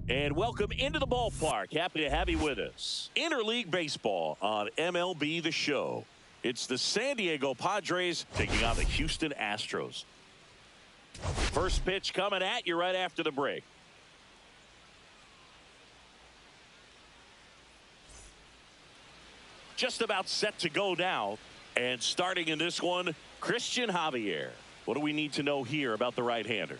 And welcome into the ballpark. Happy to have you with us. Interleague Baseball on MLB The Show. It's the San Diego Padres taking on the Houston Astros. First pitch coming at you right after the break. Just about set to go now. And starting in this one, Christian Javier. What do we need to know here about the right-hander?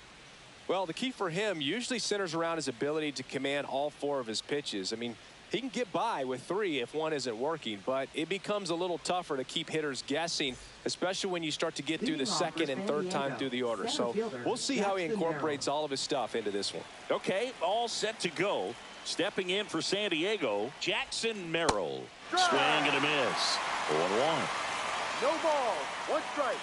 Well, the key for him usually centers around his ability to command all 4 of his pitches. I mean, he can get by with 3 if one isn't working, but it becomes a little tougher to keep hitters guessing, especially when you start to get through the second and third time through the order. So we'll see how he incorporates all of his stuff into this one. Okay, all set to go. Stepping in for San Diego, Jackson Merrill. Swing and a miss. 0-1. No ball, 1 strike.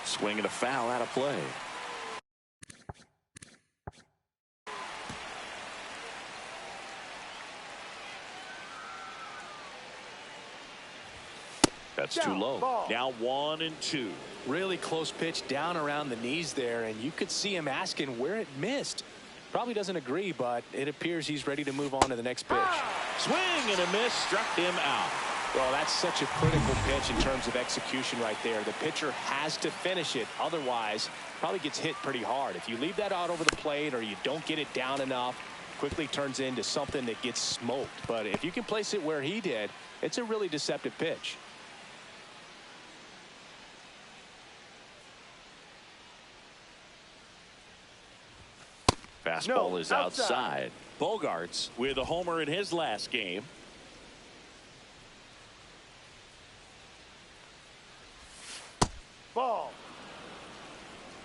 Swing and a foul out of play. That's too low. Ball. Now 1-2. Really close pitch down around the knees there, and you could see him asking where it missed. Probably doesn't agree, but it appears he's ready to move on to the next pitch. Swing and a miss, struck him out. Well, that's such a critical pitch in terms of execution right there. The pitcher has to finish it. Otherwise, probably gets hit pretty hard. If you leave that out over the plate or you don't get it down enough, quickly turns into something that gets smoked. But if you can place it where he did, it's a really deceptive pitch. Fastball is outside. Bogarts with a homer in his last game. Ball.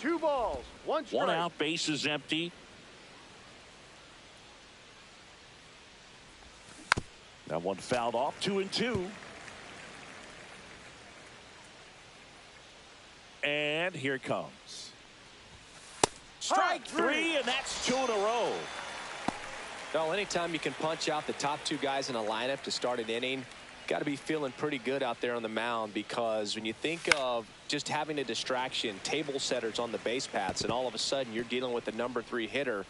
2 balls, 1 strike. 1 out, base is empty. That one fouled off. 2-2. And here it comes. Strike 3, and that's 2 in a row. Well, anytime you can punch out the top 2 guys in a lineup to start an inning, got to be feeling pretty good out there on the mound, because when you think of just having a distraction, table setters on the base paths, and all of a sudden you're dealing with the number 3 hitter,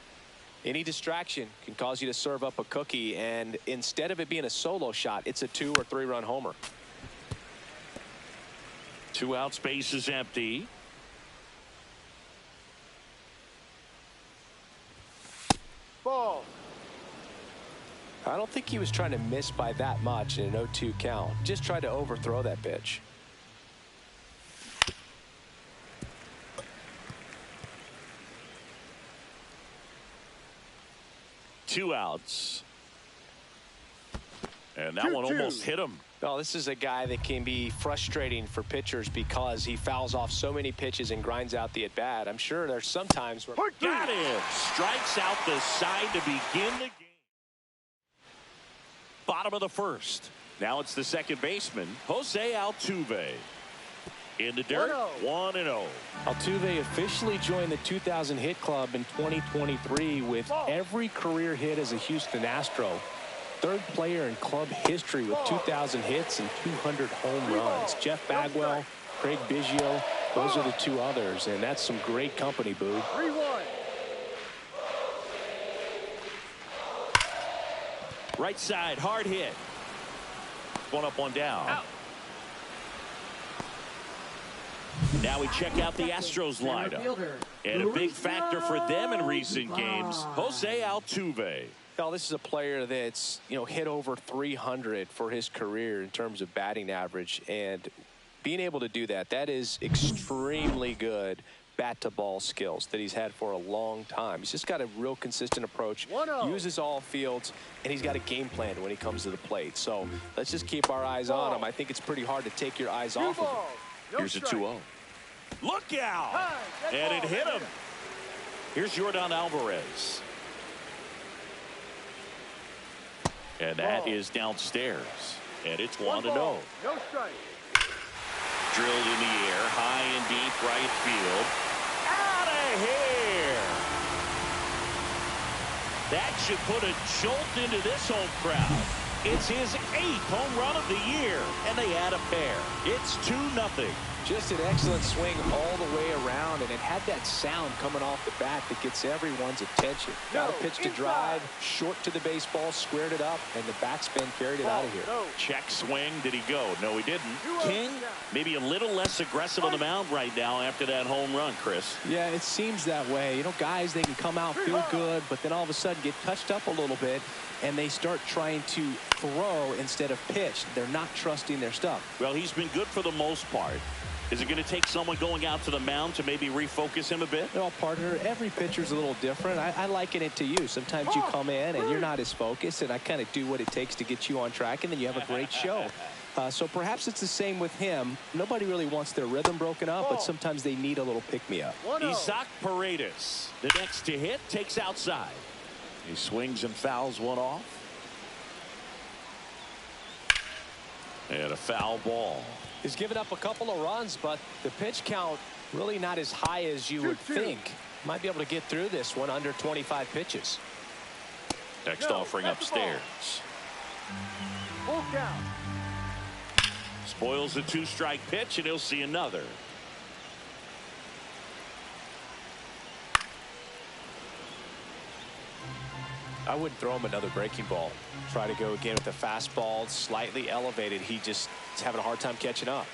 any distraction can cause you to serve up a cookie, and instead of it being a solo shot, it's a 2 or 3 run homer. 2 outs, base is empty. Ball. I don't think he was trying to miss by that much in an 0-2 count. Just tried to overthrow that pitch. Two outs. And that one almost hit him. Well, this is a guy that can be frustrating for pitchers because he fouls off so many pitches and grinds out the at-bat. I'm sure there's some times where... Got him. Strikes out the side to begin the game. Bottom of the first. Now it's the second baseman, Jose Altuve. In the dirt, 1-0. Altuve officially joined the 2,000 hit club in 2023 with every career hit as a Houston Astro. 3rd player in club history with 2,000 hits and 200 home runs. Jeff Bagwell, Craig Biggio, those are the 2 others, and that's some great company, Boo. 3-1. Right side, hard hit. 1 up, 1 down. Out. Now we check out the Astros lineup. And a big factor for them in recent games, Jose Altuve. Well, this is a player that's, hit over 300 for his career in terms of batting average, and being able to do that, that is extremely good bat-to-ball skills that he's had for a long time. He's just got a real consistent approach, uses all fields, and he's got a game plan when he comes to the plate. So let's just keep our eyes on him. I think it's pretty hard to take your eyes off of him. Here's a 2-0. Look out! And it hit him. Here's Yordan Alvarez. And that is downstairs. And it's 1-0. No strike. Drilled in the air, high and deep right field. Out of here! That should put a jolt into this home crowd. It's his 8th home run of the year, and they add a pair. It's 2-0. Just an excellent swing all the way around, and it had had that sound coming off the bat that gets everyone's attention. Got a pitch to drive, short to the baseball, squared it up, and the backspin carried it out of here. Check swing. Did he go? No, he didn't. King, maybe a little less aggressive on the mound right now after that home run, Chris. Yeah, it seems that way. You know, guys, they can come out, feel good, but then all of a sudden get touched up a little bit, and they start trying to throw instead of pitch. They're not trusting their stuff. Well, he's been good for the most part. Is it going to take someone going out to the mound to maybe refocus him a bit? Well, partner, every pitcher's a little different. I liken it to you. Sometimes you come in and you're not as focused, and I kind of do what it takes to get you on track, and then you have a great show. So perhaps it's the same with him. Nobody really wants their rhythm broken up, but sometimes they need a little pick-me-up. Isaac Paredes, the next to hit, takes outside. He swings and fouls one off. And a foul ball. He's given up a couple of runs, but the pitch count really not as high as you would think. Might be able to get through this one under 25 pitches. Next offering upstairs. Full count. Spoils the 2-strike pitch, and he'll see another. I wouldn't throw him another breaking ball. Try to go again with a fastball, slightly elevated. He just is having a hard time catching up.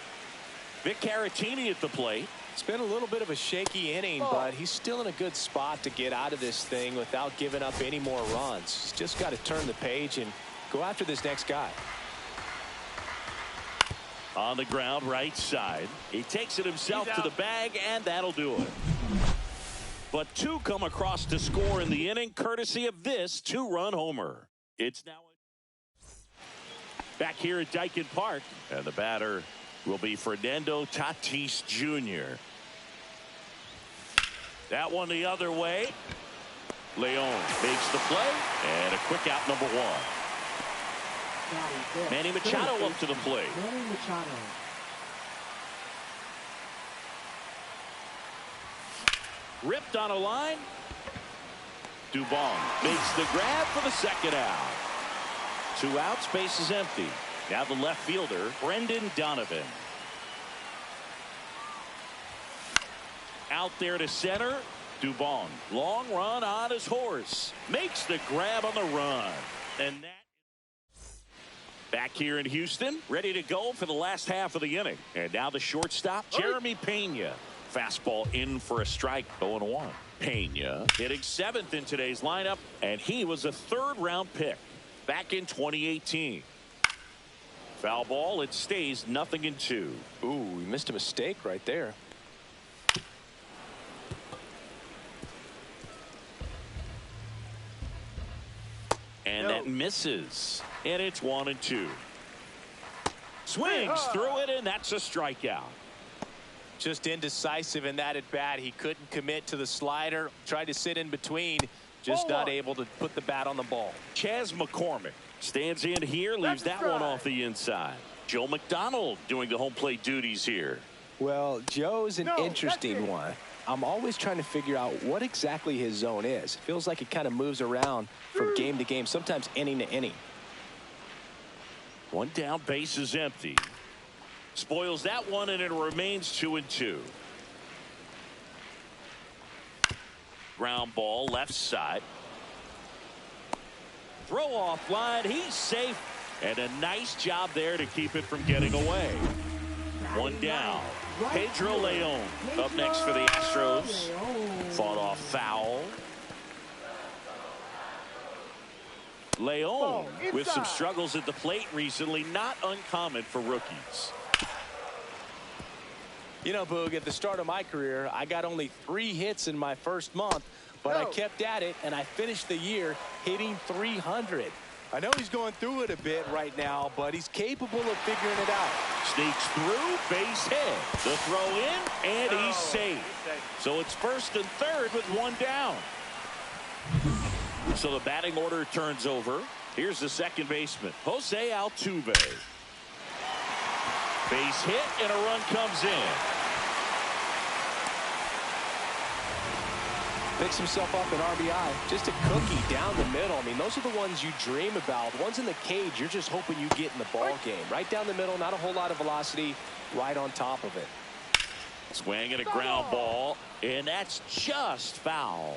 Vic Caratini at the plate. It's been a little bit of a shaky inning, but he's still in a good spot to get out of this thing without giving up any more runs. He's just got to turn the page and go after this next guy. On the ground, right side. He takes it himself to the bag, and that'll do it. But two come across to score in the inning, courtesy of this 2-run homer. It's now back here at Daikin Park, and the batter will be Fernando Tatis Jr. That one the other way. Leon makes the play, and a quick out, number 1. Manny Machado up to the plate. Manny Machado. Ripped on a line. Dubon makes the grab for the second out. 2 outs, base is empty. Now the left fielder, Brendan Donovan. Out there to center. Dubon, long run on his horse. Makes the grab on the run. And that back here in Houston, ready to go for the last half of the inning. And now the shortstop, Jeremy Pena. Fastball in for a strike, 0-1. Pena hitting 7th in today's lineup, and he was a 3rd-round pick back in 2018. Foul ball, it stays 0-2. Ooh, he missed a mistake right there. And that misses, and it's 1-2. Swings through it, and that's a strikeout. Just indecisive in that at bat. He couldn't commit to the slider. Tried to sit in between. Just not able to put the bat on the ball. Chas McCormick stands in here, leaves that one off the inside. Joe McDonald doing the home plate duties here. Well, Joe's an interesting one. I'm always trying to figure out what exactly his zone is. It feels like it kind of moves around from game to game, sometimes inning to inning. 1 down, base is empty. Spoils that one, and it remains 2-2. Ground ball, left side. Throw off line, he's safe, and a nice job there to keep it from getting away. 1 down. Pedro Leon up next for the Astros. Fought off foul. Leon with some struggles at the plate recently, not uncommon for rookies. You know, Boog, at the start of my career, I got only 3 hits in my first month, but I kept at it, and I finished the year hitting 300. I know he's going through it a bit right now, but he's capable of figuring it out. Sneaks through, base hit. The throw in, and he's safe. So it's 1st and 3rd with 1 down. So the batting order turns over. Here's the second baseman, Jose Altuve. Base hit, and a run comes in. Picks himself up an RBI. Just a cookie down the middle. I mean, those are the ones you dream about. The ones in the cage, you're just hoping you get in the ball game. Right down the middle, not a whole lot of velocity, right on top of it. Swing and a ground ball, and that's just foul.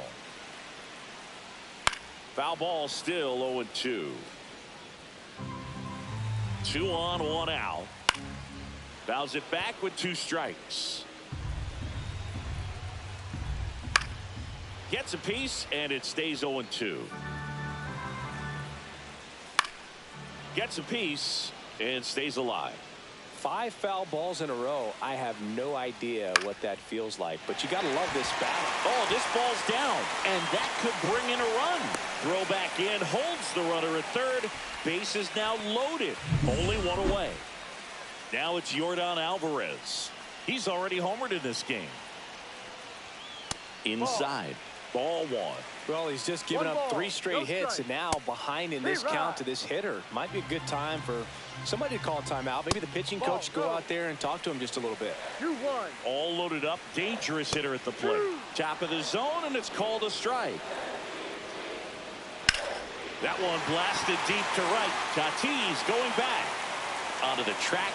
Foul ball still 0-2. 2 on, 1 out. Fouls it back with 2 strikes. Gets a piece, and it stays 0-2. Gets a piece and stays alive. 5 foul balls in a row. I have no idea what that feels like, but you got to love this bat. Oh, this ball's down, and that could bring in a run. Throw back in, holds the runner at third. Base is now loaded. Only 1 away. Now it's Yordan Alvarez. He's already homered in this game. Inside. Ball 1. Well, he's just given up 3 straight hits, and now behind in this count to this hitter. Might be a good time for somebody to call a timeout. Maybe the pitching coach go out there and talk to him just a little bit. 2-1. All loaded up. Dangerous hitter at the plate. Top of the zone, and it's called a strike. That one blasted deep to right. Tatis going back onto the track,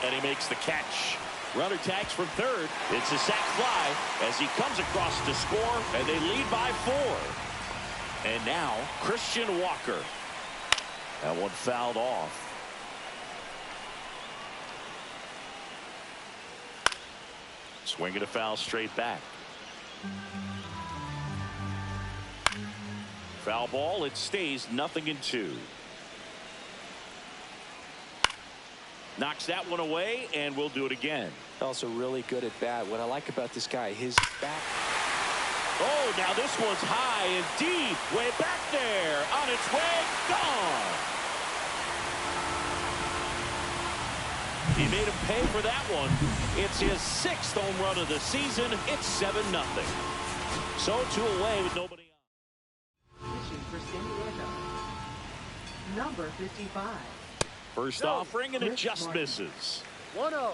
and he makes the catch. Runner tags from third. It's a sac fly as he comes across to score, and they lead by 4. And now Christian Walker. That one fouled off. Swinging a foul straight back. Foul ball. It stays 0-2. Knocks that one away, and we'll do it again. Also really good at bat. What I like about this guy, his back. Oh, now this one's high and deep. Way back there. On its way. Gone. He made him pay for that one. It's his 6th home run of the season. It's 7-0. So 2 away with nobody on. Pitching for San Diego. Number 55. First offering, and it just misses. 1-0.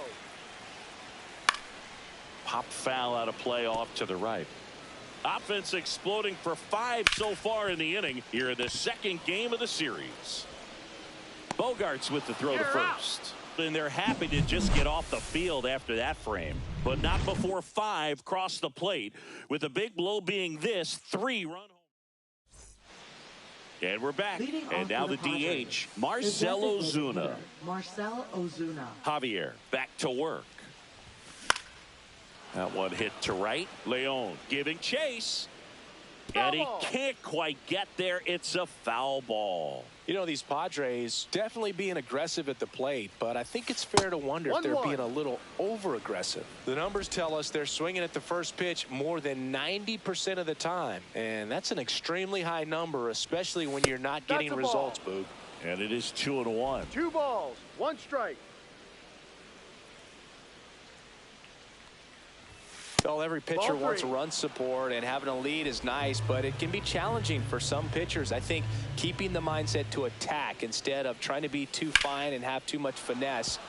Pop foul out of play off to the right. Offense exploding for 5 so far in the inning here in the 2nd game of the series. Bogarts with the throw to first. And they're happy to just get off the field after that frame, but not before 5 cross the plate, with a big blow being this 3-run home. And we're back. And now the DH, Marcell Ozuna. Marcell Ozuna. Javier back to work. That one hit to right. Leon giving chase. And he can't quite get there. It's a foul ball. You know, these Padres definitely being aggressive at the plate, but I think it's fair to wonder if they're being a little over-aggressive. The numbers tell us they're swinging at the first pitch more than 90% of the time, and that's an extremely high number, especially when you're not getting results, Boog. And it is 2-1. 2 balls, 1 strike. Well, every pitcher wants run support, and having a lead is nice, but it can be challenging for some pitchers. I think keeping the mindset to attack instead of trying to be too fine and have too much finesse.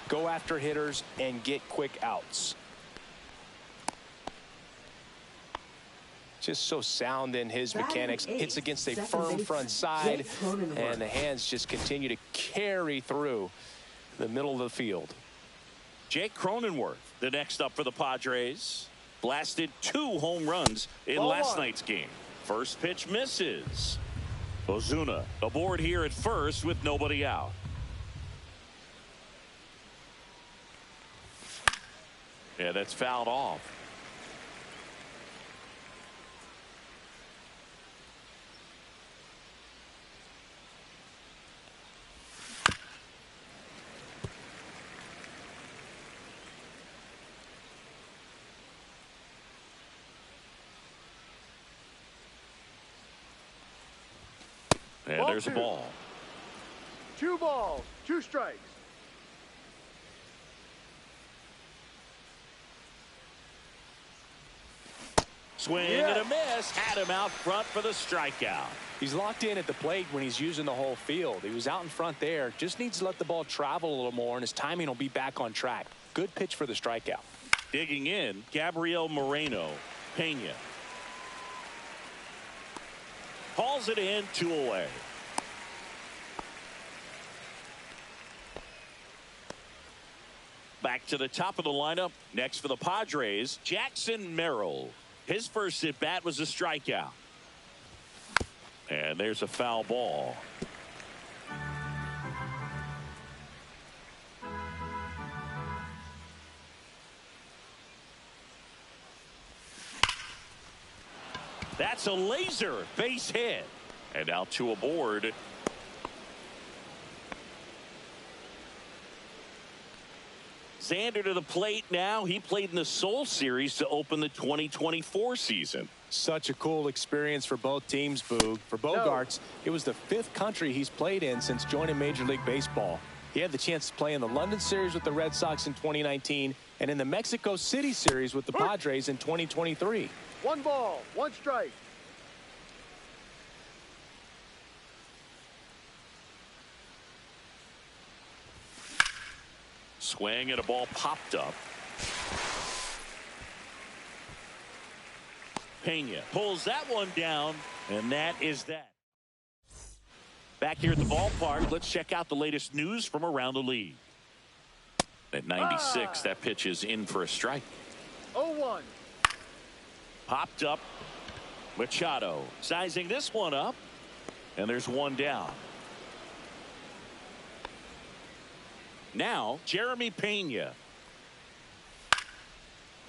Go after hitters and get quick outs. Just so sound in his mechanics. Hits against a firm front side, and the hands just continue to carry through the middle of the field. Jake Cronenworth, the next up for the Padres. Blasted 2 home runs in last night's game. First pitch misses. Ozuna aboard here at first with nobody out. Yeah, that's fouled off. And there's a ball. 2 balls, 2 strikes. Swing and a miss. Had him out front for the strikeout. He's locked in at the plate when he's using the whole field. He was out in front there. Just needs to let the ball travel a little more, and his timing will be back on track. Good pitch for the strikeout. Digging in, Gabriel Moreno. Pena. Hauls it in, 2 away. Back to the top of the lineup. Next for the Padres, Jackson Merrill. His first at bat was a strikeout. And there's a foul ball. That's a laser base hit. And now 2 aboard. Xander to the plate now. He played in the Seoul Series to open the 2024 season. Such a cool experience for both teams, Boog. For Bogaerts, it was the 5th country he's played in since joining Major League Baseball. He had the chance to play in the London Series with the Red Sox in 2019 and in the Mexico City Series with the Padres in 2023. 1 ball, 1 strike. Swing and a ball popped up. Pena pulls that one down, and that is that. Back here at the ballpark, let's check out the latest news from around the league. At 96, that pitch is in for a strike. 0-1. Popped up. Machado sizing this one up, and there's 1 down. Now, Jeremy Pena.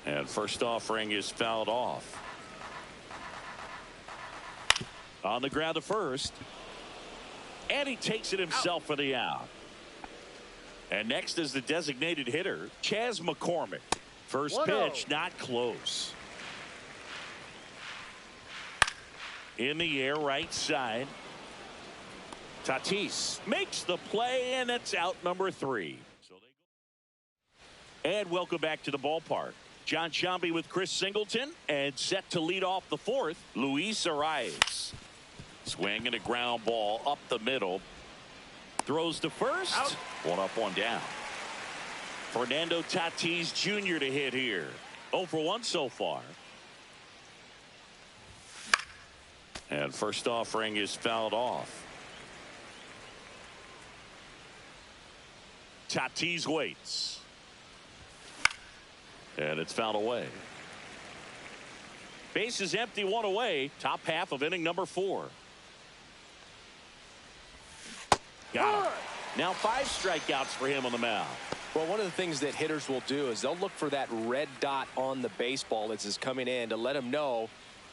And first offering is fouled off. On the ground to first. And he takes it himself for the out. And next is the designated hitter, Chas McCormick. First pitch, not close. In the air, right side. Tatis makes the play, and it's out number 3. And welcome back to the ballpark. John Sciambi with Chris Singleton, and set to lead off the 4th, Luis Arias. Swing and a ground ball up the middle. Throws to first. Out. 1 up, 1 down. Fernando Tatis Jr. to hit here. 0 for 1 so far. And first offering is fouled off. Tatis waits. And it's fouled away. Base is empty, 1 away. Top half of inning number 4. Got him. Now 5 strikeouts for him on the mound. Well, one of the things that hitters will do is they'll look for that red dot on the baseball as it's coming in to let them know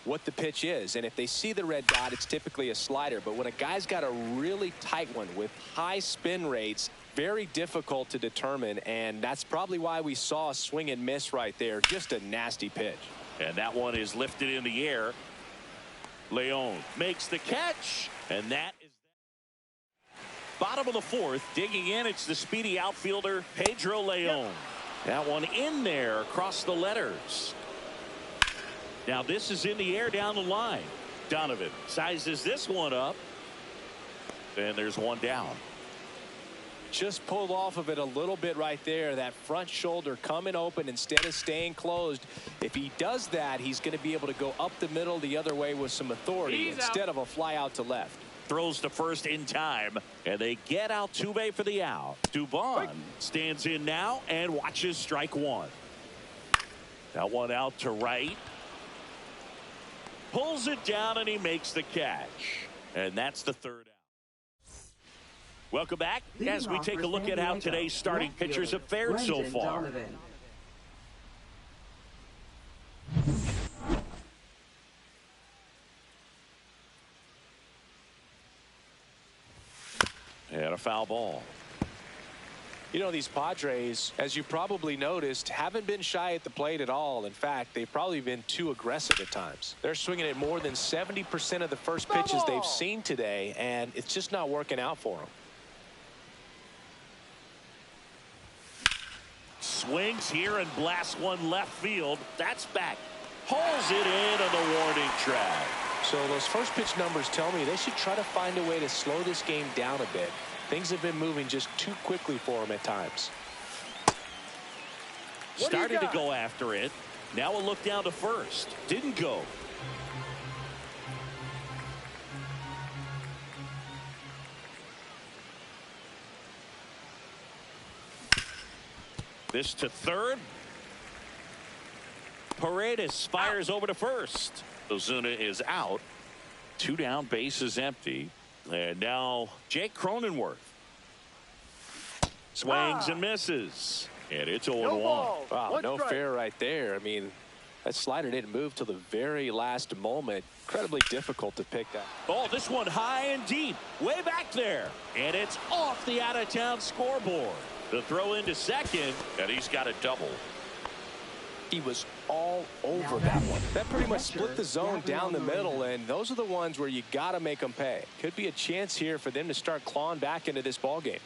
what the pitch is. And if they see the red dot, it's typically a slider. But when a guy's got a really tight one with high spin rates, very difficult to determine. And that's probably why we saw a swing and miss right there. Just a nasty pitch. And that one is lifted in the air. Leon makes the catch. And that is bottom of the 4th. Digging in, it's the speedy outfielder, Pedro Leon. That one in there across the letters. Now this is in the air down the line. Donovan sizes this one up. And there's 1 down. Just pulled off of it a little bit right there. That front shoulder coming open instead of staying closed. If he does that, he's going to be able to go up the middle the other way with some authority instead of a fly out to left. Throws to first in time, and they get Altuve for the out. Dubon stands in now and watches strike 1. That one out to right. Pulls it down, and he makes the catch. And that's the 3rd out. Welcome back as we take a look at how today's starting pitchers have fared so far. And a foul ball. You know, these Padres, as you probably noticed, haven't been shy at the plate at all. In fact, they've probably been too aggressive at times. They're swinging at more than 70% of the first pitches they've seen today, and it's just not working out for them. Swings here and blasts one left field. That's back. Hauls it in on the warning track. So those first pitch numbers tell me they should try to find a way to slow this game down a bit. Things have been moving just too quickly for them at times. Started to go after it. Now a look down to first. Didn't go. This to third. Paredes fires over to first. Ozuna is out. 2 down, base is empty. And now Jake Cronenworth swings and misses. And it's 0-1. Wow, no fair right there. I mean, that slider didn't move till the very last moment. Incredibly difficult to pick that. Oh, this one high and deep, way back there. And it's off the out-of-town scoreboard. The throw into second, and he's got a double. He was all over that one. That pretty much split the zone down the middle, and those are the ones where you got to make them pay. Could be a chance here for them to start clawing back into this ball game.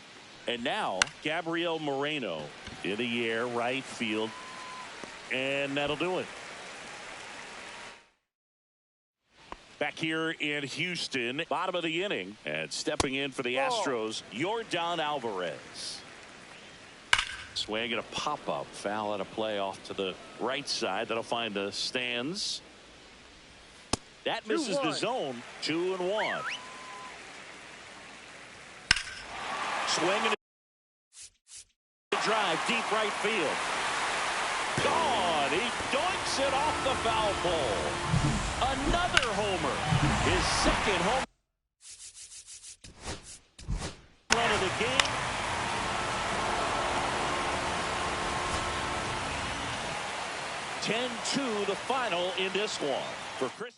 And now, Gabriel Moreno in the air, right field, and that'll do it. Back here in Houston, bottom of the inning, and stepping in for the Astros, Yordan Alvarez. Swing and a pop-up, foul out of play off to the right side. That'll find the stands. That misses the zone. 2-1. Swing and a drive, deep right field. Gone. He doinks it off the foul pole. Another homer. His second home run of the game. (10-2) the final in this one for Chris.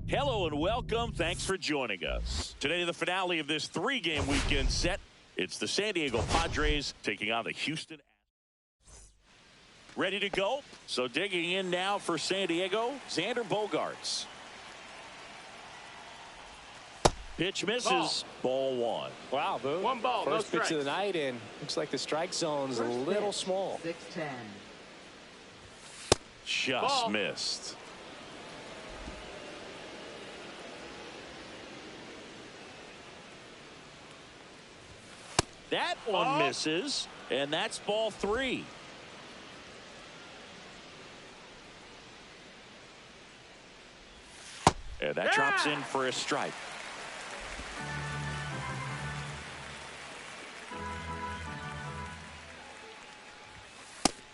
Hello and welcome. Thanks for joining us. Today, the finale of this 3-game weekend set. It's the San Diego Padres taking on the Houston Astros. Ready to go? So digging in now for San Diego, Xander Bogaerts. Pitch misses. Ball 1. Wow, Boo. 1 ball, First no pitch of the strikes. night, and looks like the strike zone's a little small. 6-10. Just missed. That one misses, and that's ball 3. And that drops in for a strike.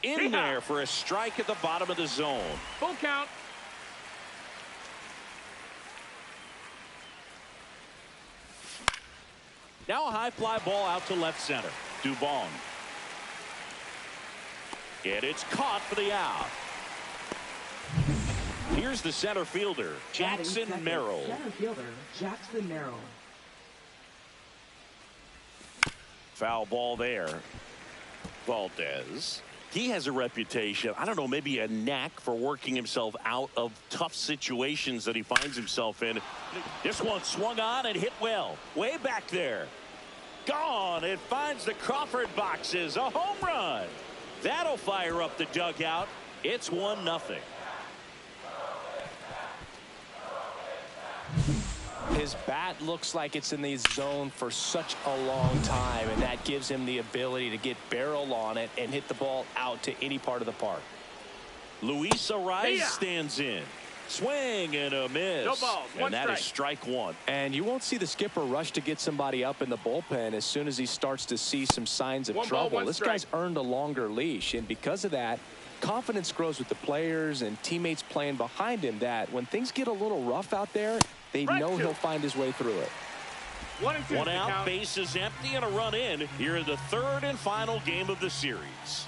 In there for a strike at the bottom of the zone. Full count. Now a high fly ball out to left center. Duf.All. And it's caught for the out. Here's the center fielder, Jackson Merrill. Center fielder, Jackson Merrill. Foul ball there. Valdez. He has a reputation, I don't know, maybe a knack for working himself out of tough situations that he finds himself in. This one swung on and hit well. Way back there. Gone. It finds the Crawford boxes. A home run. That'll fire up the dugout. It's 1-0. His bat looks like it's in the zone for such a long time, and that gives him the ability to get barrel on it and hit the ball out to any part of the park. Luis Ariz stands in. Swing and a miss. No balls, and that is strike one. And you won't see the skipper rush to get somebody up in the bullpen as soon as he starts to see some signs of trouble. This guy's earned a longer leash, and because of that, confidence grows with the players and teammates playing behind him, that when things get a little rough out there, they know he'll find his way through it. 1-2. One out, base is empty, and a run in here in the third and final game of the series.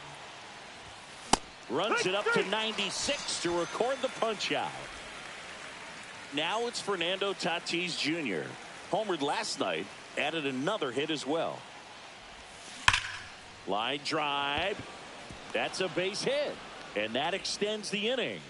Runs it up to 96 to record the punch out. Now it's Fernando Tatis Jr. Homered last night, added another hit as well. Line drive. That's a base hit, and that extends the inning.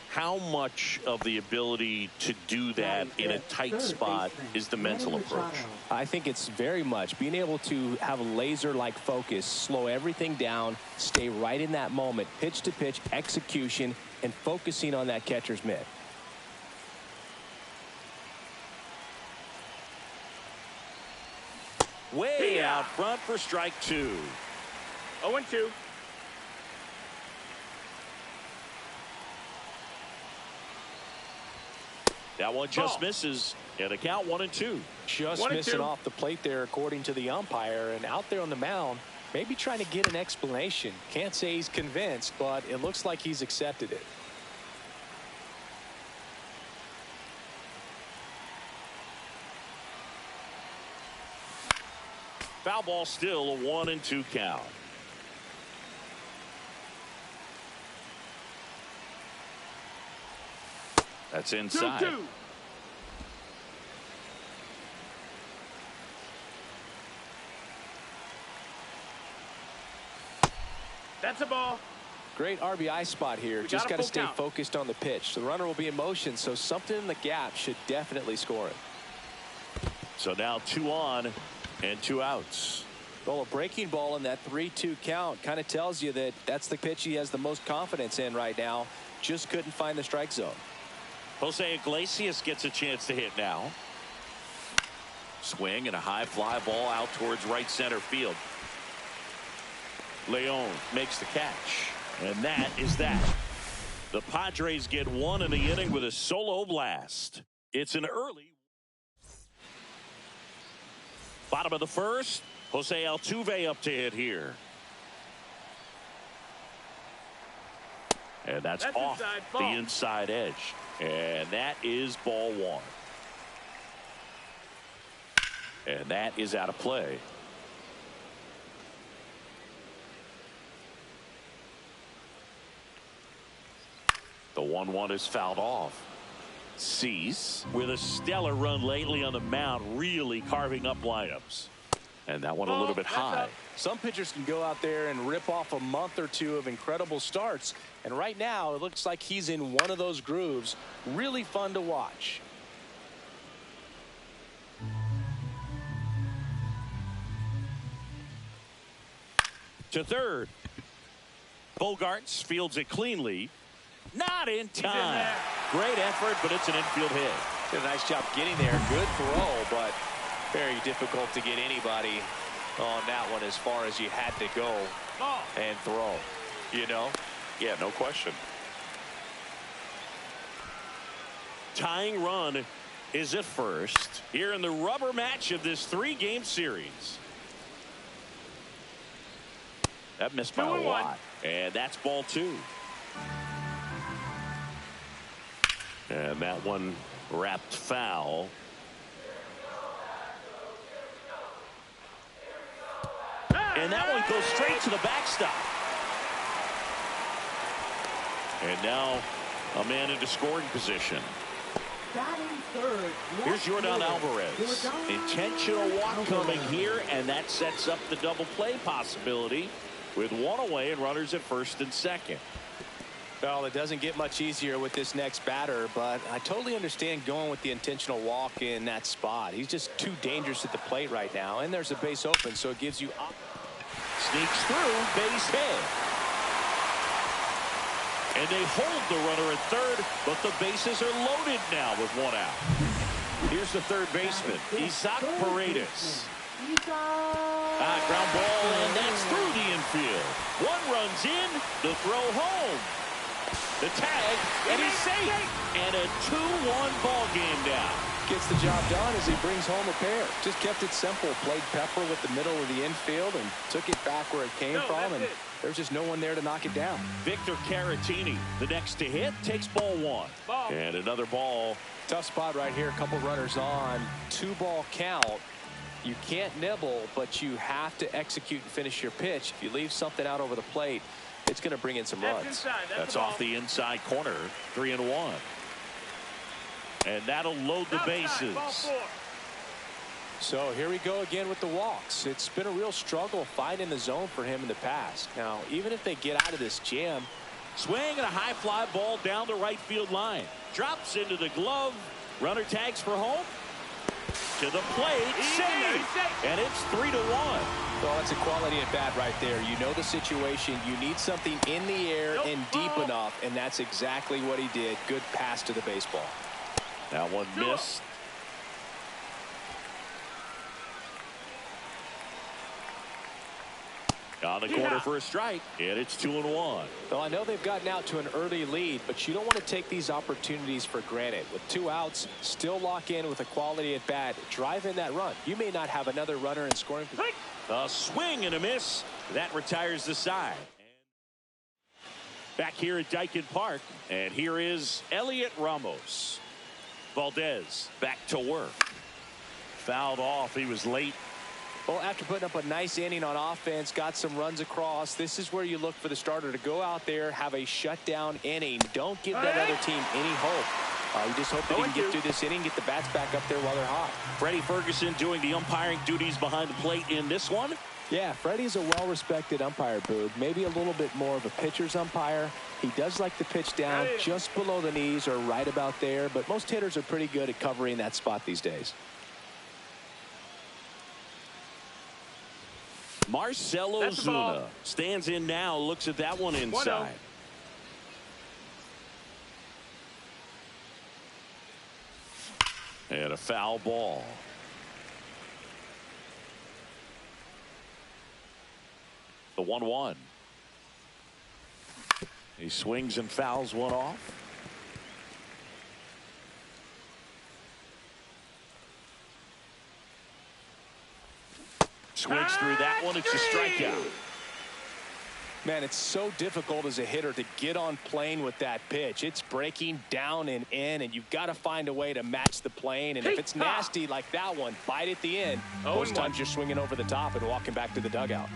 How much of the ability to do that in a tight spot is the mental approach? I think it's very much being able to have a laser-like focus, slow everything down, stay right in that moment, pitch to pitch execution, and focusing on that catcher's mitt. Way out front for strike two. 0-2. That one just misses, and a count 1-2. Just missing off the plate there, according to the umpire, and out there on the mound, maybe trying to get an explanation. Can't say he's convinced, but it looks like he's accepted it. Foul ball, still a 1-2 count. That's inside. 2-2. That's a ball. Great RBI spot here. Just got to stay focused on the pitch. The runner will be in motion, so something in the gap should definitely score it. So now 2 on and 2 outs. Well, a breaking ball in that 3-2 count kind of tells you that that's the pitch he has the most confidence in right now. Just couldn't find the strike zone. Jose Iglesias gets a chance to hit now. Swing and a high fly ball out towards right center field. Leon makes the catch, and that is that. The Padres get one in the inning with a solo blast. It's an early. Bottom of the first. Jose Altuve up to hit here. And that's off the inside edge. And that is ball one. And that is out of play. The 1-1 is fouled off. Cease with a stellar run lately on the mound, really carving up lineups. And that one a little bit high. Some pitchers can go out there and rip off a month or two of incredible starts. And right now, it looks like he's in one of those grooves. Really fun to watch. To third. Bogarts fields it cleanly. Not in time. Great effort, but it's an infield hit. Did a nice job getting there. Good throw, but very difficult to get anybody on that one as far as you had to go and throw. You know? Yeah, no question. tying run is at first here in the rubber match of this 3-game series. That missed by a lot. And that's ball 2. And that one wrapped foul. And that one goes straight to the backstop. And now a man into scoring position. Here's Jordan Alvarez. Intentional walk coming here, and that sets up the double play possibility with one away and runners at first and second. Well, it doesn't get much easier with this next batter, but I totally understand going with the intentional walk in that spot. He's just too dangerous at the plate right now, and there's a base open, so it gives you... Sneaks through, base hit. And they hold the runner at third, but the bases are loaded now with one out. Here's the third baseman, Isaac Paredes. Ground ball, and that's through the infield. One runs in, the throw home. The tag, and he's safe. And a 2-1 ball game now. Gets the job done as he brings home a pair. Just kept it simple. Played pepper with the middle of the infield and took it back where it came from. And there's just no one there to knock it down. Victor Caratini, the next to hit, takes ball 1. And another ball. Tough spot right here. A couple runners on. 2-ball count. You can't nibble, but you have to execute and finish your pitch. If you leave something out over the plate, it's going to bring in some runs. That's off the inside corner. 3-1. And that'll load the bases. So here we go again with the walks. It's been a real struggle finding the zone for him in the past. Now, even if they get out of this jam. Swing and a high fly ball down the right field line. Drops into the glove. Runner tags for home. To the plate. Save. And it's 3-1. Well, that's a quality at bat right there. You know the situation. You need something in the air and deep enough, and that's exactly what he did. Good pass to the baseball. That one missed. On the corner for a strike, and it's 2-1. Well, I know they've gotten out to an early lead, but you don't want to take these opportunities for granted. With 2 outs, still lock in with a quality at bat. Drive in that run. You may not have another runner in scoring position. A swing and a miss. That retires the side. Back here at Dyken Park, and here is Elliot Ramos. Valdez back to work. Fouled off. He was late. Well, after putting up a nice inning on offense, got some runs across, this is where you look for the starter to go out there, have a shutdown inning. Don't give that other team any hope. You just hope that he can get through this inning, get the bats back up there while they're hot. Freddie Ferguson doing the umpiring duties behind the plate in this one. Yeah, Freddie's a well-respected umpire, Boog. Maybe a little bit more of a pitcher's umpire. He does like to pitch down just below the knees or right about there, but most hitters are pretty good at covering that spot these days. Marcelo Zuna stands in now, looks at that one inside. And a foul ball. The 1-1. He swings and fouls one off. Swings through that one. It's a strikeout. Man, it's so difficult as a hitter to get on plane with that pitch. It's breaking down and in, and you've got to find a way to match the plane. And if it's nasty like that one, bite at the end. Most times you're swinging over the top and walking back to the dugout.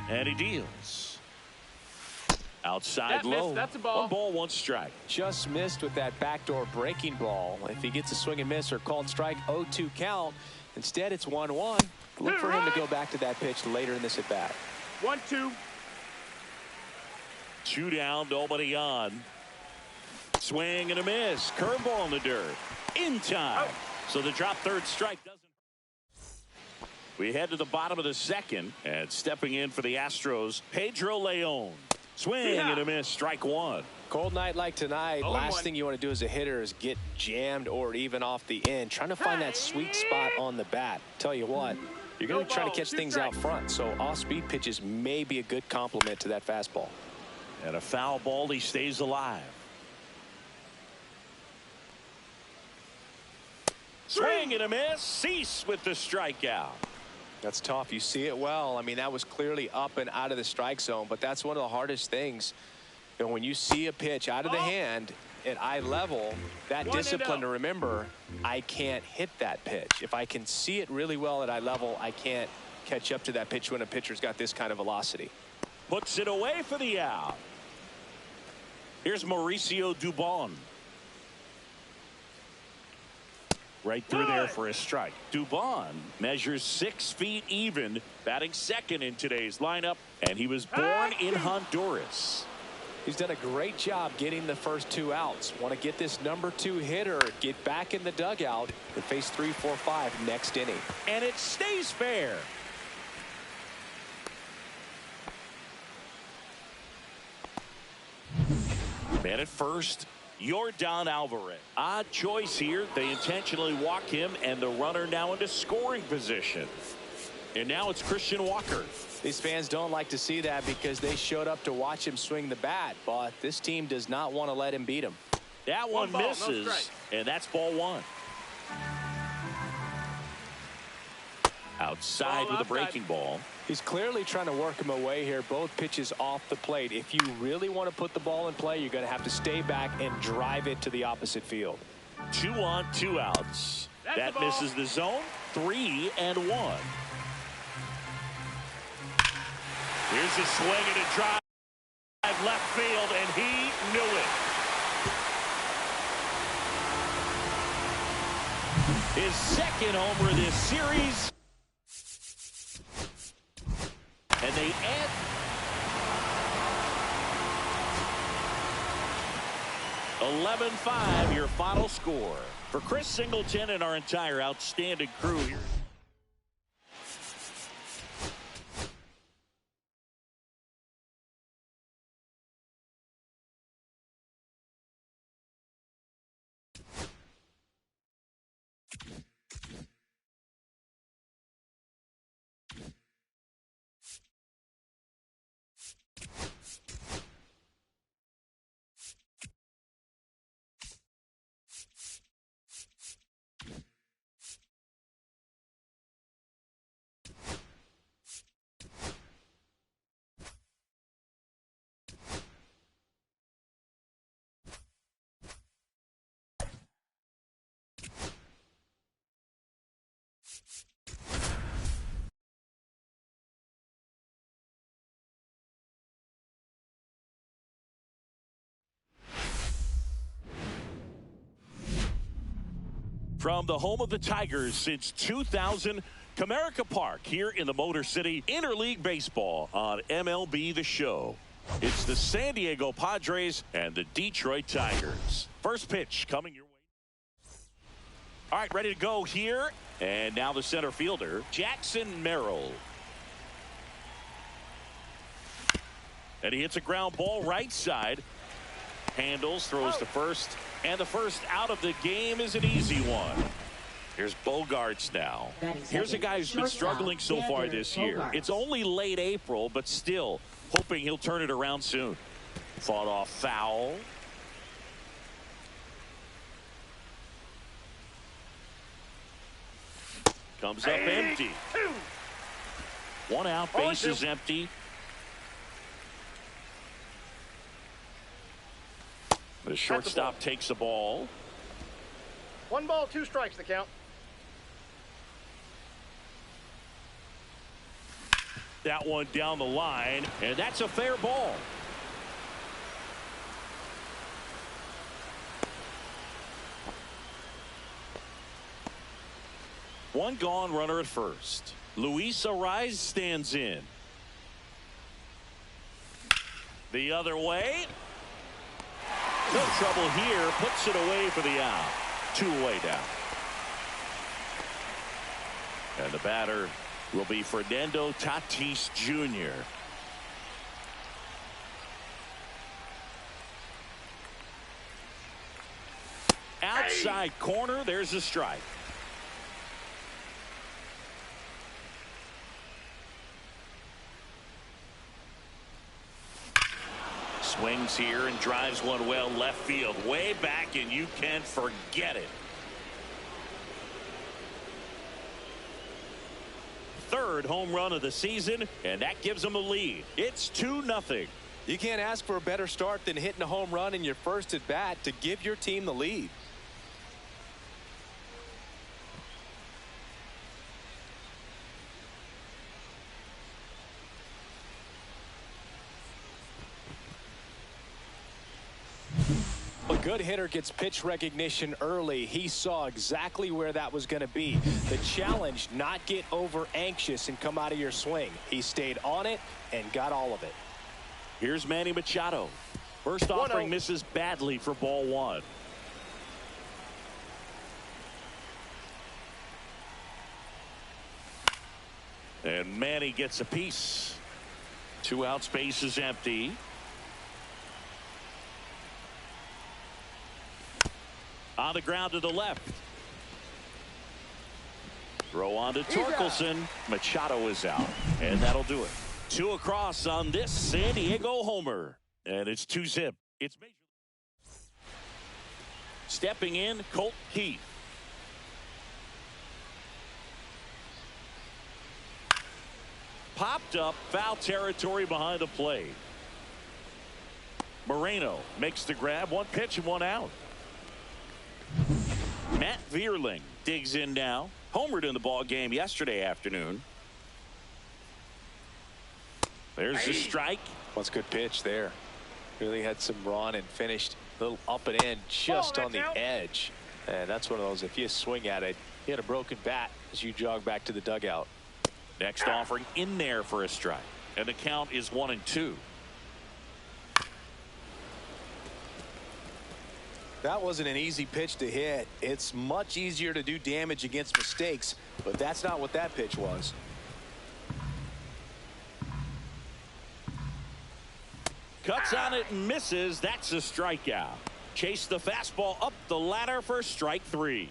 And he deals. Outside low. That's a ball. 1 ball, 1 strike. Just missed with that backdoor breaking ball. If he gets a swing and miss or called strike, 0-2 count. Instead, it's 1-1. Look for him to go back to that pitch later in this at bat. 1-2. 2 down, nobody on. Swing and a miss. Curveball in the dirt. In time. So the drop third strike doesn't. We head to the bottom of the second, and stepping in for the Astros, Pedro Leon. Swing and a miss. Strike 1. Cold night like tonight, last thing you want to do as a hitter is get jammed or even off the end. Trying to find that sweet spot on the bat. Tell you what, you're going to be trying to catch things out front, so off-speed pitches may be a good complement to that fastball. And a foul ball, he stays alive. Swing and a miss. Cease with the strikeout. That's tough. You see it well. I mean, that was clearly up and out of the strike zone, but that's one of the hardest things. You know, when you see a pitch out of the hand at eye level, that discipline to remember, I can't hit that pitch. If I can see it really well at eye level, I can't catch up to that pitch when a pitcher's got this kind of velocity. Puts it away for the out. Here's Mauricio Dubon. Right through there for a strike. Dubon measures 6 feet even, batting second in today's lineup, and he was born in Honduras. He's done a great job getting the first 2 outs. Want to get this number 2 hitter, get back in the dugout to face 3, 4, 5 next inning. And it stays fair. Man at first, Yordan Alvarez. Odd choice here. They intentionally walk him, and the runner now into scoring position. And now it's Christian Walker. These fans don't like to see that because they showed up to watch him swing the bat, but this team does not want to let him beat him. That one misses, and that's ball 1. Outside with a breaking ball. He's clearly trying to work him away here. Both pitches off the plate. If you really want to put the ball in play, you're going to have to stay back and drive it to the opposite field. 2 on, 2 outs. That misses the zone. 3 and 1. Here's a swing and a drive left field, and he knew it. His second homer this series. And they add 11-5, your final score. For Chris Singleton and our entire outstanding crew here. From the home of the Tigers since 2000, Comerica Park here in the Motor City, Interleague Baseball on MLB The Show. It's the San Diego Padres and the Detroit Tigers. First pitch coming your way. All right, ready to go here. And now the center fielder, Jackson Merrill. And he hits a ground ball right side. Handles, throws to first. And the first out of the game is an easy one. Here's Bogarts now. Here's a guy who's been struggling so far this year. It's only late April, but still hoping he'll turn it around soon. Fought off foul. Comes up empty. 1 out, base is empty. The shortstop takes the ball. 1 ball, 2 strikes, the count. That one down the line, and that's a fair ball. One gone, runner at first. Luis Ariz stands in. The other way. No trouble here. Puts it away for the out. 2 away down. And the batter will be Fernando Tatis Jr. Outside corner. There's a strike. Swings here and drives one well left field, way back, and you can forget it. third home run of the season, and that gives them a lead. It's 2-0. You can't ask for a better start than hitting a home run in your first at bat to give your team the lead. A good hitter gets pitch recognition early. He saw exactly where that was going to be. The challenge, not get over anxious and come out of your swing. He stayed on it and got all of it. Here's Manny Machado. First offering misses badly for ball one. And Manny gets a piece. 2 outs, base is empty. On the ground to the left. Throw on to Torkelson. Machado is out. And that'll do it. 2 across on this San Diego homer. And it's 2-zip. It's major. Stepping in, Colt Keith. Popped up, foul territory behind the plate. Moreno makes the grab. 1 pitch and 1 out. Matt Vierling digs in now. Homered in the ball game yesterday afternoon. There's the strike. What's a good pitch there. Really had some run and finished a little up and in just on the edge. And that's one of those, if you swing at it, you had a broken bat as you jog back to the dugout. Next offering in there for a strike. And the count is 1-2. That wasn't an easy pitch to hit. It's much easier to do damage against mistakes, but that's not what that pitch was. Cuts on it and misses. That's a strikeout. Chase the fastball up the ladder for strike 3.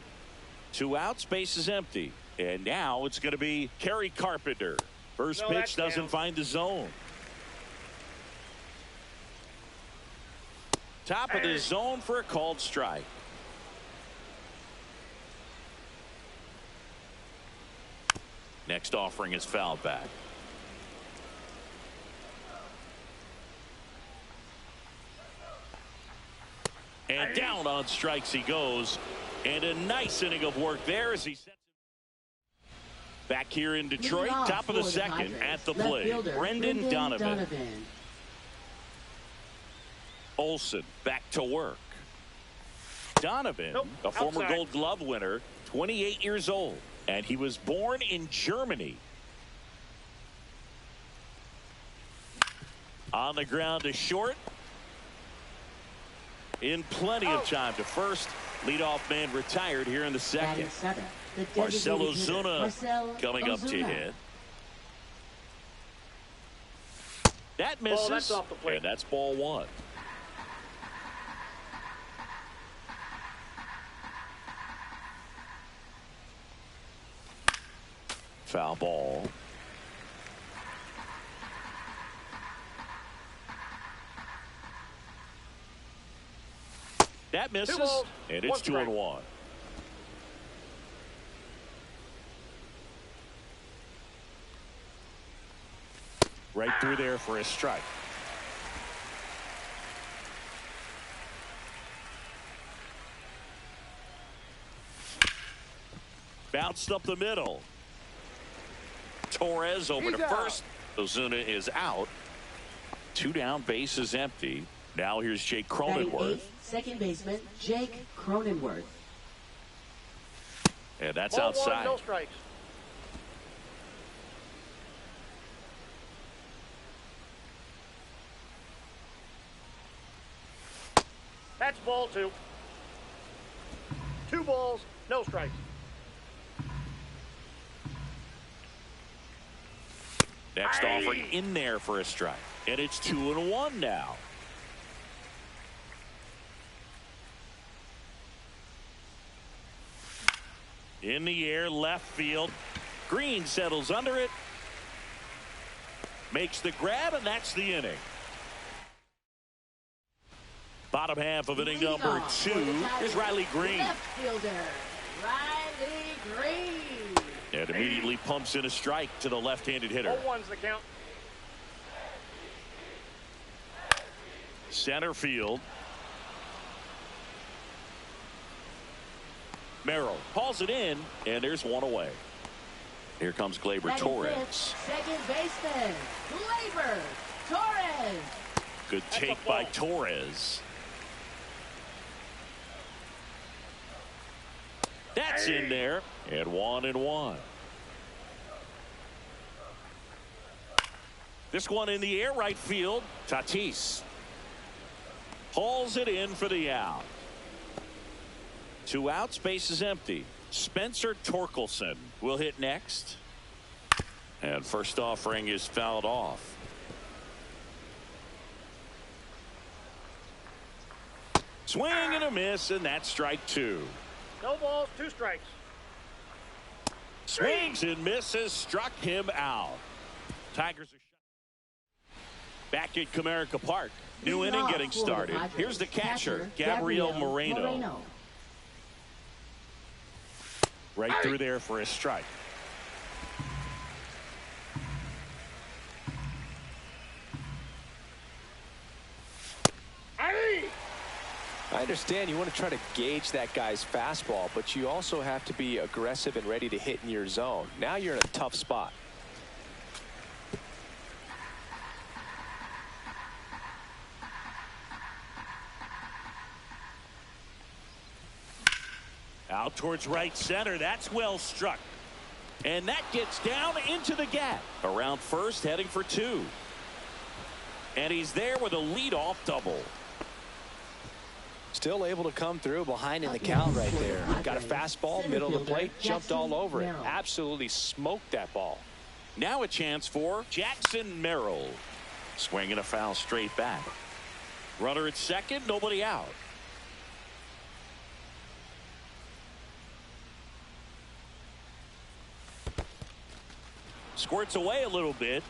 2 outs, base is empty. And now it's going to be Kerry Carpenter. First pitch doesn't find the zone. Top of the zone for a called strike. Next offering is fouled back. And down on strikes he goes. And a nice inning of work there as he sets it. Back here in Detroit, top of the second at the plate. Brendan Donovan. Olsen back to work. Donovan, a former Gold Glove winner, 28 years old, and he was born in Germany. On the ground to short. In plenty of time to first. Leadoff man retired here in the second. Marcell Ozuna coming up to hit. That misses, that's off the plate. And that's ball 1. Foul ball. That misses, and it's 2-1. Right through there for a strike. Bounced up the middle. Torres over to first. Ozuna is out. 2 down, base is empty. Now here's Jake Cronenworth. Second baseman Jake Cronenworth. And that's outside. 1, no strikes. That's ball 2. 2 balls, no strikes. Next offering in there for a strike. And it's 2-1 now. In the air, left field. Green settles under it. Makes the grab, and that's the inning. Bottom half of inning number 2 is Riley Green. Left fielder, Riley Green. And immediately pumps in a strike to the left-handed hitter. 0-1's the count. Center field. Merrill hauls it in, and there's one away. Here comes Gleyber Torres. Second baseman, Gleyber Torres. Good take by Torres. That's in there, and 1-1. This one in the air right field. Tatis hauls it in for the out. 2 outs, base is empty. Spencer Torkelson will hit next. And first offering is fouled off. Swing and a miss, and that's strike 2. No balls, 2 strikes. Swings and misses, struck him out. Tigers are shut. Back at Comerica Park. New inning getting started. Here's the catcher, Gabriel Moreno. Right through there for a strike. I understand you want to try to gauge that guy's fastball, but you also have to be aggressive and ready to hit in your zone. Now you're in a tough spot. Out towards right center. That's well struck. And that gets down into the gap. Around first, heading for 2. And he's there with a leadoff double. Still able to come through behind in the count right there. Got a fastball, middle of the plate, jumped all over it. Absolutely smoked that ball. Now a chance for Jackson Merrill. Swinging a foul straight back. Runner at second, nobody out. Squirts away a little bit.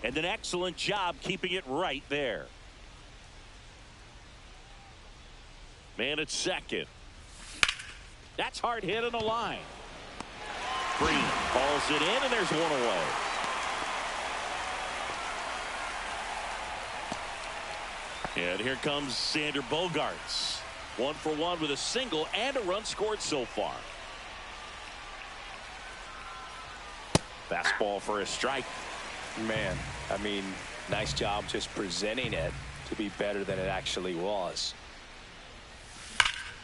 And an excellent job keeping it right there. Man at second. That's hard hit on the line. Green hauls it in, and there's one away. And here comes Xander Bogaerts. 1 for 1 with a single and a run scored so far. Fastball for a strike. Man, I mean, nice job just presenting it to be better than it actually was.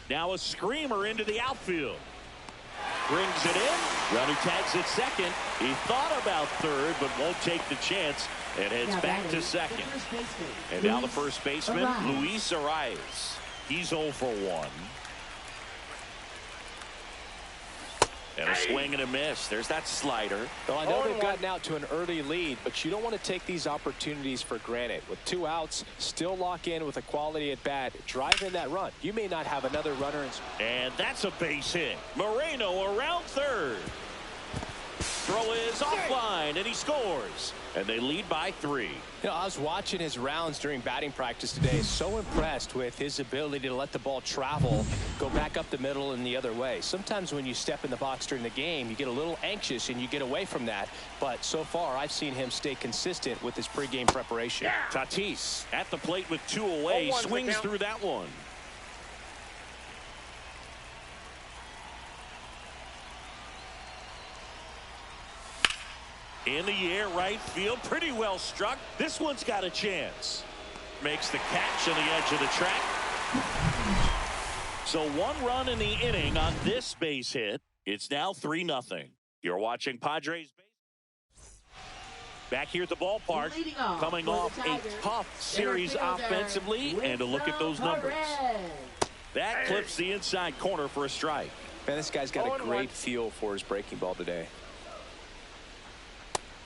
Now a screamer into the outfield. Brings it in. Runner tags at second. He thought about third, but won't take the chance and heads back to second. And now the first baseman, Luis Arias. He's 0 for 1. And a swing and a miss. There's that slider. Well, I know they've gotten out to an early lead, but you don't want to take these opportunities for granted. With 2 outs, still lock in with a quality at bat. Drive in that run. You may not have another runner. And that's a base hit. Moreno around third. Throw is offline, and he scores. And they lead by 3. You know, I was watching his rounds during batting practice today. So impressed with his ability to let the ball travel, go back up the middle and the other way. Sometimes when you step in the box during the game, you get a little anxious and you get away from that. But so far, I've seen him stay consistent with his pregame preparation. Tatis at the plate with 2 away, swings through that one. In the air, right field, pretty well struck. This one's got a chance. Makes the catch on the edge of the track. So 1 run in the inning on this base hit. It's now 3-0. You're watching Padres back here at the ballpark, coming off a tough series offensively, and to look at those numbers. That clips the inside corner for a strike. Man, this guy's got a great feel for his breaking ball today.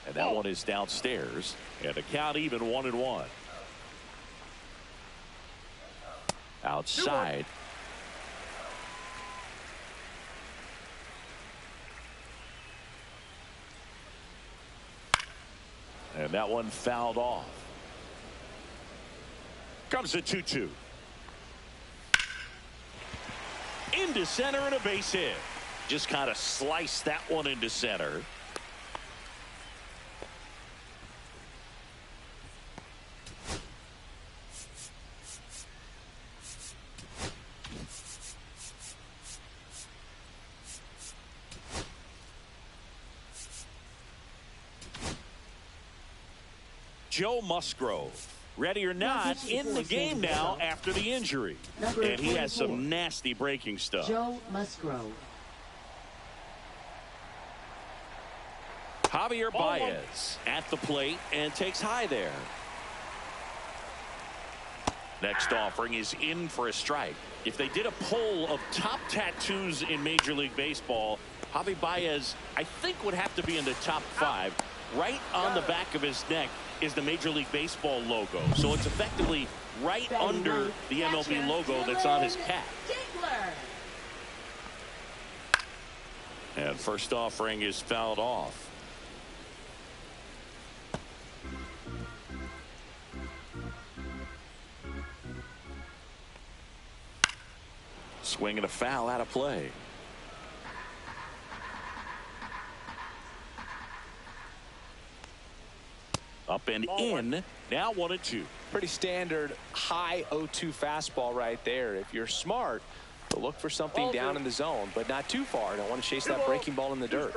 And that one is downstairs. And the count even 1-1. Outside. And that one fouled off. Comes a 2-2. Into center and a base hit. just kind of sliced that one into center. Joe Musgrove, ready or not, in the game now after the injury. And he has some nasty breaking stuff. Joe Musgrove. Javier Baez at the plate and takes high there. Next offering is in for a strike. If they did a poll of top tattoos in Major League Baseball, Javier Baez, I think, would have to be in the top 5. Right on the back of his neck is the Major League Baseball logo. So it's effectively right under the MLB logo that's on his cap. And first offering is fouled off. Swing and a foul out of play. Up and in. Now 1-2. Pretty standard high 0-2 fastball right there. If you're smart, to look for something down in the zone, but not too far. Don't want to chase that breaking ball in the dirt.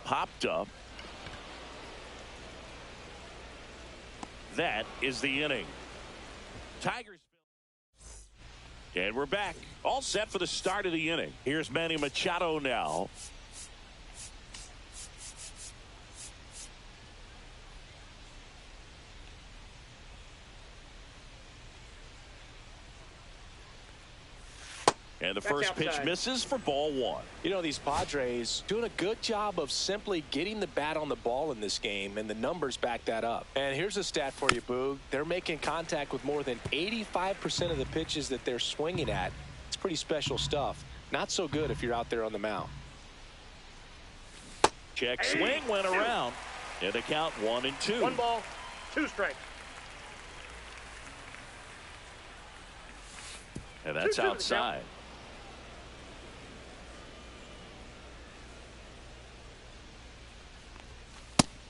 Popped up. That is the inning. Tigers. And we're back. All set for the start of the inning. Here's Manny Machado now. And the first pitch misses for ball 1. You know, these Padres doing a good job of simply getting the bat on the ball in this game, and the numbers back that up. And here's a stat for you, Boog. They're making contact with more than 85% of the pitches that they're swinging at. It's pretty special stuff. Not so good if you're out there on the mound. Check swing went around. And the count 1-2. 1 ball, 2 strikes. And that's outside.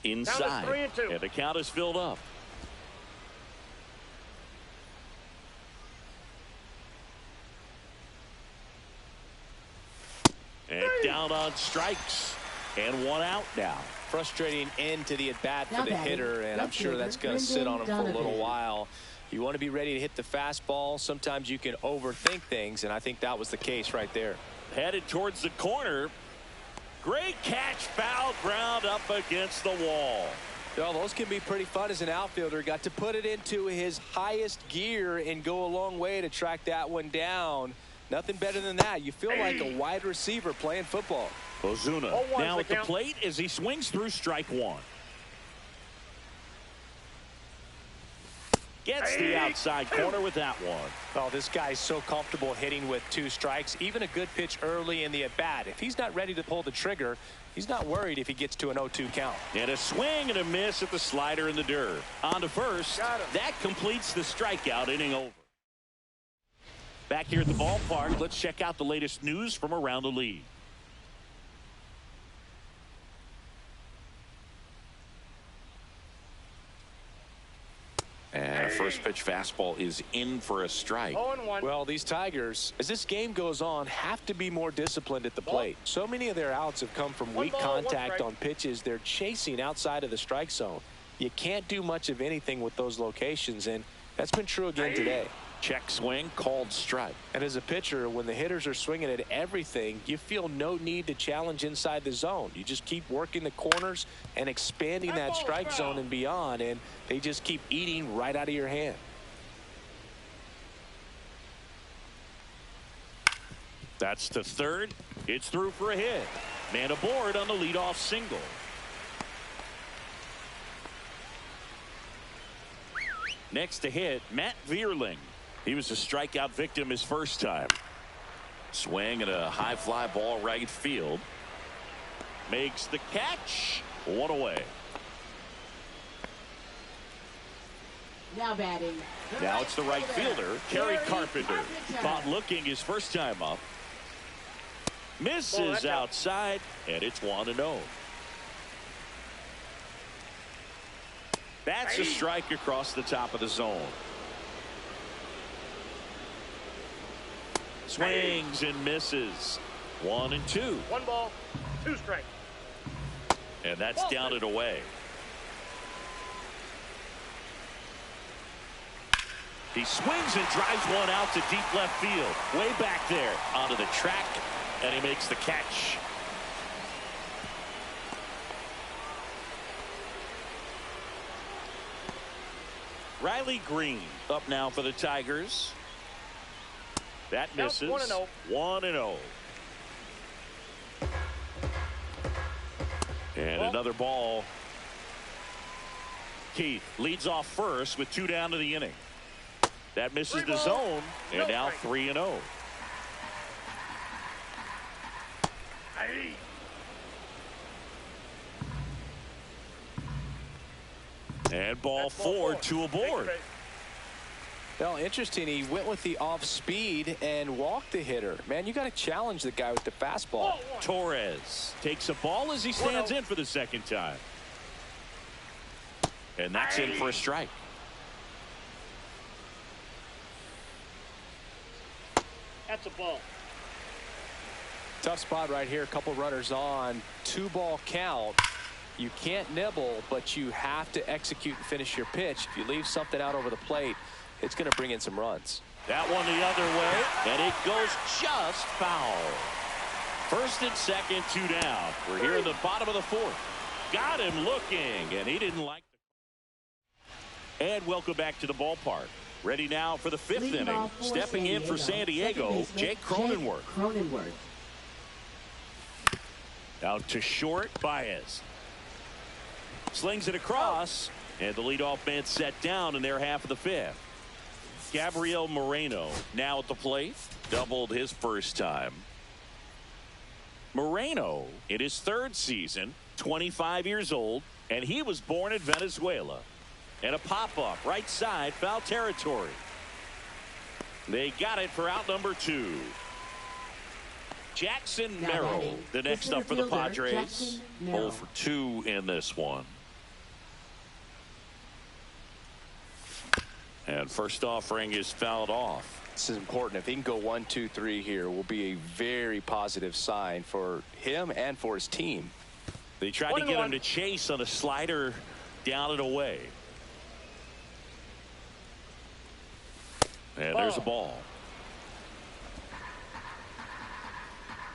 Inside. 3-2. And the count is filled up. And down on strikes. And 1 out now. Frustrating end to the at-bat for the hitter, and I'm sure that's going to sit on him for a little while. You want to be ready to hit the fastball. Sometimes you can overthink things, and I think that was the case right there. Headed towards the corner. Great catch, foul ground up against the wall. Well, those can be pretty fun as an outfielder. Got to put it into his highest gear and go a long way to track that one down. Nothing better than that. You feel like a wide receiver playing football. Ozuna now at the plate as he swings through strike 1. Gets the outside corner with that one. Oh, this guy's so comfortable hitting with 2 strikes. Even a good pitch early in the at-bat. If he's not ready to pull the trigger, he's not worried if he gets to an 0-2 count. And a swing and a miss at the slider in the dirt. On to first. That completes the strikeout. Inning over. Back here at the ballpark, let's check out the latest news from around the league. And a first pitch fastball is in for a strike. 0-1. Well, these Tigers, as this game goes on, have to be more disciplined at the plate. So many of their outs have come from weak contact on pitches they're chasing outside of the strike zone. You can't do much of anything with those locations, and that's been true again today. Check swing, called strike. And as a pitcher, when the hitters are swinging at everything, you feel no need to challenge inside the zone. You just keep working the corners and expanding that strike zone and beyond, and they just keep eating right out of your hand. That's to third. It's through for a hit. Man aboard on the leadoff single. Next to hit, Matt Vierling. He was a strikeout victim his first time. Swing and a high fly ball right field. Makes the catch. 1 away. Now batting, Now it's the right fielder, Kerry Carpenter. Caught looking his first time up. Misses outside, and it's 1-0. That's a strike across the top of the zone. Swings and misses. 1-2. 1 ball, 2 strikes. And that's down and away. He swings and drives one out to deep left field. Way back there onto the track, and he makes the catch. Riley Green up now for the Tigers. That misses. 1-0. 1-0. And another ball. Keith leads off first with 2 down to the inning. That misses the zone, and now 3-0. And ball 4, 2 aboard. Well, interesting. He went with the off speed and walked the hitter. Man, you got to challenge the guy with the fastball. Torres takes a ball as he stands in for the second time. And that's in for a strike. That's a ball. Tough spot right here. A couple runners on. 2-ball count. You can't nibble, but you have to execute and finish your pitch. If you leave something out over the plate, it's going to bring in some runs. That one the other way, and it goes just foul. First and second, 2 down. We're here in the bottom of the 4th. Got him looking, and he didn't like it. And welcome back to the ballpark. Ready now for the 5th inning. Stepping in for San Diego, Jake Cronenworth. Out to short, Baez. Slings it across, and the leadoff man set down in their half of the 5th. Gabriel Moreno now at the plate. Doubled his first time. Moreno in his 3rd season, 25 years old, and he was born in Venezuela. And a pop-up right side, foul territory. They got it for out number 2. Jackson Merrill, the next up for the Padres. 0 for 2 in this one. And first offering is fouled off. This is important. If he can go 1, 2, 3 here, will be a very positive sign for him and for his team. They tried to get him to chase on a slider down and away. And there's a ball.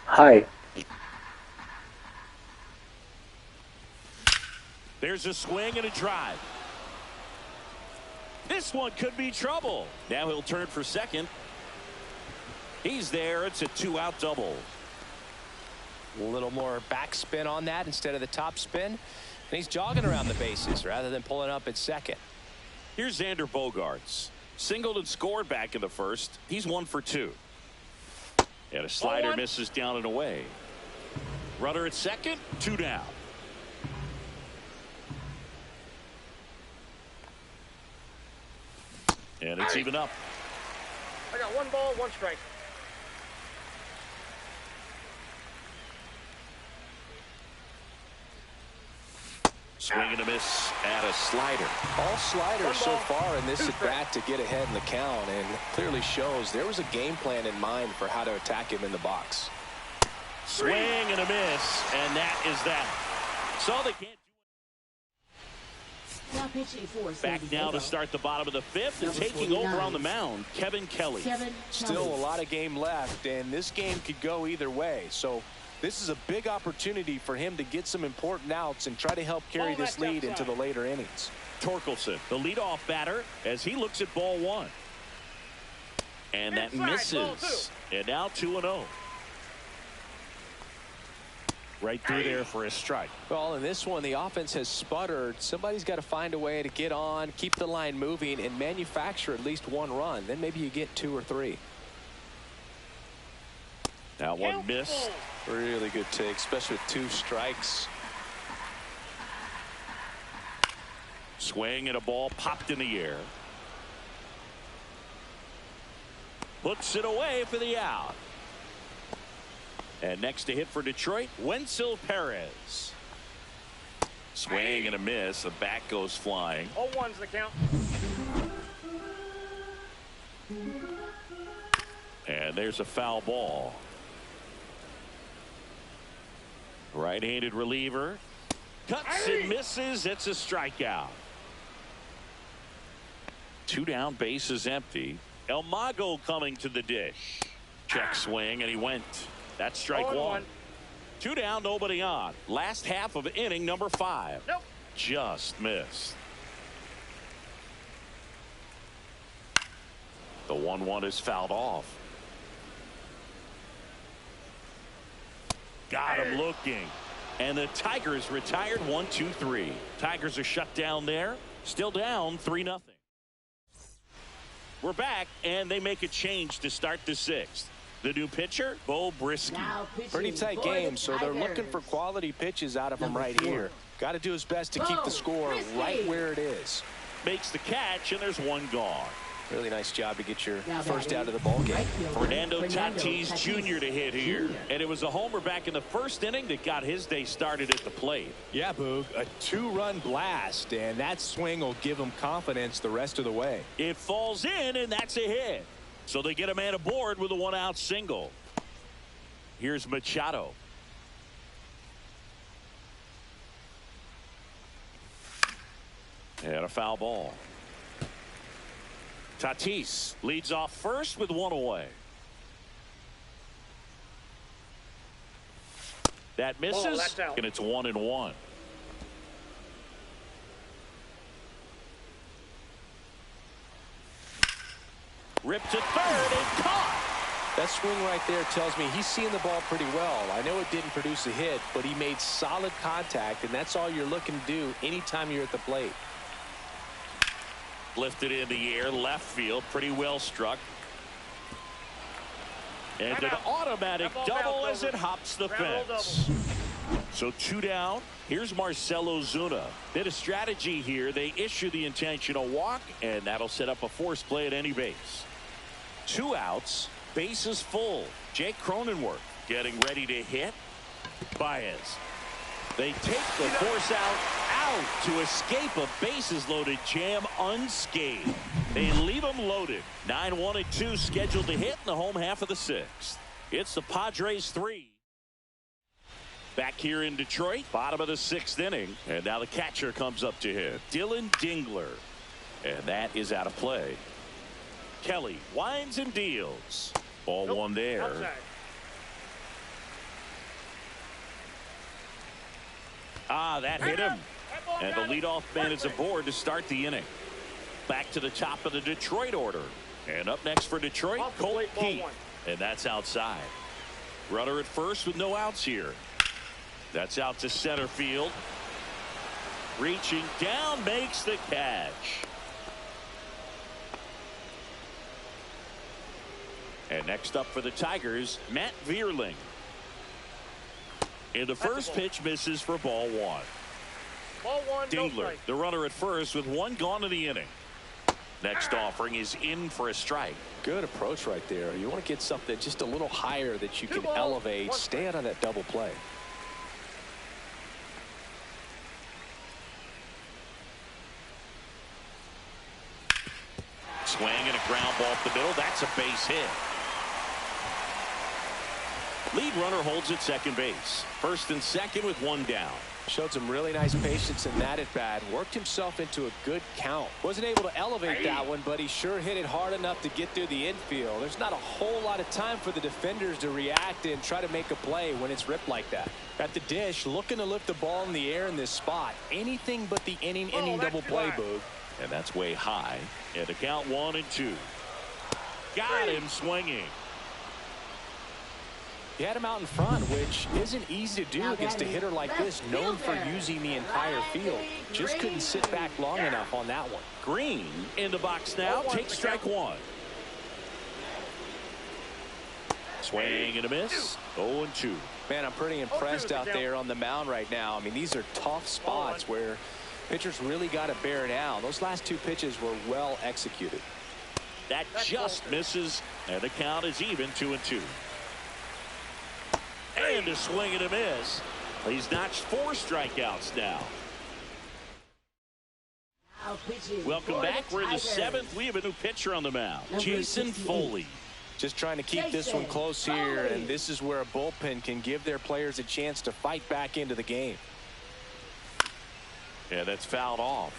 Hi. There's a swing and a drive. This one could be trouble. Now he'll turn for second. He's there. It's a 2-out double. A little more backspin on that instead of the top spin. And he's jogging around the bases rather than pulling up at second. Here's Xander Bogaerts. Singled and scored back in the 1st. He's 1 for 2. And a slider misses down and away. Runner at second, 2 down. And it's even up. I got 1 ball, 1 strike. Swing and a miss at a slider. All sliders so far in this at bat to get ahead in the count, and clearly shows there was a game plan in mind for how to attack him in the box. Swing and a miss, and that is that. So they can't do it. Back now to start the bottom of the 5th, and taking over on the mound, Kevin Kelly. Still a lot of game left, and this game could go either way. So this is a big opportunity for him to get some important outs and try to help carry this lead into the later innings. Torkelson, the leadoff batter, as he looks at ball 1. And that misses. And now 2-0. Right through there for a strike. Well, in this one, the offense has sputtered. Somebody's got to find a way to get on, keep the line moving, and manufacture at least 1 run. Then maybe you get 2 or 3. That one missed. Really good take, especially with 2 strikes. Swing and a ball popped in the air. Puts it away for the out. And next to hit for Detroit, Wenzel Perez. Swing and a miss. The bat goes flying. 0-1's the count. And there's a foul ball. Right-handed reliever. Cuts and misses. It's a strikeout. 2 down, bases empty. El Mago coming to the dish. Check swing, and he went. That's strike 1. 2 down, nobody on. Last half of inning number 5. Nope. Just missed. The 1-1 is fouled off. Got him looking. And the Tigers retired 1-2-3. Tigers are shut down there. Still down 3-0. We're back, and they make a change to start the 6th. The new pitcher, Bo Brisky. Pretty tight game, so they're looking for quality pitches out of him right here. Got to do his best to keep the score right where it is. Makes the catch, and there's 1 gone. Really nice job to get your first out of the ball game. Fernando Tatis Jr. to hit here. And it was a homer back in the first inning that got his day started at the plate. Yeah, Boog, a 2-run blast, and that swing will give him confidence the rest of the way. It falls in, and that's a hit. So they get a man aboard with a 1-out single. Here's Machado. And a foul ball. Tatis leads off first with 1 away. That misses, and it's 1-1. Ripped to third and caught. That swing right there tells me he's seeing the ball pretty well. I know it didn't produce a hit, but he made solid contact, and that's all you're looking to do anytime you're at the plate. Lifted in the air, left field, pretty well struck. And an automatic double as it hops the fence. So 2 down. Here's Marcell Ozuna. Bit of strategy here. They issue the intentional walk, and that'll set up a force play at any base. 2 outs, bases full. Jake Cronenworth getting ready to hit. Baez. They take the force out to escape a bases-loaded jam unscathed. They leave him loaded. 9-1-2 scheduled to hit in the home half of the 6th. It's the Padres 3. Back here in Detroit, bottom of the 6th inning. And now the catcher comes up to hit. Dylan Dingler. And that is out of play. Kelly winds and deals. Ball 1 there. Outside. That hit him. And the leadoff man is aboard to start the inning. Back to the top of the Detroit order. And up next for Detroit, Colt Keith. And that's outside. Runner at first with no outs here. That's out to center field. Reaching down, makes the catch. And next up for the Tigers, Matt Vierling. And the first pitch misses for ball 1. Ball 1, Dingler, the runner at first with 1 gone in the inning. Next offering is in for a strike. Good approach right there. You want to get something just a little higher that you can elevate. Stay out of that double play. Swing and a ground ball up the middle. That's a base hit. Lead runner holds at second base. First and second with 1 down. Showed some really nice patience in that at bat. Worked himself into a good count. Wasn't able to elevate that one, but he sure hit it hard enough to get through the infield. There's not a whole lot of time for the defenders to react and try to make a play when it's ripped like that. At the dish, looking to lift the ball in the air in this spot. Anything but the inning double play, Boog. And that's way high. And the count 1-2. Got him swinging. He had him out in front, which isn't easy to do against a hitter like this, known for using the entire field. Just couldn't sit back long enough on that one. Green in the box now. Takes strike 1. Swing and a miss. 0-2. Man, I'm pretty impressed out there on the mound right now. I mean, these are tough spots where pitchers really got to bear down. Those last 2 pitches were well executed. That just misses, and the count is even 2-2. And a swing and a miss. He's notched 4 strikeouts now. Welcome back. We're in the 7th. We have a new pitcher on the mound, Jason Foley. Just trying to keep this one close here, and this is where a bullpen can give their players a chance to fight back into the game. Yeah, that's fouled off.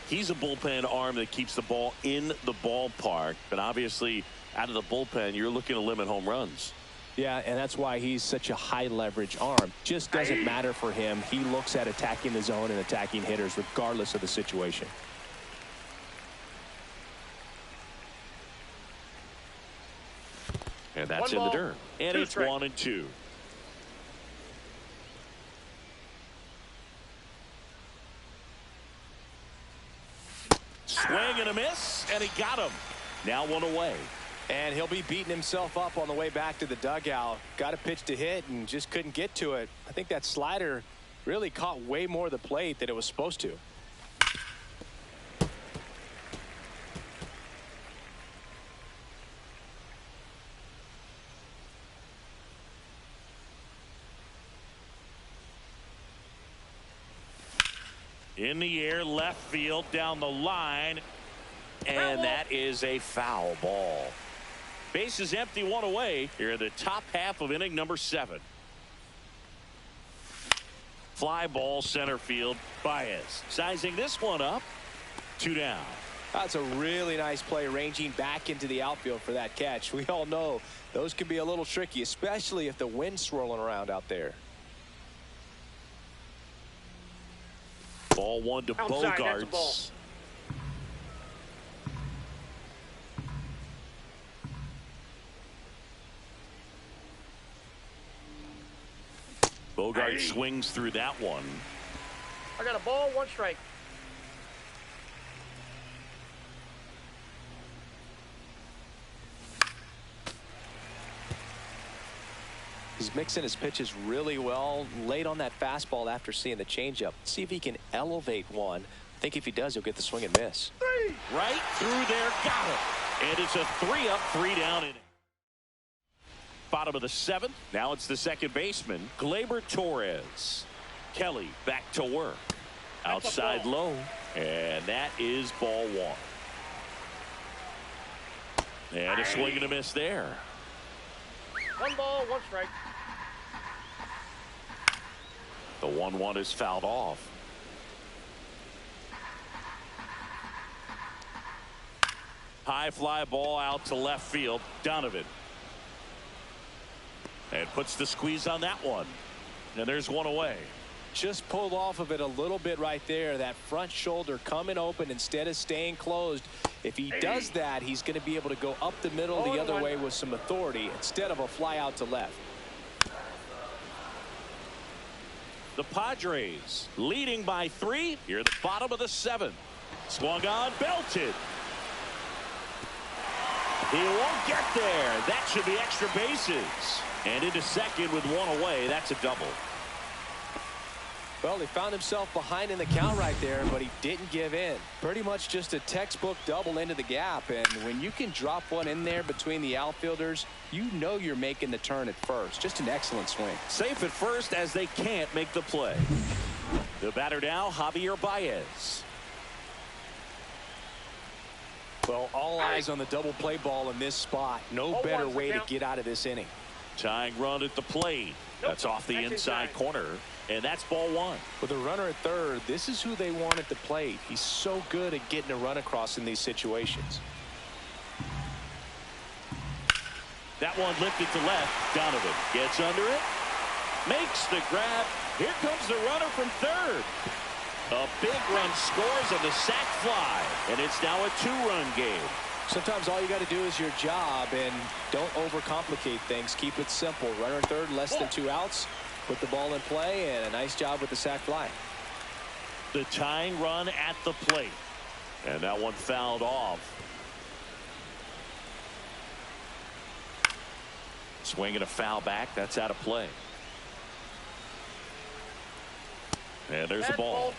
He's a bullpen arm that keeps the ball in the ballpark, but obviously out of the bullpen, you're looking to limit home runs. Yeah, and that's why he's such a high leverage arm. Just doesn't matter for him. He looks at attacking the zone and attacking hitters regardless of the situation. And that's in the dirt. And it's 1-2. Swing and a miss, and he got him. Now 1 away. And he'll be beating himself up on the way back to the dugout. Got a pitch to hit and just couldn't get to it. I think that slider really caught way more of the plate than it was supposed to. In the air, left field, down the line, and that is a foul ball. Base is empty, 1 away here in the top half of inning number 7. Fly ball, center field, Baez sizing this one up. 2 down. That's a really nice play, ranging back into the outfield for that catch. We all know those can be a little tricky, especially if the wind's swirling around out there. Ball 1 to Bogarts. Bogart swings through that one. I got a ball, 1 strike. He's mixing his pitches really well. Late on that fastball after seeing the changeup. See if he can elevate one. I think if he does, he'll get the swing and miss. Right through there, got it. And it's a 3-up, 3-down inning. Bottom of the 7th. Now it's the second baseman, Gleyber Torres. Kelly back to work. Outside low. And that is ball 1. And a swing and a miss there. 1 ball, 1 strike. The 1-1 is fouled off. High fly ball out to left field. Donovan. And puts the squeeze on that one. And there's 1 away. Just pulled off of it a little bit right there. That front shoulder coming open instead of staying closed. If he does that, he's going to be able to go up the middle the other way with some authority instead of a fly out to left. The Padres leading by 3 here at the bottom of the 7th. Swung on, belted. He won't get there. That should be extra bases. And into second with 1 away. That's a double. Well, he found himself behind in the count right there, but he didn't give in. Pretty much just a textbook double into the gap. And when you can drop one in there between the outfielders, you know you're making the turn at first. Just an excellent swing. Safe at first as they can't make the play. The batter now, Javier Baez. Well, all eyes on the double play ball in this spot. No better way to get out of this inning. Tying run at the plate. That's off the inside corner. And that's ball 1. With a runner at third, this is who they want at the plate. He's so good at getting a run across in these situations. That one lifted to left. Donovan gets under it. Makes the grab. Here comes the runner from third. A big run scores on the sac fly. And it's now a 2-run game. Sometimes all you got to do is your job and don't overcomplicate things. Keep it simple. Runner at third, less than 2 outs. Put the ball in play, and a nice job with the sac fly. The tying run at the plate. And that one fouled off. Swing and a foul back. That's out of play. And there's a ball.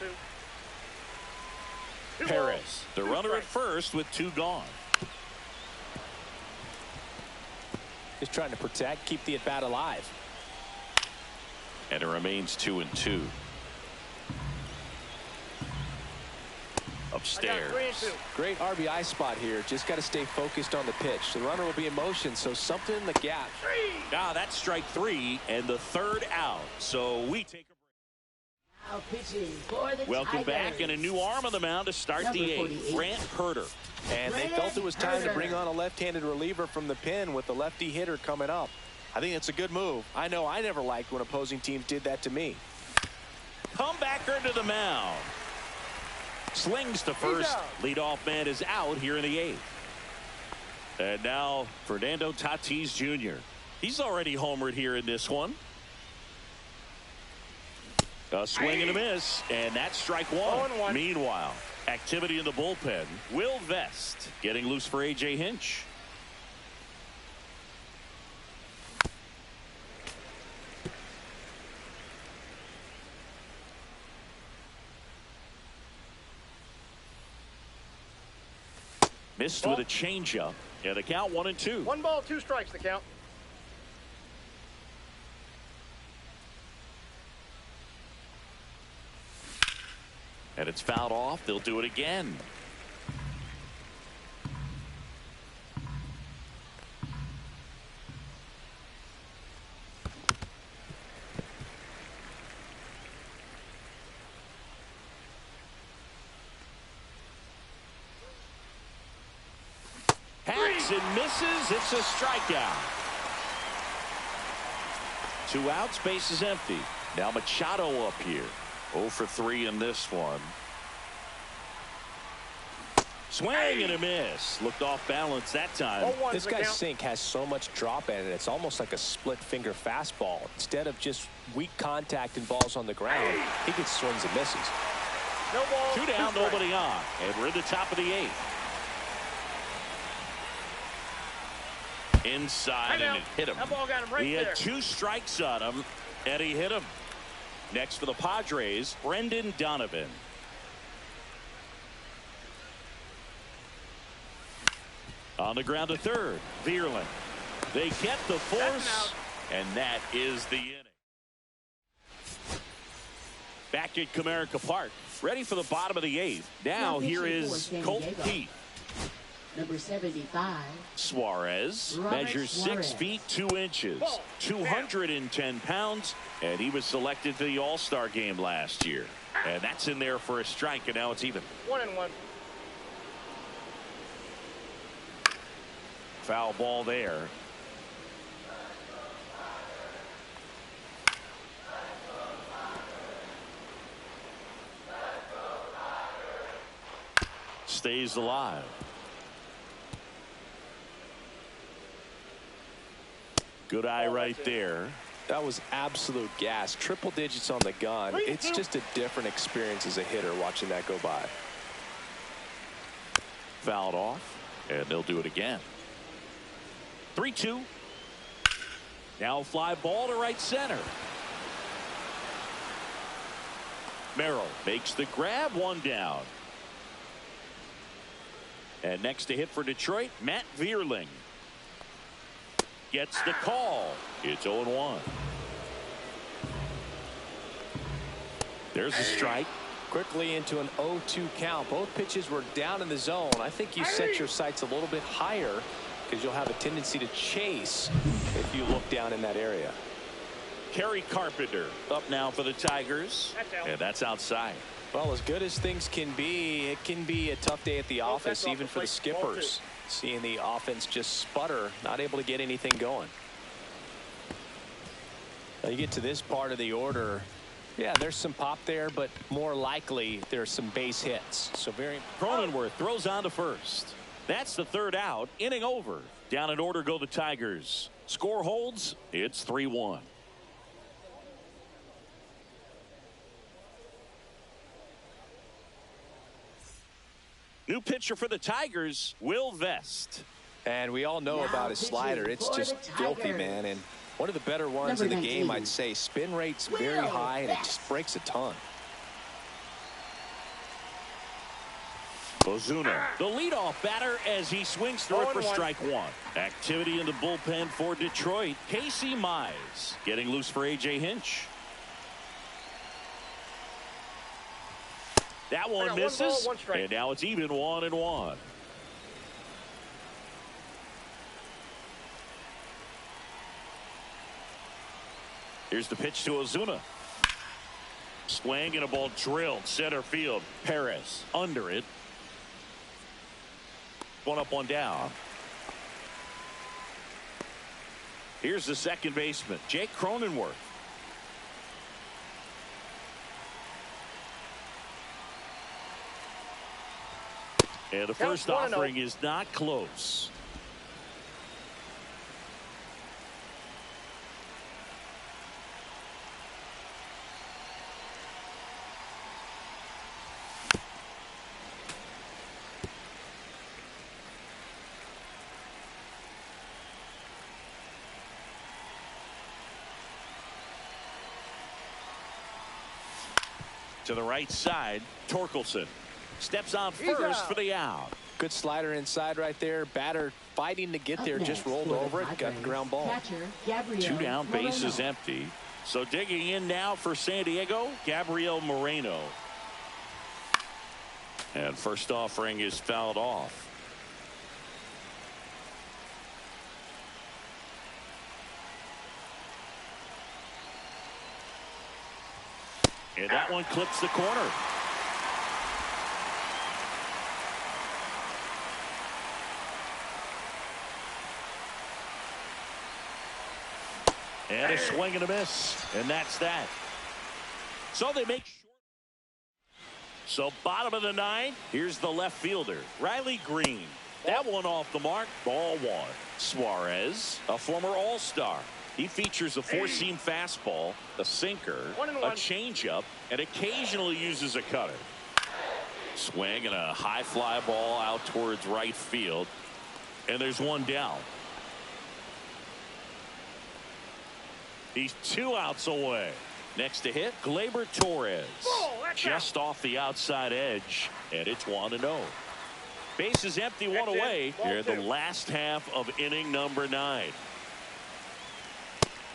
Two Perez, the runner at first with 2 gone. Just trying to protect, keep the at-bat alive. And it remains 2-2. Upstairs. Great RBI spot here. Just got to stay focused on the pitch. The runner will be in motion, so something in the gap. Now that's strike 3 and the third out. So we take a break. Now pitching for the Welcome back, Tigers. and a new arm on the mound to start Number the 8th. 48. Grant Herter. And they felt it was time to bring on a left-handed reliever from the pen with the lefty hitter coming up. I think it's a good move. I know I never liked when opposing teams did that to me. Comebacker to the mound. Slings to first. Leadoff man is out here in the 8th. And now Fernando Tatis Jr. He's already homered here in this one. A swing and a miss, and that's strike 1. Meanwhile, activity in the bullpen. Will Vest getting loose for A.J. Hinch. Missed with a changeup, and the count 1-2. 1 ball, 2 strikes, the count. And it's fouled off. They'll do it again. Hacks and misses. It's a strikeout. 2 outs, base is empty. Now Machado up here. 0 for 3 in this one. Swing and a miss. Looked off balance that time. This guy's sink has so much drop in it. It's almost like a split finger fastball. Instead of just weak contact and balls on the ground, he gets swings and misses. No ball. 2 down, nobody on. And we're at the top of the 8th. Inside, and it hit him. That ball got him right He there. had 2 strikes on him, and he hit him. Next for the Padres, Brendan Donovan. On the ground to third, Vierling. They get the force, and that is the inning. Back at Comerica Park, ready for the bottom of the 8th. Now here is Colton Keith. Number 75. Suarez Robert measures Suarez. 6 feet 2 inches, 210 pounds, and he was selected to the All-Star game last year. And that's in there for a strike, and now it's even. 1-1. Foul ball there. Stays alive. Good eye right there. That was absolute gas. Triple digits on the gun. It's just a different experience as a hitter watching that go by. Fouled off, and they'll do it again. 3-2. Now fly ball to right center. Merrill makes the grab, 1 down. And next to hit for Detroit, Matt Vierling. Gets the call. It's 0-1. There's a strike. Quickly into an 0-2 count. Both pitches were down in the zone. I think you set your sights a little bit higher because you'll have a tendency to chase if you look down in that area. Kerry Carpenter up now for the Tigers. And that's outside. Well, as good as things can be, it can be a tough day at the office, even for the skippers. Seeing the offense just sputter, not able to get anything going. Now you get to this part of the order. Yeah, there's some pop there, but more likely there's some base hits. So very. Cronenworth throws on to first. That's the 3rd out. Inning over. Down in order go the Tigers. Score holds. It's 3-1. New pitcher for the Tigers, Will Vest. And we all know about his slider. It's just filthy, man. And one of the better ones in the game, I'd say. Spin rate's very high, and it just breaks a ton. Ozuna, the leadoff batter, as he swings through it for 0-1. strike one. Activity in the bullpen for Detroit. Casey Mize getting loose for A.J. Hinch. That one misses, 1 ball, 1 strike. and now it's even 1-1. Here's the pitch to Ozuna. Swing and a ball drilled center field. Perez under it. One up, one down. Here's the second baseman, Jake Cronenworth. And the first offering is not close. To the right side, Torkelson steps on first for the out. Good slider inside right there. Batter fighting to get there, just rolled over it, got the ground ball. Two down, base is empty. So digging in now for San Diego, Gabriel Moreno. And first offering is fouled off. And that one clips the corner. And a swing and a miss. And that's that. So they make short. So bottom of the ninth, here's the left fielder, Riley Green. That one off the mark, ball one. Suarez, a former All-Star. He features a four-seam fastball, a sinker, a changeup, and occasionally uses a cutter. Swing and a high fly ball out towards right field. And there's one down. He's 2 outs away. Next to hit, Gleyber Torres. Just off the outside edge, and it's 1-0. Base is empty, one away. Here the last half of inning number 9.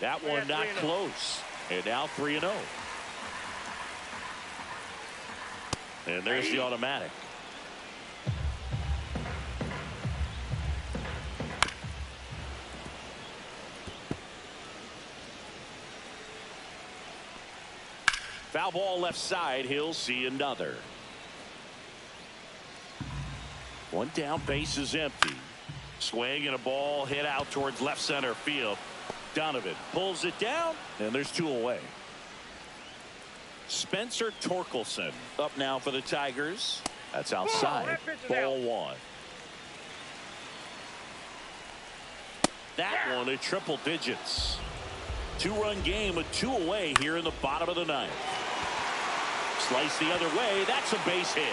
That one not close. And now 3-0. And there's the automatic. Foul ball left side. He'll see another. One down, base is empty. Swing and a ball hit out towards left center field. Donovan pulls it down, and there's 2 away. Spencer Torkelson up now for the Tigers. That's outside. Ball one. That one at triple digits. 2-run game with 2 away here in the bottom of the 9th. Slice the other way. That's a base hit.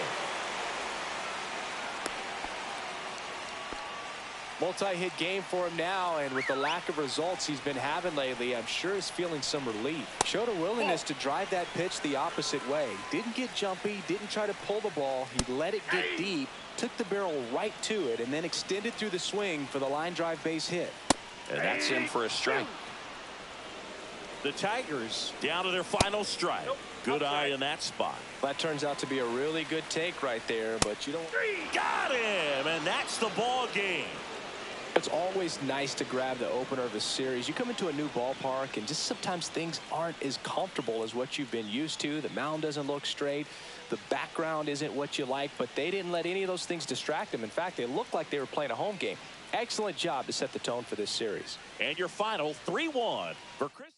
Multi-hit game for him now, and with the lack of results he's been having lately, I'm sure he's feeling some relief. Showed a willingness to drive that pitch the opposite way. Didn't get jumpy, didn't try to pull the ball. He let it get deep, took the barrel right to it, and then extended through the swing for the line drive base hit. And that's in for a strike. The Tigers down to their final strike. Good eye in that spot. That turns out to be a really good take right there, but you don't. Got him, and that's the ball game. It's always nice to grab the opener of a series. You come into a new ballpark, and just sometimes things aren't as comfortable as what you've been used to. The mound doesn't look straight. The background isn't what you like, but they didn't let any of those things distract them. In fact, they looked like they were playing a home game. Excellent job to set the tone for this series. And your final 3-1 for Chris.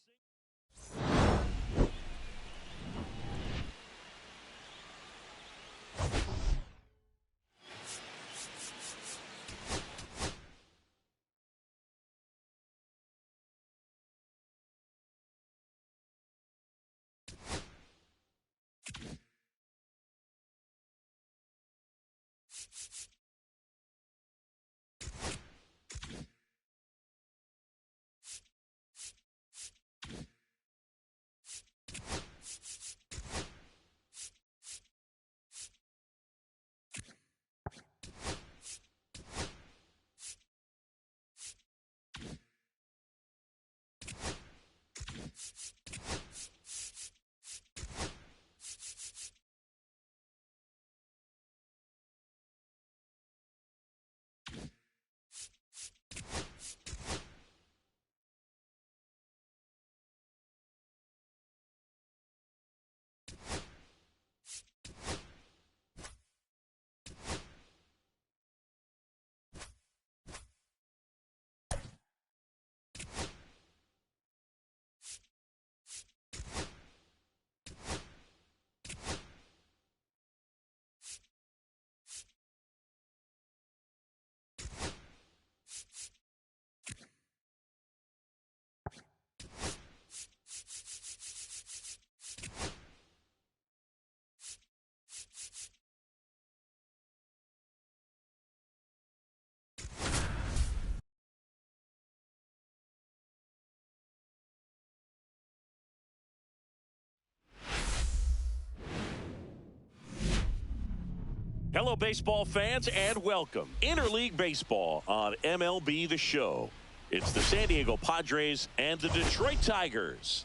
Hello, baseball fans, and welcome. Interleague Baseball on MLB The Show. It's the San Diego Padres and the Detroit Tigers.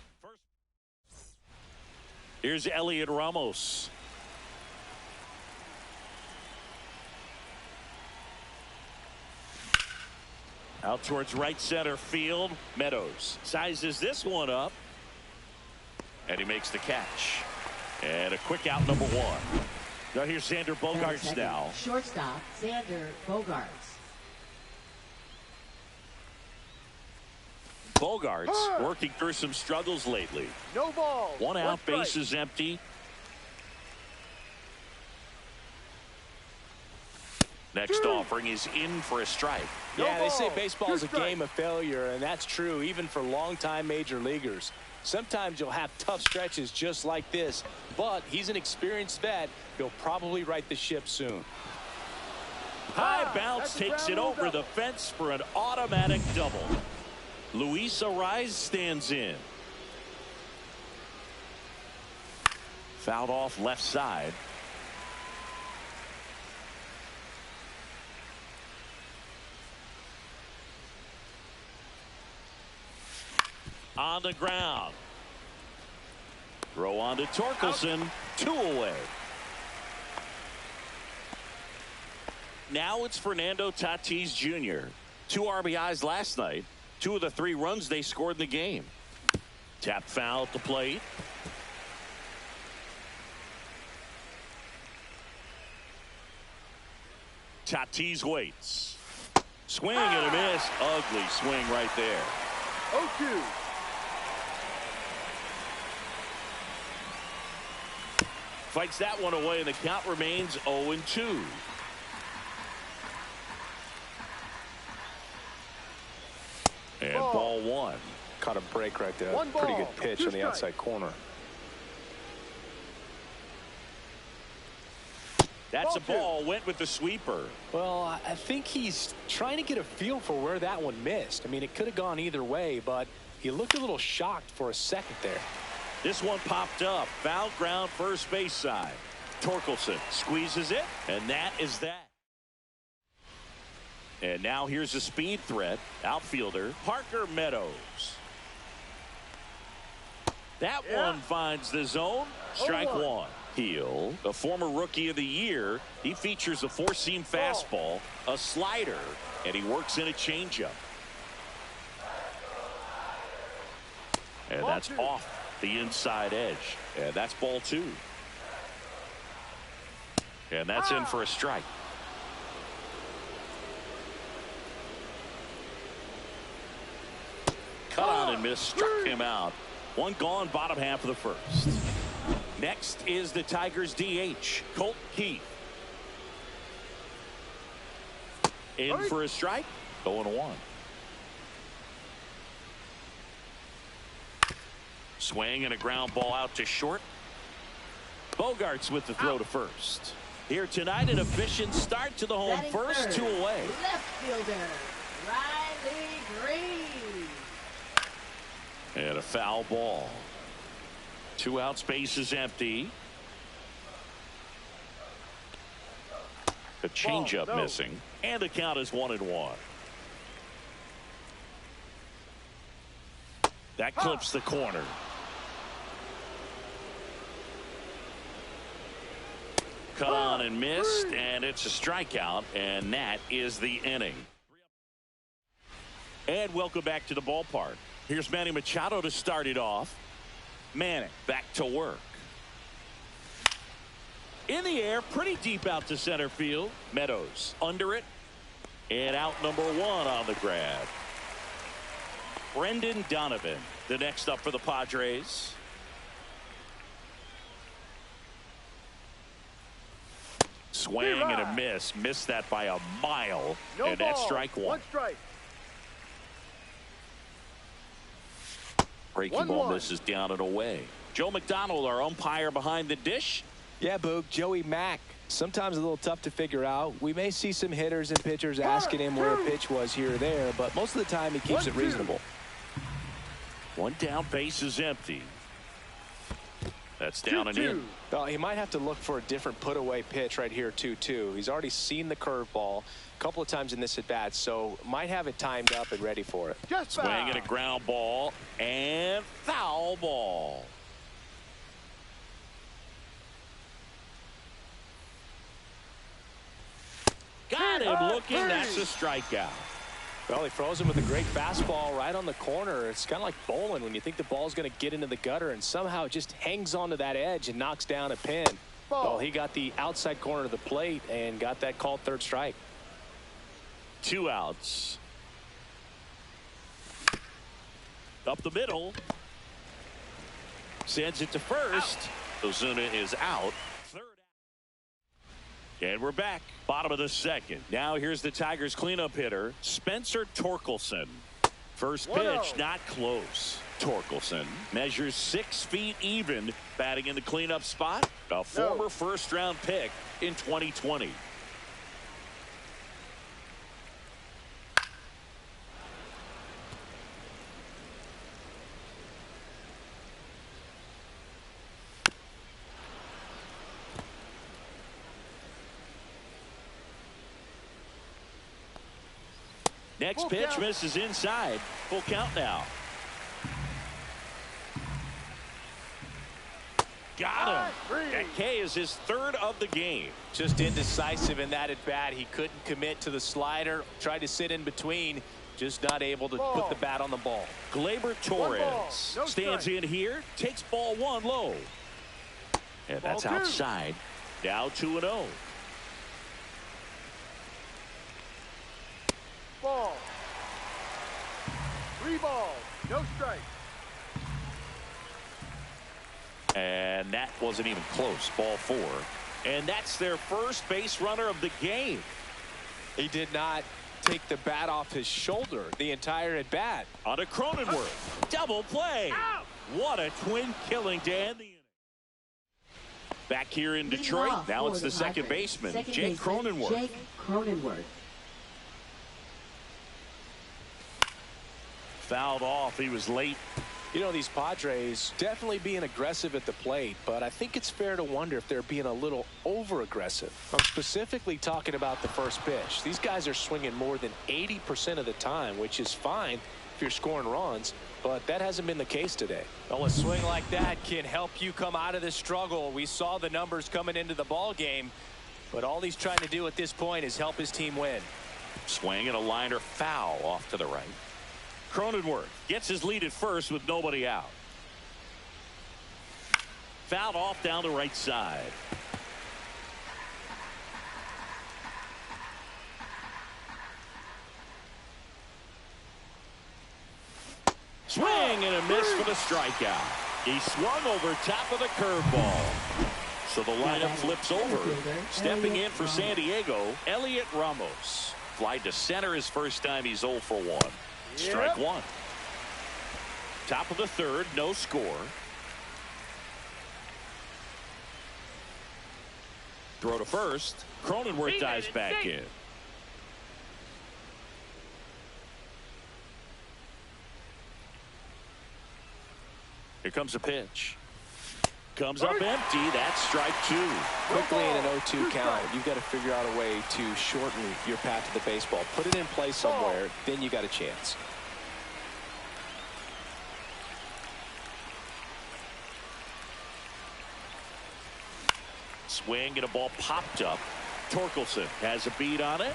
Here's Elliot Ramos. Out towards right center field. Meadows sizes this one up. And he makes the catch. And a quick out, number one. Now here's Xander Bogaerts now. Shortstop, Xander Bogaerts. Bogaerts working through some struggles lately. No ball. One out, bases empty. Next offering is in for a strike. Yeah, they say baseball is a game of failure, and that's true even for longtime major leaguers. Sometimes you'll have tough stretches just like this, but he's an experienced vet. He'll probably right the ship soon. High bounce takes it over the fence for an automatic double. Luis Ariz stands in. Fouled off left side. On the ground. Throw on to Torkelson. 2 away. Now it's Fernando Tatis Jr. 2 RBIs last night. 2 of the 3 runs they scored in the game. Tap foul at the plate. Tatis waits. Swing and a miss. Ugly swing right there. 0-2. Fights that one away, and the count remains 0-2. And ball 1. Caught a break right there. One Pretty ball, good pitch 2 on the strikes. outside corner. That's a Ball 2. ball. Went with the sweeper. Well, I think he's trying to get a feel for where that one missed. I mean, it could have gone either way, but he looked a little shocked for a second there. This one popped up. Foul ground, first base side. Torkelson squeezes it, and that is that. And now here's a speed threat. Outfielder Parker Meadows. That one finds the zone. Strike 1. Heel, a former rookie of the year. He features a 4-seam fastball, a slider, and he works in a changeup. And that's off the inside edge. And that's ball 2. And that's in for a strike. Cut on and miss. Struck him out. One gone, bottom half of the first. Next is the Tigers DH, Colt Keith. In for a strike. 0-1. Swing and a ground ball out to short. Bogaerts with the throw to first. Here tonight, an efficient start to the home Batting first. third, 2 away. Left fielder, Riley Green. And a foul ball. 2 out, space is empty. The changeup missing. And the count is 1-1. That clips the corner. Cut on and missed, and it's a strikeout, and that is the inning. And welcome back to the ballpark. Here's Manny Machado to start it off. Manny back to work. In the air, pretty deep out to center field. Meadows under it, and out number one on the grab. Brendan Donovan, the next up for the Padres. Swing and a miss. Missed that by a mile. And that's strike one. One strike. Breaking ball misses down and away. Joe McDonald, our umpire behind the dish. Yeah, Boog, Joey Mack. Sometimes a little tough to figure out. We may see some hitters and pitchers asking him where a pitch was here or there, but most of the time he keeps it reasonable. One down, base is empty. That's down and in. Well, he might have to look for a different put-away pitch right here, 2-2. He's already seen the curveball a couple of times in this at-bat, so might have it timed up and ready for it. Swing and a ground ball, and foul ball. Got him looking. That's a strikeout. Well, he throws him with a great fastball right on the corner. It's kind of like bowling when you think the ball's going to get into the gutter and somehow it just hangs onto that edge and knocks down a pin. Well, he got the outside corner of the plate and got that called third strike. 2 outs. Up the middle. Sends it to first. Ozuna is out. And we're back. Bottom of the second. Now here's the Tigers cleanup hitter, Spencer Torkelson. First pitch, not close. Torkelson measures 6 feet even, batting in the cleanup spot. A former first-round pick in 2020. Next pitch misses inside. Full count now. Got him. That K is his third of the game. Just indecisive in that at bat. He couldn't commit to the slider. Tried to sit in between. Just not able to put the bat on the ball. Gleyber Torres stands in here. Takes ball 1 low. And that's outside. Now 2-0. Ball. 3 balls. No strike. And that wasn't even close. Ball 4. And that's their first base runner of the game. He did not take the bat off his shoulder the entire at bat. On to Cronenworth. Double play. Ow! What a twin killing to end the inning. Back here in Detroit. Now it's the second baseman, Jake Cronenworth. Fouled off. He was late. You know, these Padres definitely being aggressive at the plate, but I think it's fair to wonder if they're being a little over-aggressive. I'm specifically talking about the first pitch. These guys are swinging more than 80% of the time, which is fine if you're scoring runs, but that hasn't been the case today. Well, a swing like that can help you come out of this struggle. We saw the numbers coming into the ball game, but all he's trying to do at this point is help his team win. Swing and a liner foul off to the right. Cronenworth gets his lead at first with nobody out. Fouled off down the right side. Swing and a miss for the strikeout. He swung over top of the curveball. So the lineup flips over. Stepping in for San Diego, Elliot Ramos. Fly to center his first time. He's 0 for 1. Strike 1. Top of the third, no score. Throw to first. Cronenworth dives back in. Here comes a pitch. Comes up empty. That's strike 2. Quickly in an 0-2 count, you've got to figure out a way to shorten your path to the baseball. Put it in play somewhere, then you got a chance. Swing and a ball popped up. Torkelson has a beat on it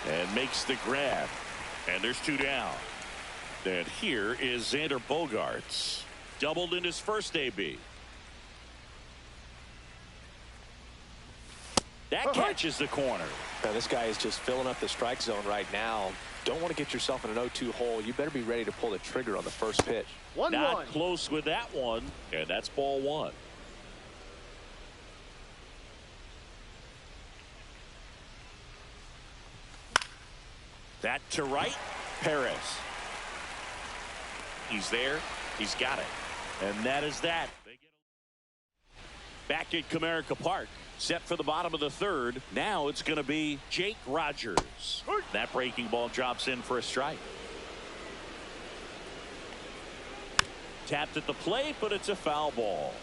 and makes the grab. And there's 2 down. And here is Xander Bogaerts. Doubled in his first AB. That catches the corner. Now, this guy is just filling up the strike zone right now. Don't want to get yourself in an 0-2 hole. You better be ready to pull the trigger on the first pitch. Not close with that one, and that's ball 1. That to right, Perez. He's there. He's got it. And that is that. Back at Comerica Park. Set for the bottom of the 3rd. Now it's going to be Jake Rogers. That breaking ball drops in for a strike. Tapped at the plate, but it's a foul ball.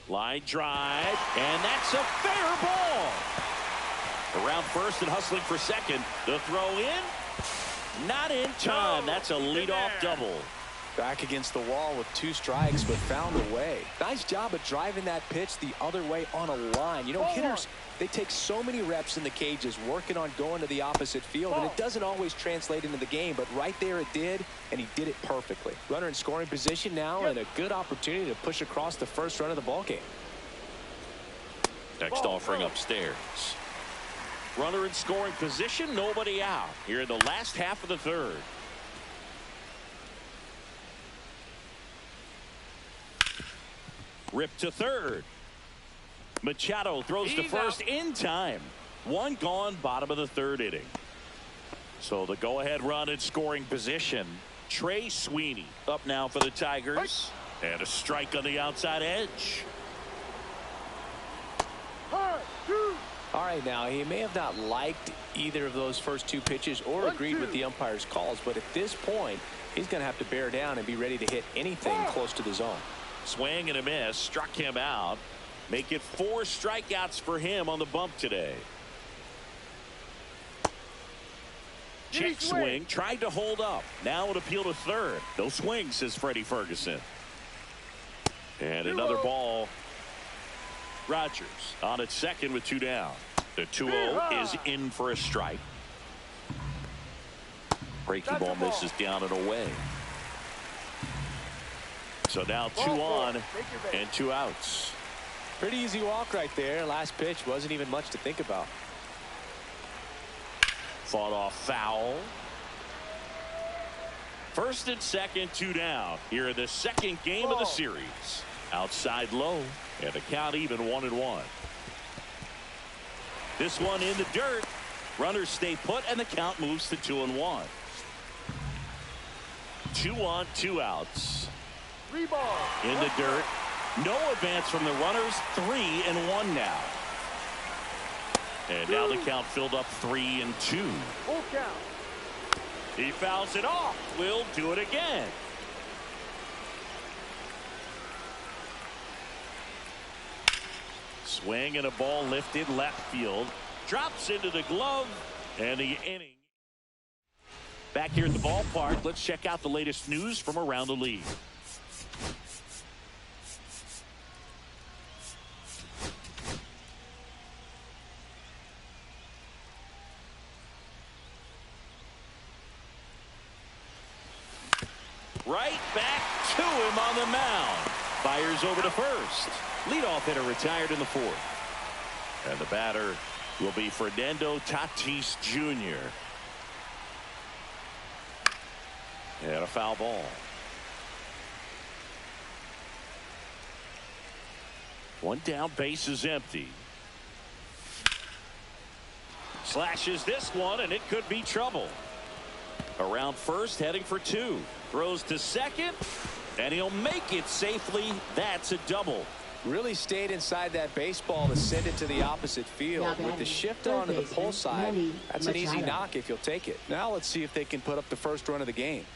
Line drive, and that's a fair ball. Around first and hustling for second. The throw in. Not in time. That's a leadoff double. Back against the wall with 2 strikes, but found a way. Nice job of driving that pitch the other way on a line. You know, hitters, they take so many reps in the cages working on going to the opposite field, and it doesn't always translate into the game, but right there it did, and he did it perfectly. Runner in scoring position now, and a good opportunity to push across the first run of the ball game. Next offering upstairs. Runner in scoring position, nobody out. Here in the last half of the 3rd. Rip to 3rd. Machado throws to first in time. 1 gone, bottom of the 3rd inning. So the go-ahead run in scoring position. Trey Sweeney up now for the Tigers. And a strike on the outside edge. All right, now, he may have not liked either of those first 2 pitches or agreed with the umpire's calls, but at this point, he's going to have to bear down and be ready to hit anything close to the zone. Swing and a miss, struck him out. Make it 4 strikeouts for him on the bump today. Check swing, tried to hold up. Now an appeal to 3rd. No swing, says Freddie Ferguson. And another ball. Rogers on at second with 2 down. The 2-0 is in for a strike. Breaking ball misses down and away. So now 2 on and 2 outs. Pretty easy walk right there. Last pitch wasn't even much to think about. Fought off foul. First and second, 2 down. Here in the 2nd game of the series. Outside low, and the count even 1-1. This one in the dirt. Runners stay put, and the count moves to 2-1. 2 on, 2 outs. 3 balls. In the dirt. No advance from the runners. 3-1 now. And now the count filled up 3-2. Full count. He fouls it off. Will do it again. Swing and a ball lifted left field. Drops into the glove. And the inning. Back here at the ballpark, let's check out the latest news from around the league. Right back to him on the mound. Fires over to first. Leadoff hitter retired in the 4th. And the batter will be Fernando Tatis Jr. And a foul ball. 1 down, base is empty. Slashes this one, and it could be trouble. Around first, heading for 2. Throws to second, and he'll make it safely. That's a double. Really stayed inside that baseball to send it to the opposite field. With the shift onto the pull side, that's an easy knock if you'll take it. Now let's see if they can put up the first run of the game.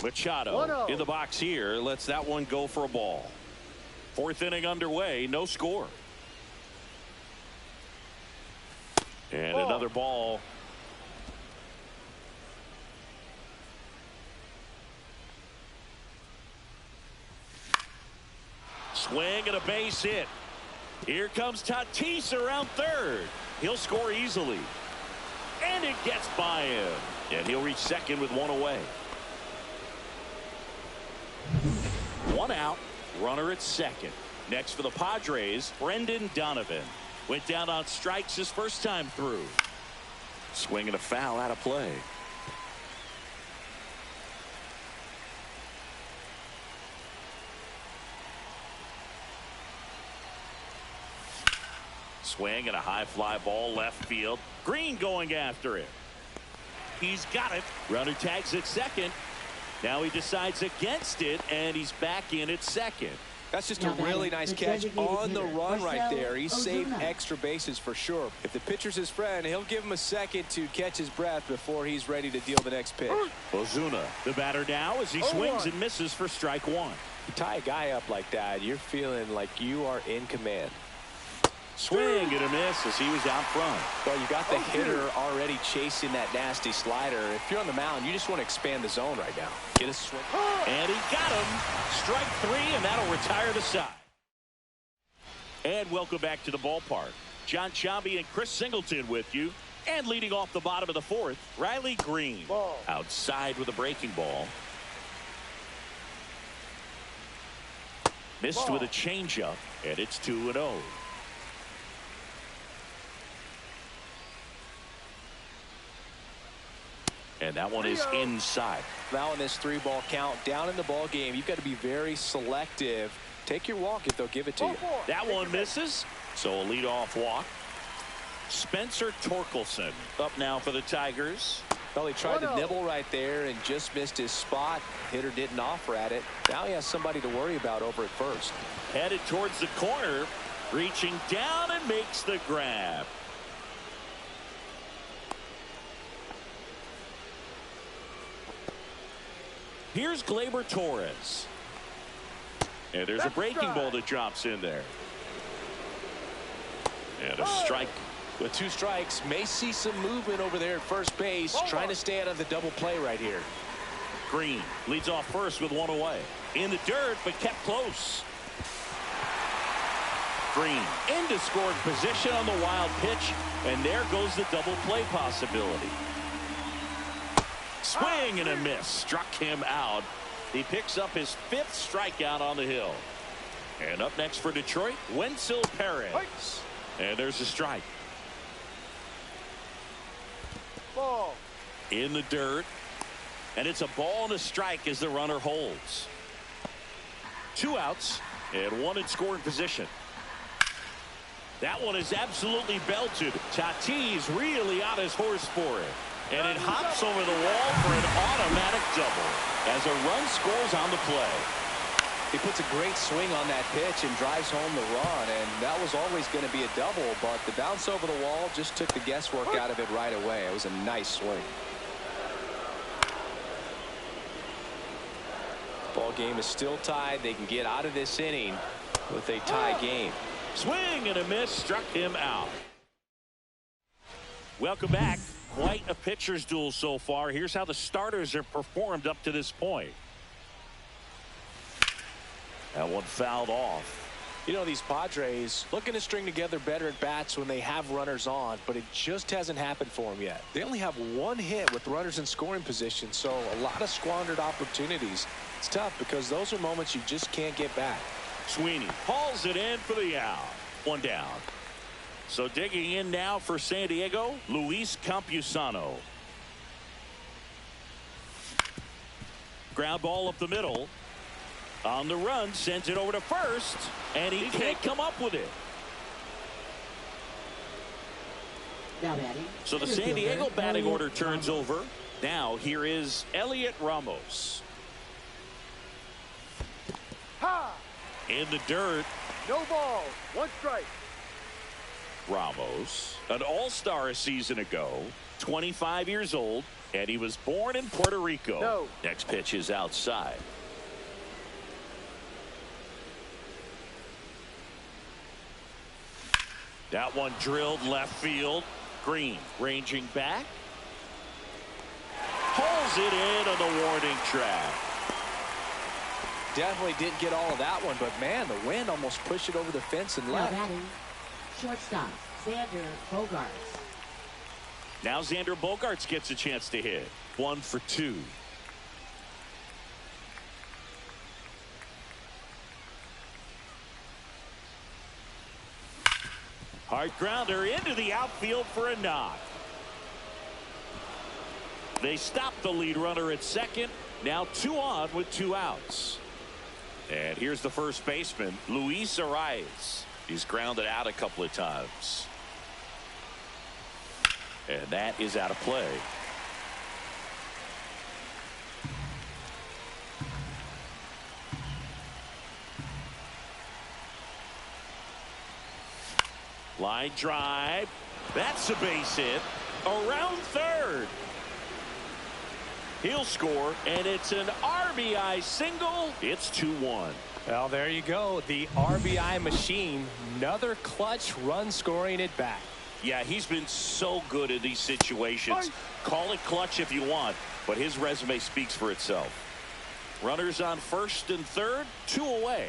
Machado in the box here. Lets that one go for a ball. 4th inning underway. No score. And another ball. Swing and a base hit. Here comes Tatis around third. He'll score easily. And it gets by him. And he'll reach second with one away. One out. Runner at second. Next for the Padres, Brendan Donovan. Went down on strikes his first time through. Swing and a foul out of play. Swing and a high fly ball left field. Green going after it. He's got it. Runner tags at second. Now he decides against it, and he's back in at second. That's just a really nice catch on the run right there. He saved extra bases for sure. If the pitcher's his friend, he'll give him a second to catch his breath before he's ready to deal the next pitch. Ozuna, the batter now, as he swings and misses for strike one. You tie a guy up like that, you're feeling like you are in command. Swing and a miss as he was out front. Well, you got the hitter already chasing that nasty slider. If you're on the mound, you just want to expand the zone right now. Get a swing. And he got him. Strike three, and that'll retire the side. And welcome back to the ballpark. John Chambi and Chris Singleton with you. And leading off the bottom of the fourth, Riley Green. Outside with a breaking ball. Missed with a changeup, and it's 2-0. And that one is inside. Now in this 3-ball count, down in the ball game, you've got to be very selective. Take your walk if they'll give it to you. That one misses. So a leadoff walk. Spencer Torkelson up now for the Tigers. Well, he tried to nibble right there and just missed his spot. Hitter didn't offer at it. Now he has somebody to worry about over at first. Headed towards the corner. Reaching down and makes the grab. Here's Gleyber Torres. And there's a breaking ball that drops in there. And a strike. With 2 strikes, may see some movement over there at first base, trying to stay out of the double play right here. Green leads off first with one away. In the dirt, but kept close. Green into scoring position on the wild pitch, and there goes the double play possibility. Swing and a miss. Struck him out. He picks up his 5th strikeout on the hill. And up next for Detroit, Wenzel Perez. And there's a strike. Ball. In the dirt. And it's a ball and a strike as the runner holds. 2 outs and 1 in scoring position. That one is absolutely belted. Tatis really on his horse for it. And it hops over the wall for an automatic double as a run scores on the play. He puts a great swing on that pitch and drives home the run, and that was always going to be a double, but the bounce over the wall just took the guesswork out of it right away. It was a nice swing. Ball game is still tied. They can get out of this inning with a tie game. Swing and a miss. Struck him out. Welcome back. Quite a pitcher's duel so far. Here's how the starters have performed up to this point. That one fouled off. You know, these Padres looking to string together better at bats when they have runners on, but it just hasn't happened for them yet. They only have 1 hit with runners in scoring position, so a lot of squandered opportunities. It's tough because those are moments you just can't get back. Sweeney hauls it in for the out. 1 down. So digging in now for San Diego, Luis Campusano. Ground ball up the middle. On the run, sends it over to first, and he can't come up with it. So the San Diego batting order turns over. Now here is Elliot Ramos. In the dirt. No ball. 1 strike. Ramos, an all-star a season ago, 25 years old, and he was born in Puerto Rico. No. Next pitch is outside. That one drilled left field. Green ranging back. Pulls it in on the warning track. Definitely didn't get all of that one, but man, the wind almost pushed it over the fence and Now left. batting, shortstop, Xander Bogaerts. Now Xander Bogaerts gets a chance to hit. 1 for 2. Hard grounder into the outfield for a knock. They stop the lead runner at second. Now 2 on with 2 outs. And here's the first baseman, Luis Arias. He's grounded out a couple of times. And that is out of play. Line drive. That's a base hit. Around third. He'll score, and it's an RBI single. It's 2-1. Well, there you go. The RBI machine. Another clutch run scoring at bat. Yeah, he's been so good in these situations. Call it clutch if you want, but his resume speaks for itself. Runners on first and third, 2 away.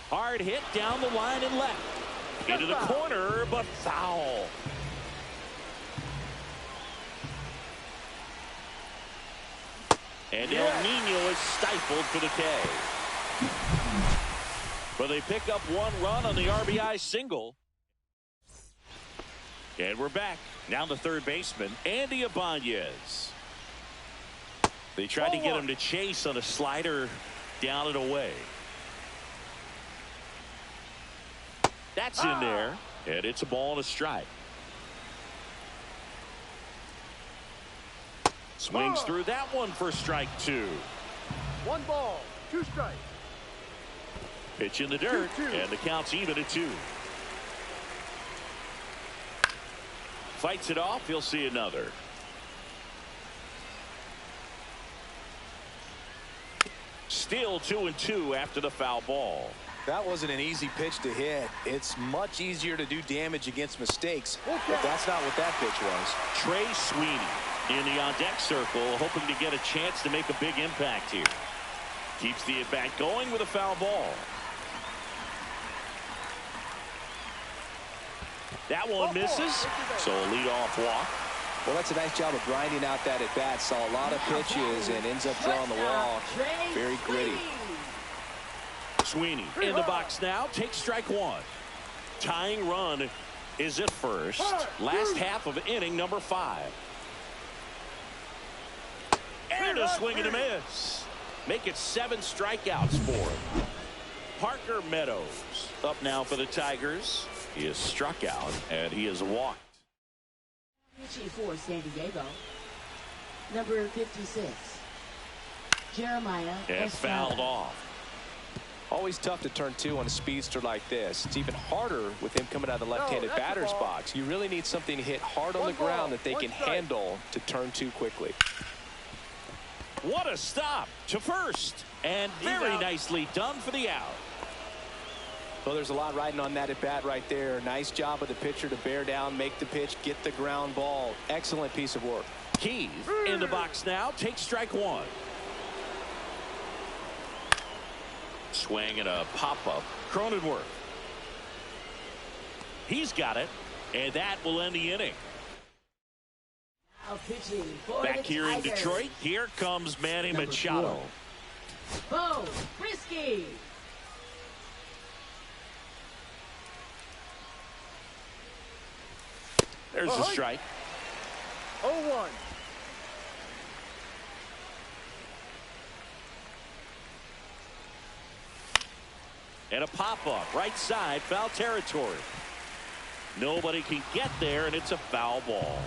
Hard hit down the line and left. Into the corner, but foul. And El Nino is stifled for the K. But they pick up 1 run on the RBI single. And we're back. Now the third baseman, Andy Ibanez. They tried to get him to chase on a slider down and away. That's in there. And it's a ball and a strike. Swings through that one for strike 2. 1 ball, 2 strikes. Pitch in the dirt, 2-2. and the count's even at 2. Fights it off. He'll see another. Still 2-2 after the foul ball. That wasn't an easy pitch to hit. It's much easier to do damage against mistakes, but that's not what that pitch was. Trey Sweeney in the on-deck circle, hoping to get a chance to make a big impact here. Keeps the at-bat going with a foul ball. That one misses, so a leadoff walk. Well, that's a nice job of grinding out that at-bat. Saw a lot of pitches and ends up drawing the walk. Very gritty. Sweeney in the box now, takes strike 1. Tying run is at first. Last half of inning number 5. And a swing and a miss. Make it 7 strikeouts for him. Parker Meadows up now for the Tigers. He is struck out and he is walked. For San Diego, number 56, Jeremiah. And fouled off. Always tough to turn 2 on a speedster like this. It's even harder with him coming out of the left-handed batter's box. You really need something to hit hard on the ground that they can handle to turn 2 quickly. What a stop to first, and very nicely done for the out. Well, there's a lot riding on that at bat right there. Nice job of the pitcher to bear down, make the pitch, get the ground ball. Excellent piece of work. Keith in the box now, takes strike 1. Swing and a pop-up. Cronenworth. He's got it, and that will end the inning. Now pitching for Back the here in Tigers. Detroit, here comes Manny Number Machado. 4, Bo Brisky. There's a strike. 0-1. And a pop-up, right side, foul territory. Nobody can get there, and it's a foul ball.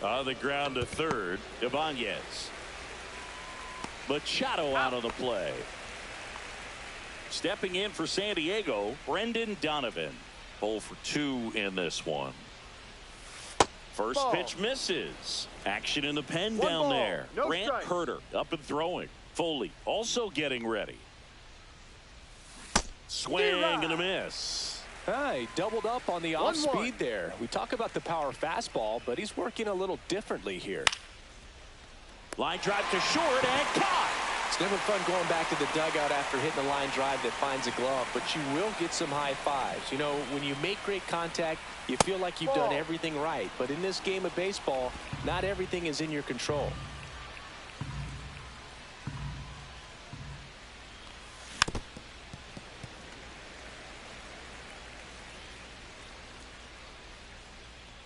On the ground to third, Ibanez. Machado out of the play. Stepping in for San Diego, Brendan Donovan. 0 for 2 in this one. First pitch misses. Action in the pen down there. Grant Herter up and throwing. Foley also getting ready. Swing and a miss. He doubled up on the off 1-1. speed there. We talk about the power fastball, but he's working a little differently here. Line drive to short and caught. It's never fun going back to the dugout after hitting a line drive that finds a glove, but you will get some high fives. You know, when you make great contact, you feel like you've done everything right. But in this game of baseball, not everything is in your control.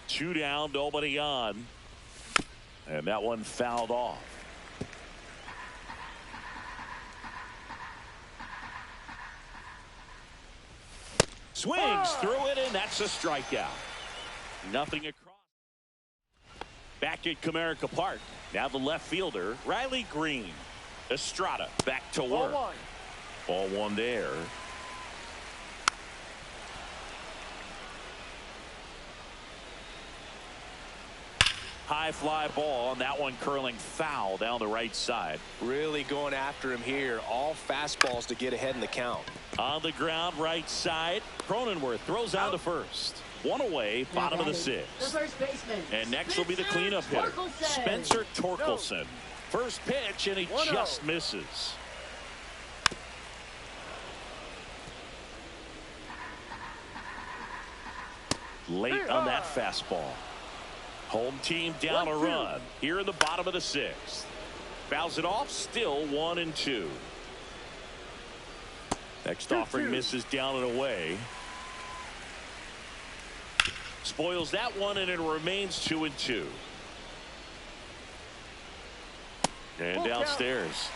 Two down, nobody on. And that one fouled off. Swings through it, and that's a strikeout. Nothing across. Back at Comerica Park. Now the left fielder, Riley Green. Estrada back to work. Ball one there. High fly ball, and that one curling foul down the right side. Really going after him here. All fastballs to get ahead in the count. On the ground, right side. Cronenworth throws out to first. One away, bottom of the sixth. The first baseman. And next will be the cleanup hitter, Spencer Torkelson. First pitch, and he just misses. Late on that fastball. Home team down a run here in the bottom of the sixth. Fouls it off, still 1-2. Next offering misses down and away. Spoils that one, and it remains 2-2. And downstairs.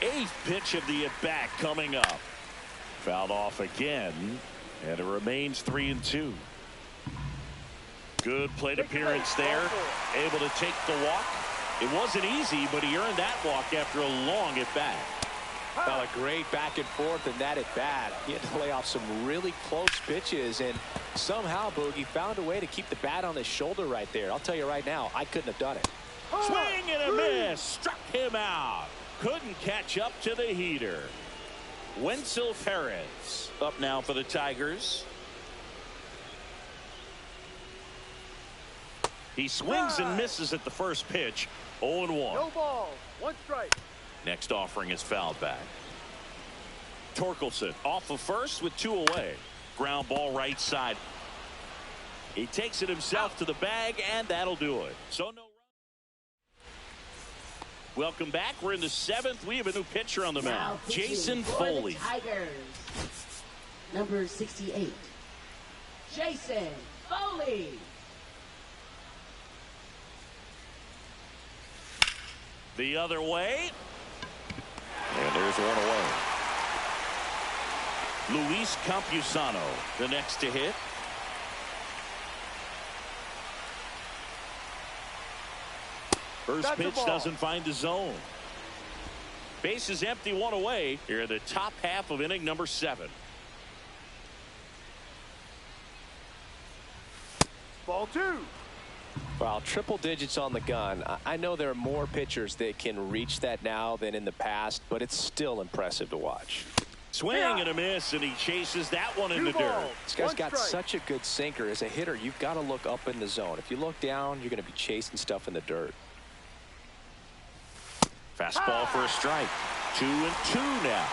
Eighth pitch of the at-bat coming up. Fouled off again, and it remains 3-2. Good plate appearance there. Able to take the walk. It wasn't easy, but he earned that walk after a long at-bat. Well, a great back and forth in that at-bat. He had to lay off some really close pitches, and somehow Boogie found a way to keep the bat on his shoulder right there. I'll tell you right now, I couldn't have done it. Swing and a miss. Struck him out. Couldn't catch up to the heater. Wenzel Perez up now for the Tigers. He swings and misses at the first pitch. 0-1. No ball. One strike. Next offering is fouled back. Torkelson off of first with 2 away. Ground ball right side. He takes it himself to the bag, and that'll do it. So no run. Welcome back. We're in the 7th. We have a new pitcher on the mound. Jason Foley. Tigers. Number 68. Jason Foley. The other way. And there's one away. Luis Campusano, the next to hit. First pitch doesn't find the zone. Base is empty, one away. Here in the top half of inning number 7. Ball 2. Well, triple digits on the gun. I know there are more pitchers that can reach that now than in the past, but it's still impressive to watch. Swing and a miss, and he chases that one in the dirt. This guy's got such a good sinker. As a hitter, you've got to look up in the zone. If you look down, you're going to be chasing stuff in the dirt. Fastball for a strike. 2-2 now.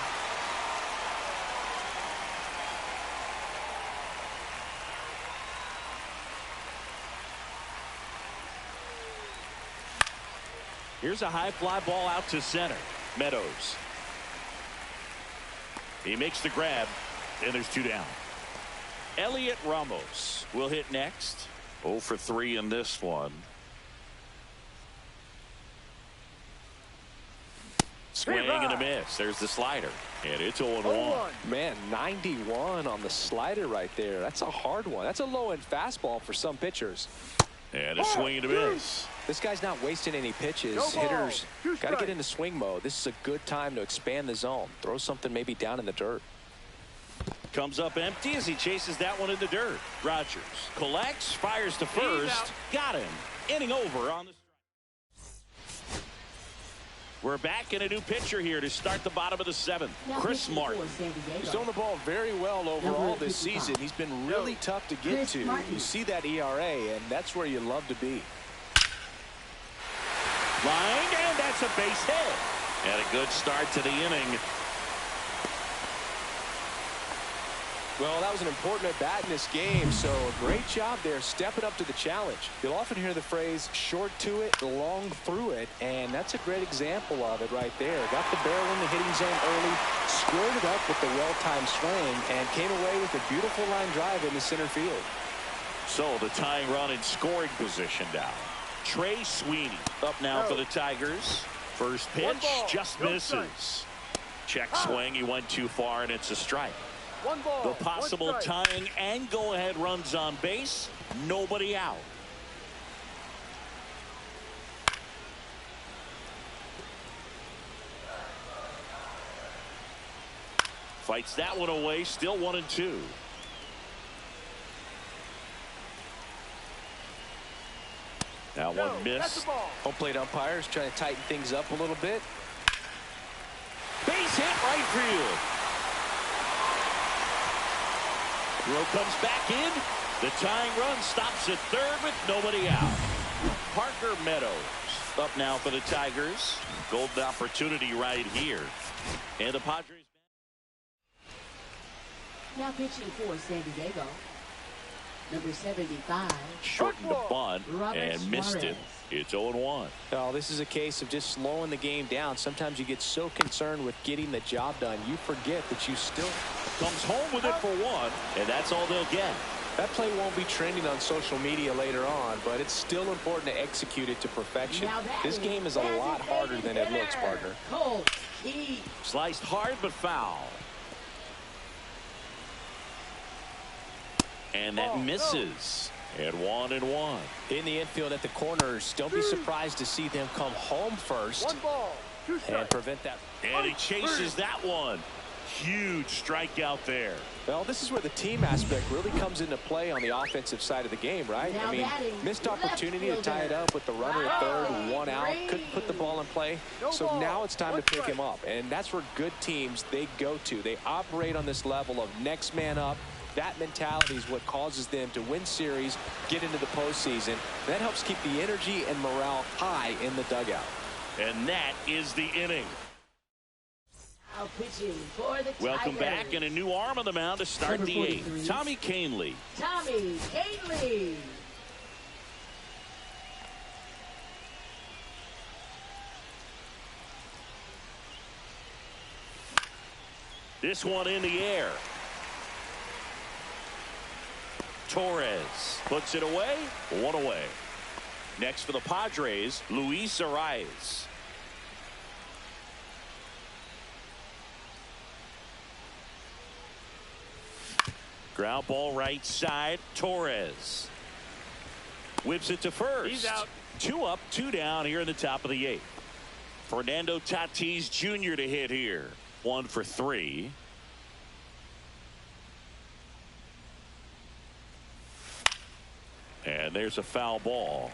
Here's a high fly ball out to center. Meadows. He makes the grab, and there's 2 down. Elliot Ramos will hit next. 0 for 3 in this one. Swing and a miss. There's the slider, and it's 0-1. Man, 91 on the slider right there. That's a hard one. That's a low-end fastball for some pitchers. And a swing and a miss. This guy's not wasting any pitches. Hitters got to get into swing mode. This is a good time to expand the zone. Throw something maybe down in the dirt. Comes up empty as he chases that one in the dirt. Rogers collects, fires to first. Got him. Inning over on the strike. We're back in a new pitcher here to start the bottom of the 7th. Chris Martin. He's thrown the ball very well overall this season, he's been really tough to get to. You see that ERA, and that's where you love to be. Line, and that's a base hit. And a good start to the inning. Well, that was an important at-bat in this game, so a great job there stepping up to the challenge. You'll often hear the phrase, short to it, long through it, and that's a great example of it right there. Got the barrel in the hitting zone early, squared it up with the well-timed swing, and came away with a beautiful line drive in the center field. So the tying run in scoring position now. Trey Sweeney up now for the Tigers. First pitch just misses. Check swing, he went too far, and it's a strike. The possible tying and go-ahead runs on base. Nobody out. Fights that one away. Still 1-2. Now one miss. Home plate umpires trying to tighten things up a little bit. Base hit right field. Throw comes back in. The tying run stops at third with nobody out. Parker Meadows up now for the Tigers. Golden opportunity right here. And the Padres. Now pitching for San Diego, number 75. Shortened the bunt and missed it. It's 0-1. Oh, this is a case of just slowing the game down. Sometimes you get so concerned with getting the job done, you forget that you still comes home with it for one, and that's all they'll get. That play won't be trending on social media later on, but it's still important to execute it to perfection. This game is a lot harder than it looks, partner. Sliced hard but foul. And that misses. And 1-1. In the infield at the corners, don't be surprised to see them come home first and prevent that. And he chases that one. Huge strikeout there. Well, this is where the team aspect really comes into play on the offensive side of the game, right? I mean, missed opportunity to tie it up with the runner at third, one out, couldn't put the ball in play. So now it's time to pick him up. And that's where good teams, they go to. They operate on this level of next man up. That mentality is what causes them to win series, get into the postseason. That helps keep the energy and morale high in the dugout. And that is the inning. Welcome back, and a new arm on the mound to start the eighth. Tommy Kahnle. This one in the air. Torres puts it away. One away. Next for the Padres, Luis Arraez. Ground ball right side. Torres whips it to first. He's out. 2 up, 2 down here in the top of the 8th. Fernando Tatis Jr. to hit here. 1 for 3. And there's a foul ball.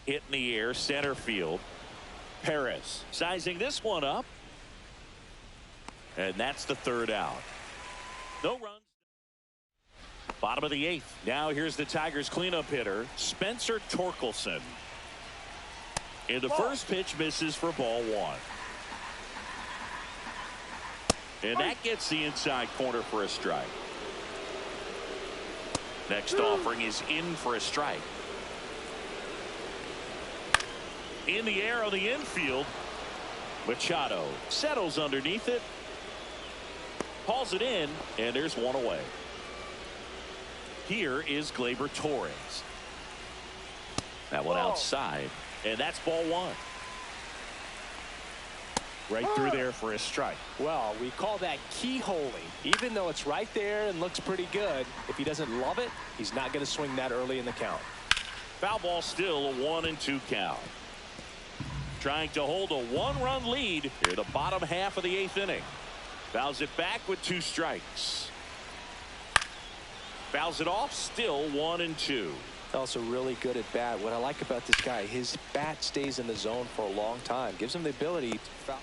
Hit in the air, center field. Perez sizing this one up. And that's the 3rd out. No runs. Bottom of the 8th. Now here's the Tigers cleanup hitter, Spencer Torkelson. And the first pitch misses for ball 1. And that gets the inside corner for a strike. Next offering is in for a strike. In the air on the infield. Machado settles underneath it. Hauls it in, and there's 1 away. Here is Gleyber Torres. That one outside, and that's ball 1. Right through there for a strike. Well, we call that keyholing. Even though it's right there and looks pretty good, if he doesn't love it, he's not going to swing that early in the count. Foul ball, still a 1-2 count. Trying to hold a 1-run lead here the bottom half of the 8th inning. Fouls it back with 2 strikes. Fouls it off, still 1-2. Also really good at bat. What I like about this guy, his bat stays in the zone for a long time. Gives him the ability to foul.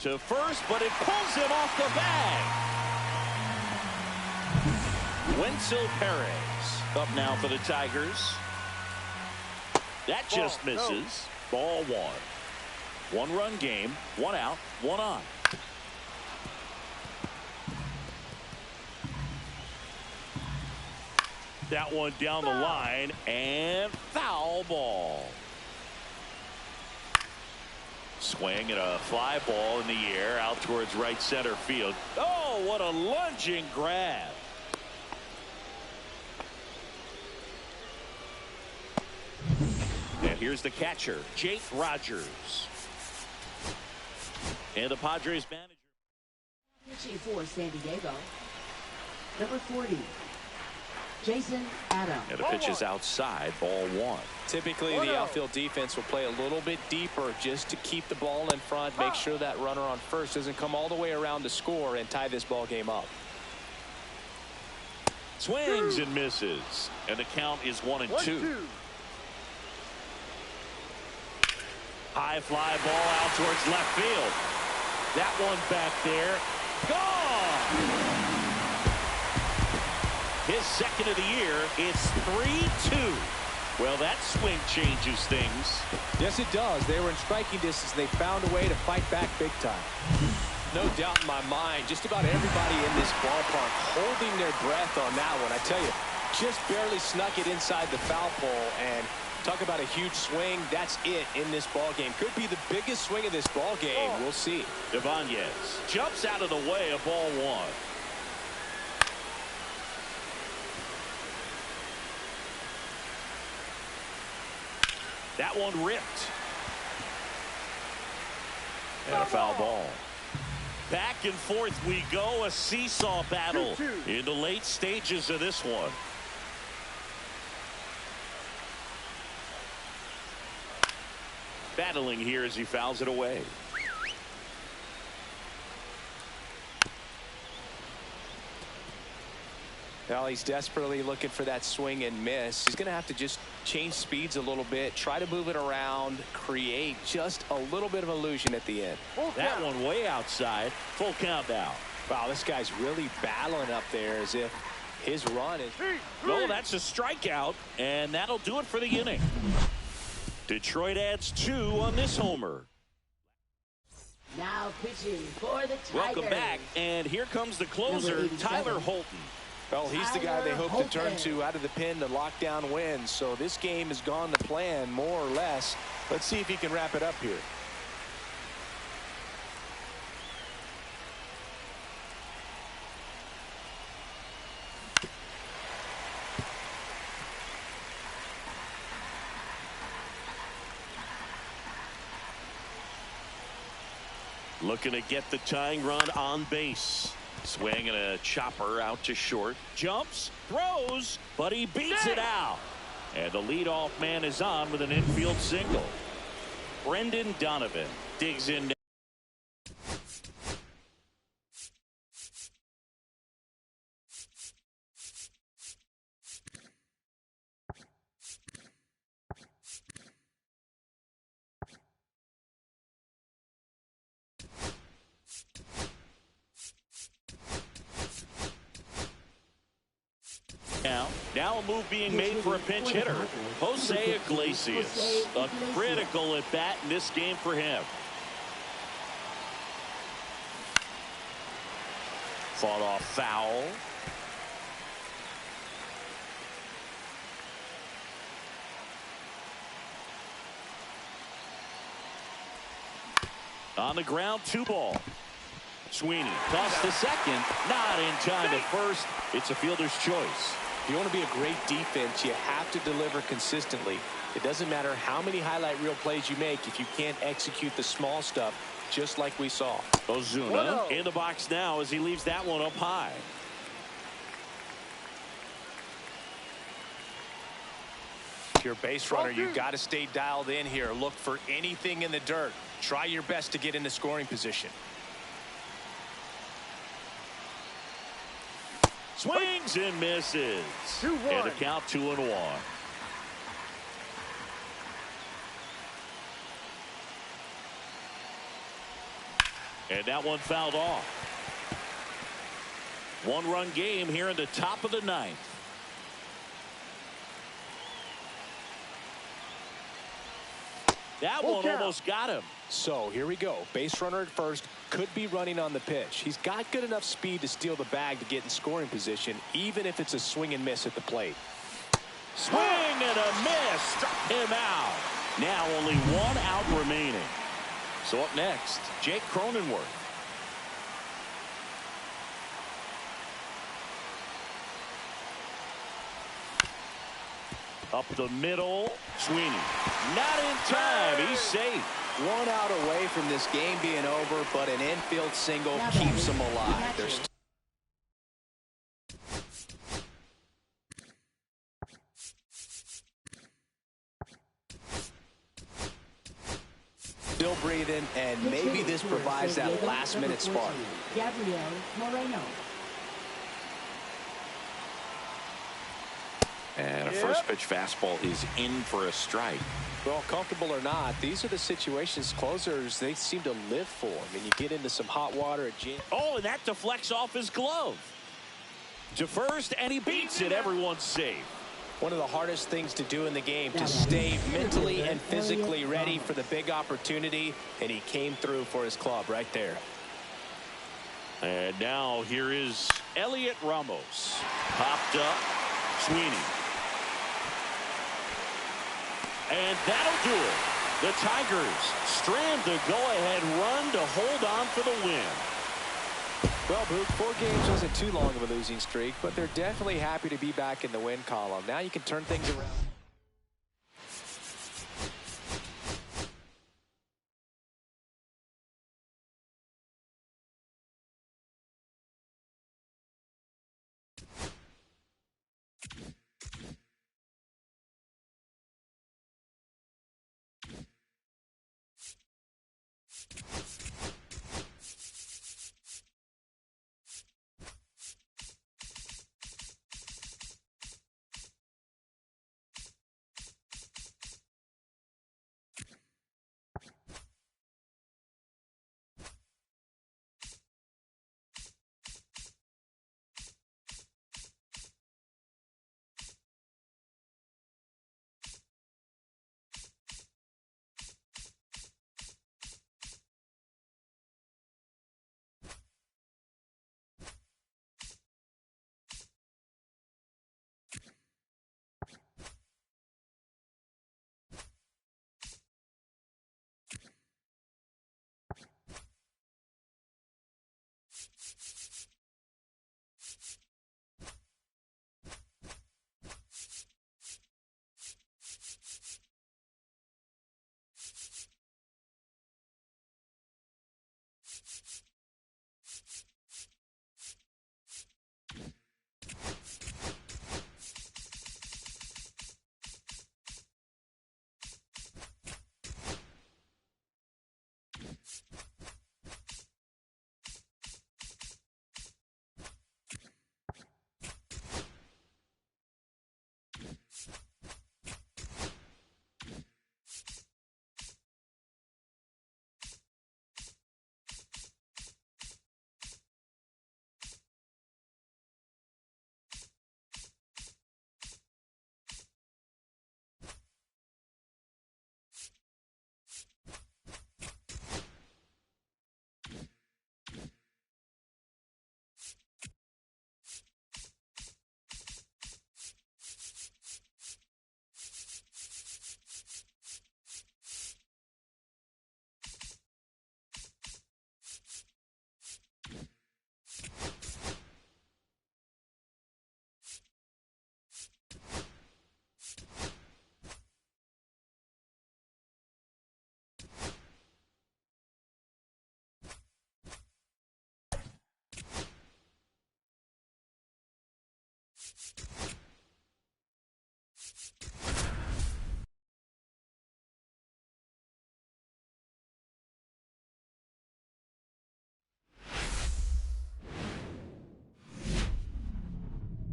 To first, but it pulls him off the bag. Wenzel Perez up now for the Tigers. That just misses. Ball one. One-run game, one out, one on. That one down the line, and foul ball. Swing and a fly ball in the air out towards right center field. Oh, what a lunging grab. And here's the catcher, Jake Rogers. And the Padres manager. Pitching for San Diego, number 40, Jason Adams. And the pitch is outside, ball one. Typically, the outfield defense will play a little bit deeper just to keep the ball in front, make sure that runner on first doesn't come all the way around to score and tie this ball game up. Swings and misses. And the count is 1-2. High fly ball out towards left field. That one back there. Gone! His second of the year. It's 3-2. Well, that swing changes things. Yes, it does. They were in striking distance. They found a way to fight back big time. No doubt in my mind, just about everybody in this ballpark holding their breath on that one. I tell you, just barely snuck it inside the foul pole, and talk about a huge swing. That's it in this ball game. Could be the biggest swing of this ball game. We'll see. Ibanez jumps out of the way of ball one. That one ripped. And a foul ball. Back and forth we go. A seesaw battle in the late stages of this one. Battling here as he fouls it away. Well, he's desperately looking for that swing and miss. He's going to have to just change speeds a little bit, try to move it around, create just a little bit of illusion at the end. That one way outside. Full count now. Wow, this guy's really battling up there as if his run is... No, that's a strikeout, and that'll do it for the inning. Detroit adds 2 on this homer. Now pitching for the Tigers. Welcome back, and here comes the closer, Tyler Holton. Well, he's the guy they hope to turn to out of the pen to lock down wins. So this game has gone to plan, more or less. Let's see if he can wrap it up here. Looking to get the tying run on base. Swing and a chopper out to short. Jumps, throws, but he beats it out. And the leadoff man is on with an infield single. Brendan Donovan digs in. Now a move being made for a pinch hitter, Jose Iglesias. A critical at bat in this game for him. Fought off foul. On the ground, 2 ball. Sweeney tossed to second, not in time at first. It's a fielder's choice. If you want to be a great defense, you have to deliver consistently. It doesn't matter how many highlight reel plays you make if you can't execute the small stuff, just like we saw. Ozuna in the box now as he leaves that one up high. If you're a base runner, you've got to stay dialed in here. Look for anything in the dirt. Try your best to get into scoring position. Swings and misses. 2-1. And the count 2-1. And that one fouled off. One-run game here in the top of the ninth. That one almost got him. So here we go. Base runner at first, could be running on the pitch. He's got good enough speed to steal the bag to get in scoring position, even if it's a swing and miss at the plate. Swing and a miss. Struck him out. Now only one out remaining. So up next, Jake Cronenworth. Up the middle, Sweeney. Not in time. He's safe. One out away from this game being over, but an infield single keeps him alive. There's still breathing, and maybe this provides that last-minute spark. And a first pitch fastball is in for a strike. Well, comfortable or not, these are the situations closers they seem to live for. I mean, you get into some hot water at G. Oh, and that deflects off his glove. To first, and he beats it. Everyone's safe. One of the hardest things to do in the game, to stay mentally and physically ready for the big opportunity, and he came through for his club right there. And now here is Elliot Ramos. Popped up, Sweeney. And that'll do it. The Tigers strand the go-ahead run to hold on for the win. Well, Boog, 4 games wasn't too long of a losing streak, but they're definitely happy to be back in the win column. Now you can turn things around.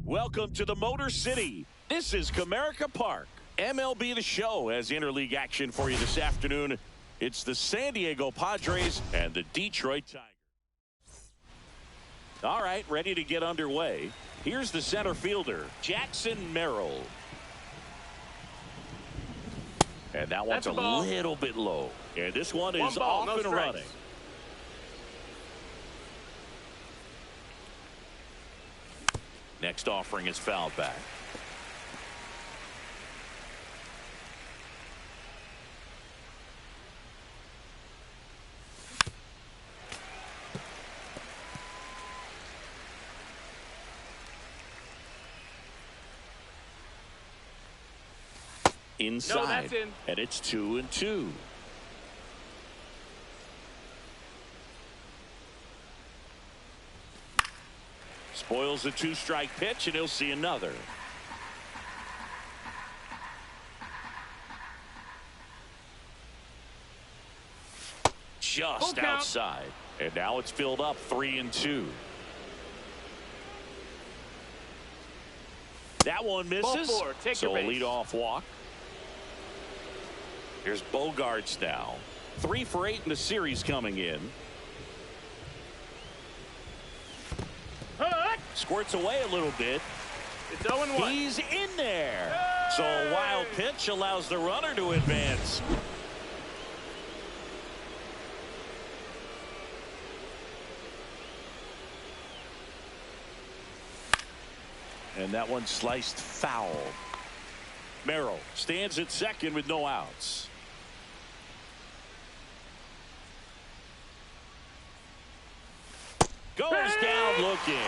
Welcome to the Motor City. This is Comerica Park. MLB The Show has interleague action for you this afternoon. It's the San Diego Padres and the Detroit Tigers. All right, ready to get underway. Here's the center fielder, Jackson Merrill. And that one's a little bit low. And this one is off and running. Next offering is fouled back. Inside. No, that's in. And it's 2-2. Spoils the 2-strike pitch, and he'll see another. Just outside. And now it's filled up 3-2. That one misses. So a leadoff walk. Here's Bogarts now. 3 for 8 in the series coming in. Squirts away a little bit. It's 0-1. He's in there. Hey! So a wild pitch allows the runner to advance. And that one sliced foul. Merrill stands at second with no outs. Goes down looking.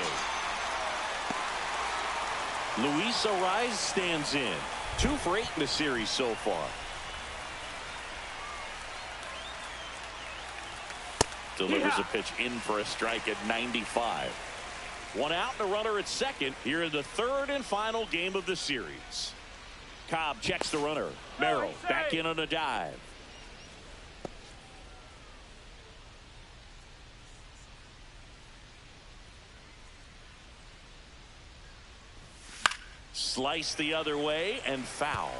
Luis Ariz stands in. 2 for 8 in the series so far. Delivers a pitch in for a strike at 95. 1 out and a runner at second here in the 3rd and final game of the series. Cobb checks the runner. Merrill back in on a dive. Slice the other way and foul.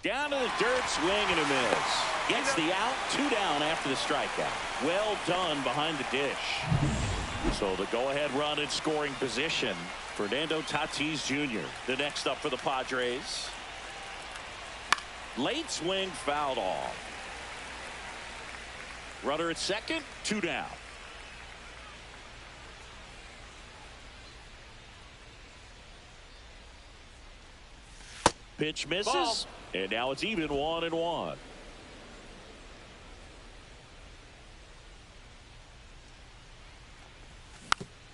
Down to the dirt, swing and a miss. Gets the out, 2 down after the strikeout. Well done behind the dish. So the go-ahead run in scoring position. Fernando Tatis Jr. the next up for the Padres. Late swing fouled off. Runner at second, 2 down. Pitch misses. Ball. And now it's even 1-1.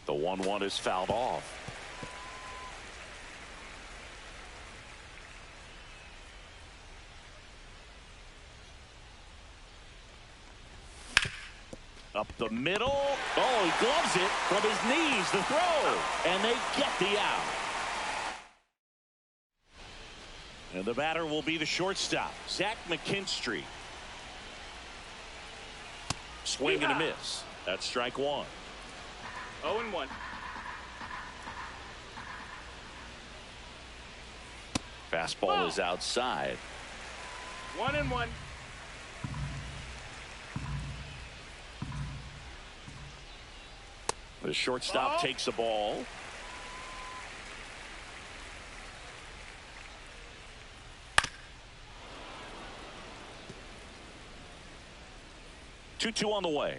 The 1-1 is fouled off. Up the middle. Oh, he gloves it from his knees. The throw. And they get the out. And the batter will be the shortstop, Zach McKinstry. Swing and a miss. That's strike 1. 0-1. Fastball is outside. 1-1. The shortstop takes the ball. Two on the way.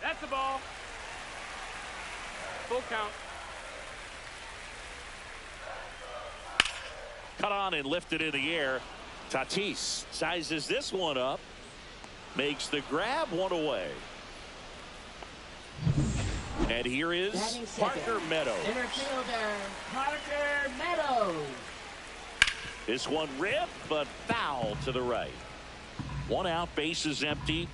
That's the ball. Full count. Cut on and lifted in the air. Tatis sizes this one up. Makes the grab, 1 away. And here is Parker Meadows. Center fielder, Parker Meadows. This one ripped, but foul to the right. 1 out, bases empty.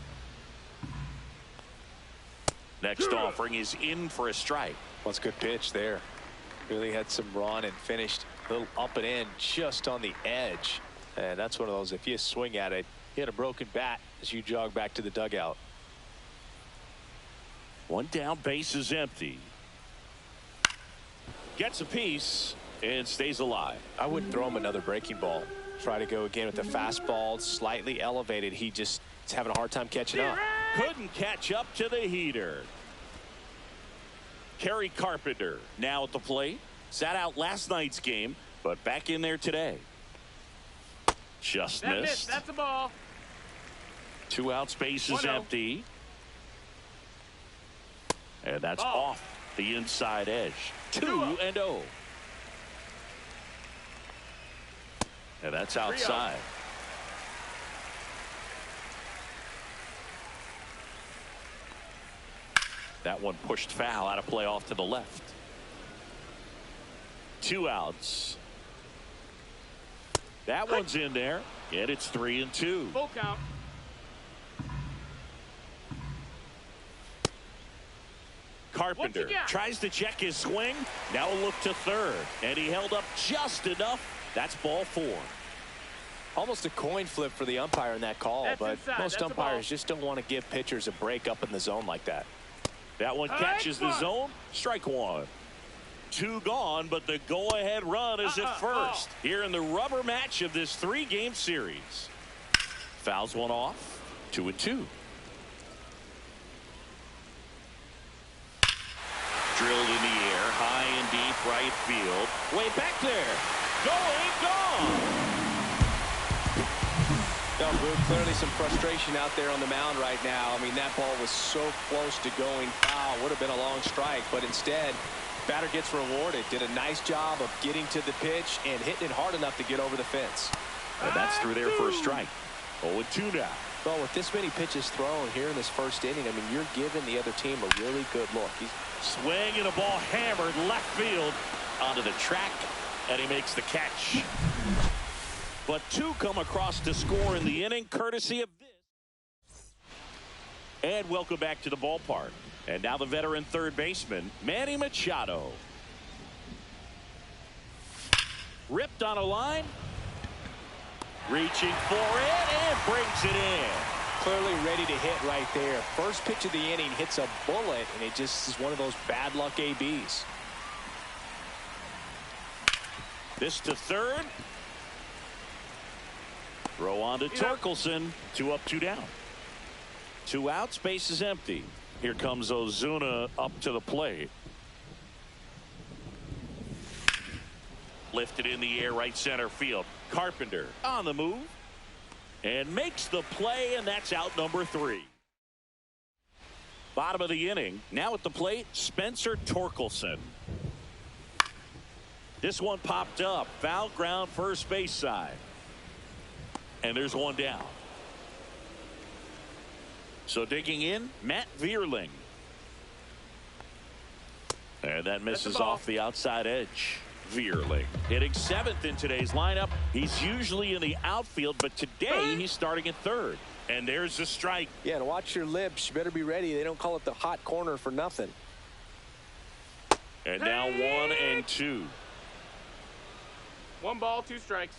Next offering is in for a strike. Well, it's a good pitch there. Really had some run and finished a little up and in just on the edge. And that's one of those, if you swing at it, you hit a broken bat as you jog back to the dugout. 1 down, bases empty. gets a piece and stays alive. I wouldn't throw him another breaking ball. Try to go again with the fastball, slightly elevated. He just is having a hard time catching up. Couldn't catch up to the heater. Kerry Carpenter now at the plate. Sat out last night's game, but back in there today. Just missed. That's a ball. 2 out, space is empty. And that's off the inside edge. 2-0. And that's outside. That one pushed foul, out of play off to the left. 2 outs. That one's in there, and it's 3-2. Full count. Carpenter tries to check his swing. Now a look to third, and he held up just enough. That's ball 4. Almost a coin flip for the umpire in that call, but most umpires just don't want to give pitchers a break up in the zone like that. That one catches the zone. Strike 1. 2 gone, but the go-ahead run is at first here in the rubber match of this 3-game series. Fouls one off. 2-2. Drilled in the air, high and deep right field. Way back there. Gone. No, Boog, clearly some frustration out there on the mound right now. I mean, that ball was so close to going foul. Would have been a long strike, but instead, batter gets rewarded. Did a nice job of getting to the pitch and hitting it hard enough to get over the fence. And that's through there for a strike. 0-2 now. Well, with this many pitches thrown here in this first inning, I mean, you're giving the other team a really good look. Swing and a ball hammered left field onto the track, and he makes the catch. But 2 come across to score in the inning, courtesy of this. And welcome back to the ballpark. And now the veteran third baseman, Manny Machado. Ripped on a line. Reaching for it and brings it in. Clearly ready to hit right there. First pitch of the inning hits a bullet, and it just is one of those bad luck ABs. This to third. Throw on to Torkelson. 2 up, 2 down. 2 outs, base is empty. Here comes Ozuna up to the plate. Lifted in the air, right center field. Carpenter on the move and makes the play, and that's out number 3. Bottom of the inning. Now at the plate, Spencer Torkelson. This one popped up. Foul ground, first base side. And there's one down. So digging in, Matt Vierling. And that misses off the outside edge. Vierling hitting 7th in today's lineup. He's usually in the outfield, but today he's starting at third. And there's the strike. Yeah, and watch your lips. You better be ready. They don't call it the hot corner for nothing. And now 1-2. 1 ball, 2 strikes.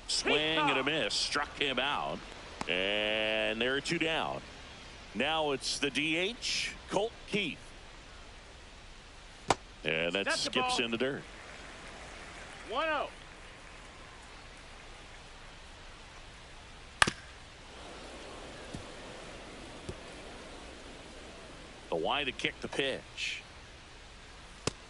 Swing and a miss. Struck him out. And there are 2 down. Now it's the DH, Colt Keith. And that skips in the dirt. 1-0. The wide to kick the pitch.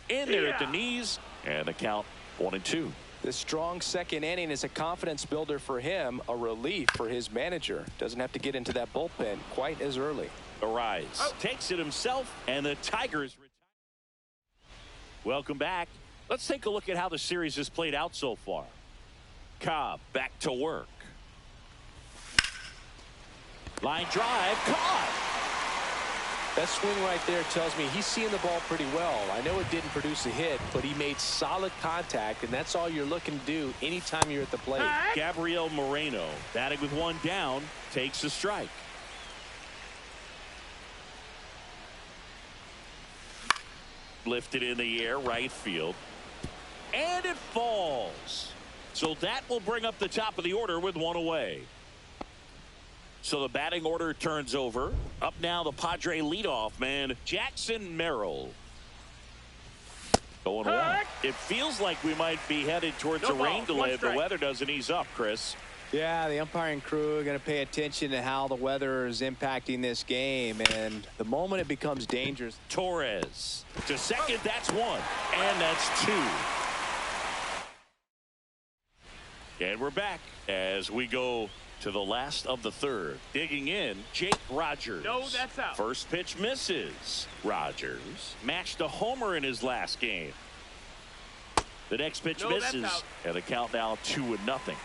In there at the knees. And the count 1-2. This strong second inning is a confidence builder for him, a relief for his manager. Doesn't have to get into that bullpen quite as early. Arise. Takes it himself, and the Tigers retire. Welcome back. Let's take a look at how the series has played out so far. Cobb back to work. Line drive, caught. That swing right there tells me he's seeing the ball pretty well. I know it didn't produce a hit, but he made solid contact, and that's all you're looking to do anytime you're at the plate. Gabriel Moreno, batting with 1 down, takes a strike. Lifted in the air, right field. And it falls. So that will bring up the top of the order with 1 away. So the batting order turns over. Up now the Padre leadoff man, Jackson Merrill. Going one. It feels like we might be headed towards a rain delay if the weather doesn't ease up, Chris. Yeah, the umpiring crew are going to pay attention to how the weather is impacting this game, and the moment it becomes dangerous. Torres to second, that's one, and that's two. And we're back as we go to the last of the third. Digging in, Jake Rogers. No, that's out. First pitch misses. Rogers matched a homer in his last game. The next pitch misses, and the count now 2-0.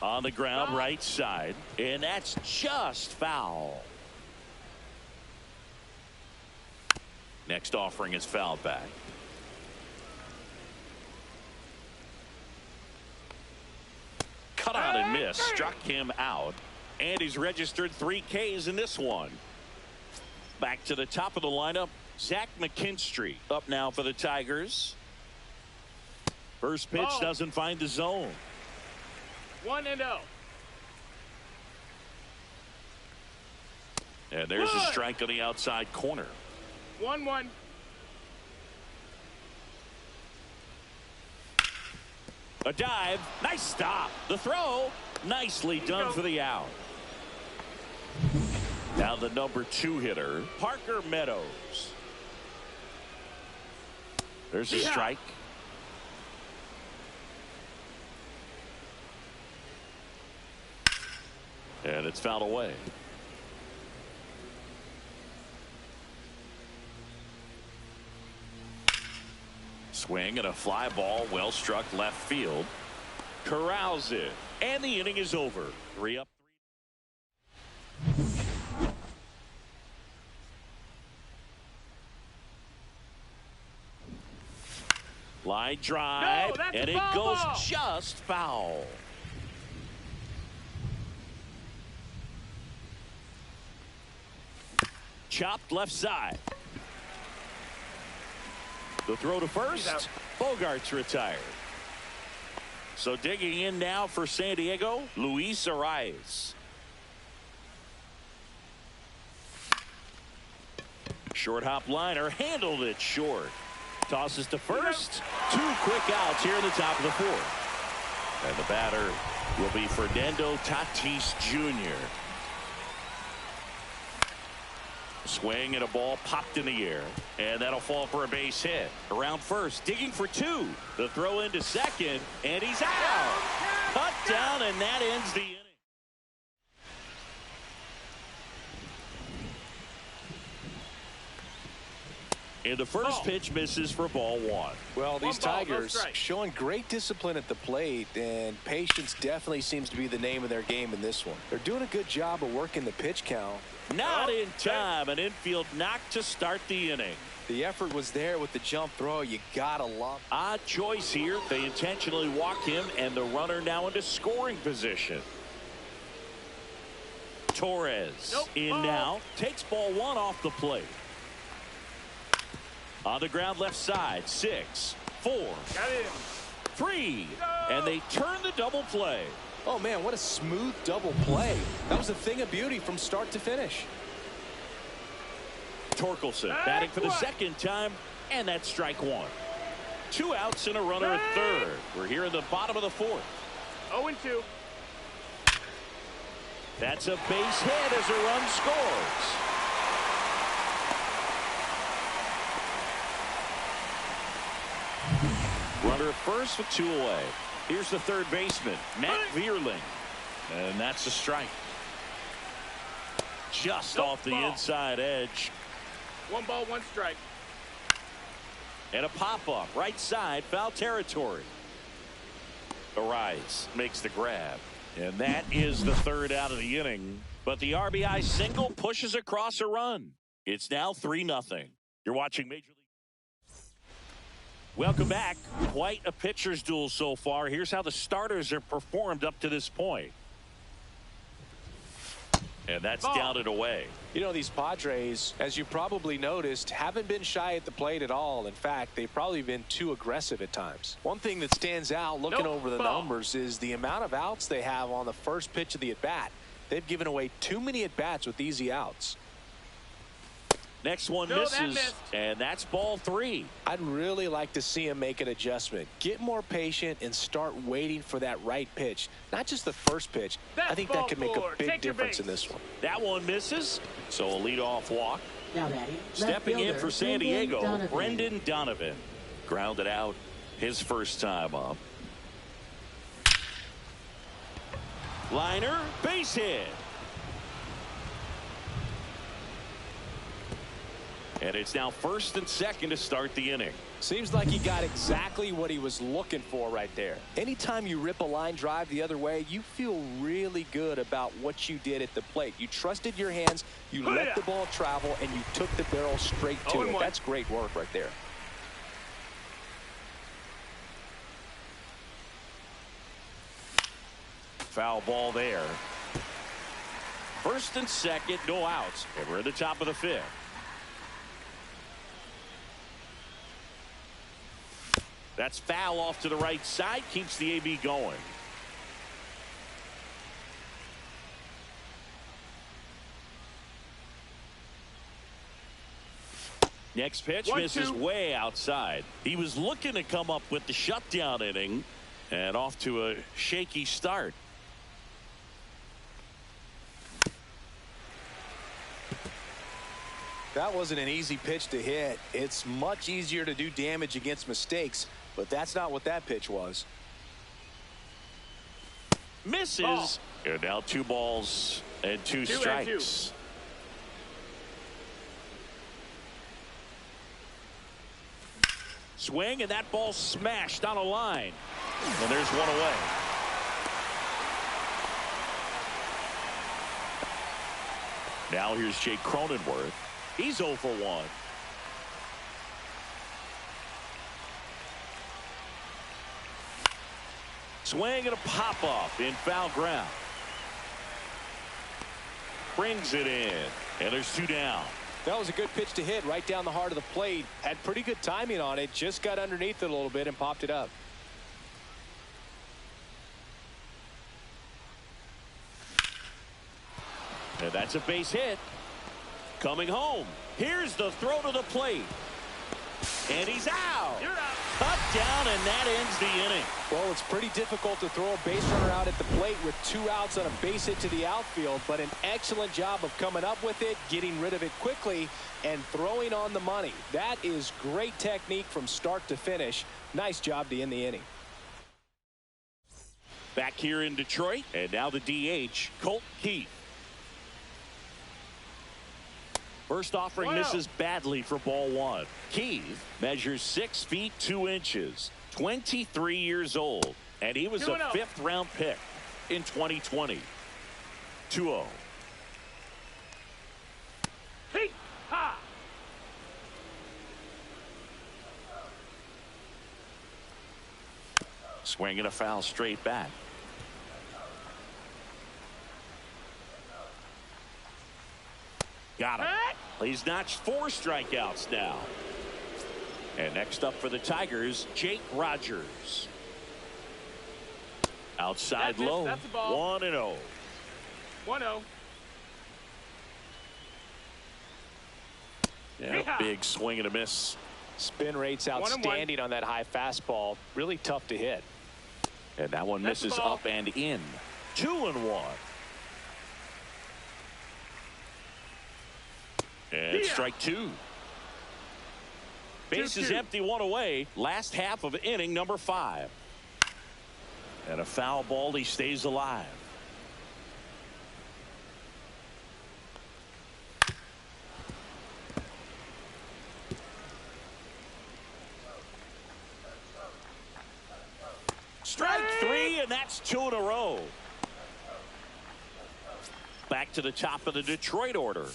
On the ground, right side, and that's just foul. Next offering is fouled back. Cut out and missed, struck him out, and he's registered 3 Ks in this one. Back to the top of the lineup, Zach McKinstry up now for the Tigers. First pitch doesn't find the zone. 1-0. And there's a strike on the outside corner. 1-1. A dive, nice stop. The throw, nicely done for the out. Now the number 2 hitter, Parker Meadows. There's a strike. And it's fouled away. Swing and a fly ball, well struck left field. Corrals it, and the inning is over. 3 up. Line drive, and it goes just foul. Chopped left side. The throw to first. Bogart's retired. So digging in now for San Diego, Luis Arias. Short hop liner, handled it short. Tosses to first. 2 quick outs here in the top of the 4th. And the batter will be Fernando Tatis Jr. Swing and a ball popped in the air, and that'll fall for a base hit. Around first, digging for 2. The throw into second, and he's out. Cut down, and that ends the inning. And the first pitch misses for ball 1. Well, these Tigers showing great discipline at the plate, and patience definitely seems to be the name of their game in this one. They're doing a good job of working the pitch count. Not in time. An infield knock to start the inning. The effort was there with the jump throw. You gotta love. Odd choice here. They intentionally walk him, and the runner now into scoring position. Torres in now, takes ball 1 off the plate. On the ground left side, 6, 4, 3, and they turn the double play. Oh man, what a smooth double play. That was a thing of beauty from start to finish. Torkelson batting for the second time, and that's strike 1. 2 outs and a runner at third. We're here in the bottom of the 4th. 0-2. That's a base hit as a run scores. Runner at first with 2 away. Here's the third baseman, Matt Vierling. And that's a strike. Just off the inside edge. 1 ball, 1 strike. And a pop-up, right side, foul territory. Arias makes the grab. And that is the 3rd out of the inning. But the RBI single pushes across a run. It's now 3-0. You're watching Major League. Welcome back. Quite a pitcher's duel so far. Here's how the starters have performed up to this point. And that's down and away. You know, these Padres, as you probably noticed, haven't been shy at the plate at all. In fact, they've probably been too aggressive at times. One thing that stands out looking over the numbers is the amount of outs they have on the first pitch of the at-bat. They've given away too many at-bats with easy outs. Next one No, that misses, missed. and that's ball 3. I'd really like to see him make an adjustment. Get more patient and start waiting for that right pitch. Not just the first pitch. That's I think that ball could make a 4. big Take your difference in base. this one. That one misses, so a leadoff walk. Now batting, left Stepping in fielder, for San Brendan Diego, Donovan. Brendan Donovan. Grounded out his first time up. Liner, base hit. And it's now first and second to start the inning. Seems like he got exactly what he was looking for right there. Anytime you rip a line drive the other way, you feel really good about what you did at the plate. You trusted your hands, you let the ball travel, and you took the barrel straight to it. That's great work right there. Foul ball there. First and second, no outs. And we're at the top of the 5th. That's foul off to the right side. Keeps the AB going. Next pitch misses way outside. He was looking to come up with the shutdown inning, and off to a shaky start. That wasn't an easy pitch to hit. It's much easier to do damage against mistakes, but that's not what that pitch was. Misses. Ball. And now 2 balls and 2 strikes. Swing, and that ball smashed on a line. And there's one away. Now here's Jake Cronenworth. He's 0 for 1. Swing and a pop-up in foul ground. Brings it in, and there's 2 down. That was a good pitch to hit right down the heart of the plate. Had pretty good timing on it. Just got underneath it a little bit and popped it up. And that's a base hit. Coming home. Here's the throw to the plate. And he's out. You're out. Cut down, and that ends the inning. Well, it's pretty difficult to throw a base runner out at the plate with 2 outs on a base hit to the outfield, but an excellent job of coming up with it, getting rid of it quickly, and throwing on the money. That is great technique from start to finish. Nice job to end the inning. Back here in Detroit, and now the DH, Colt Keith. First offering misses badly for ball 1. Keith measures 6 feet 2 inches, 23 years old, and he was a 5th-round pick in 2020. 2-0. Hey, ha! Swing and a foul straight back. Got him. He's notched 4 strikeouts now. And next up for the Tigers, Jake Rogers. Outside low. 1-0. 1-0. Yeah, big swing and a miss. Spin rate's outstanding on that high fastball. Really tough to hit. And that one misses up and in. 2-1. And strike 2. Base is empty, 1 away. Last half of inning number 5. And a foul ball. He stays alive. Strike 3, and that's 2 in a row. Back to the top of the Detroit order.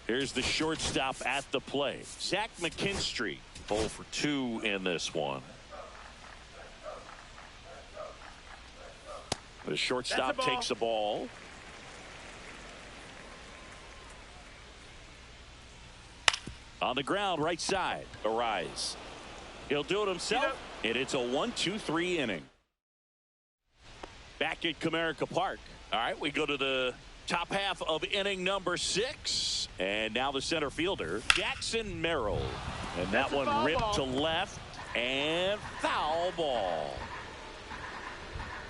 Here's the shortstop at the plate. Zach McKinstry, 0 for 2 in this one. The shortstop takes a ball. On the ground, right side. Arise. He'll do it himself, and it's a 1-2-3 inning. Back at Comerica Park. All right, we go to the Top half of inning number 6. And now the center fielder, Jackson Merrill. And that one ripped to left and foul ball.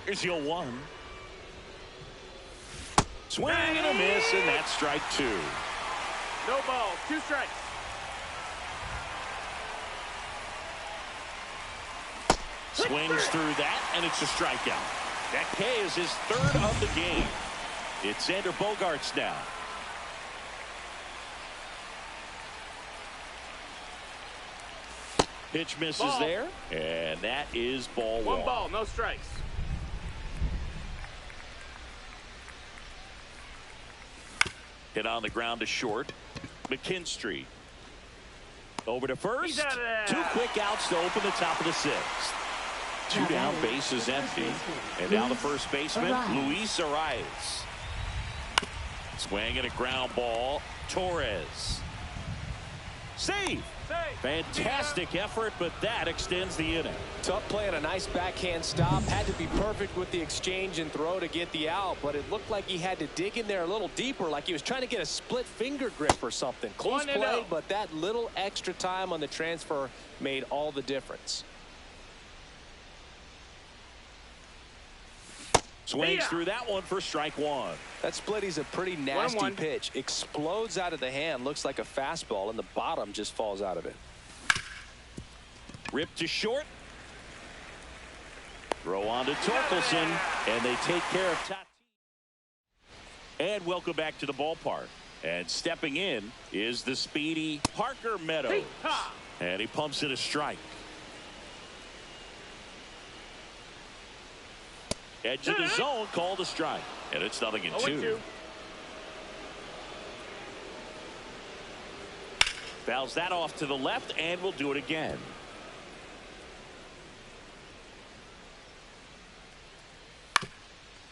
Here's your 1. Swing and a miss, and that's strike 2. No ball, 2 strikes. Swings through that, and it's a strikeout. That K is his 3rd of the game. It's Xander Bogaerts now. Pitch misses there, and that is ball 1. 1 ball, no strikes. Hit on the ground to short. McKinstry. Over to first. 2 quick outs to open the top of the 6th. 2 down, bases empty. And now the first baseman, Luis Arias. Swing and a ground ball. Torres. Save. Fantastic effort, but that extends the inning. Tough play and a nice backhand stop. Had to be perfect with the exchange and throw to get the out, but it looked like he had to dig in there a little deeper, like he was trying to get a split finger grip or something. Close play, but that little extra time on the transfer made all the difference. Swings through that one for strike 1. That splitty's a pretty nasty pitch. Explodes out of the hand, looks like a fastball, and the bottom just falls out of it. Ripped to short. Throw on to Torkelson, and they take care of Tatis. And welcome back to the ballpark. And stepping in is the speedy Parker Meadows. And he pumps it a strike. Edge of the zone, called a strike. And it's 0-2. Fouls that off to the left, and we'll do it again.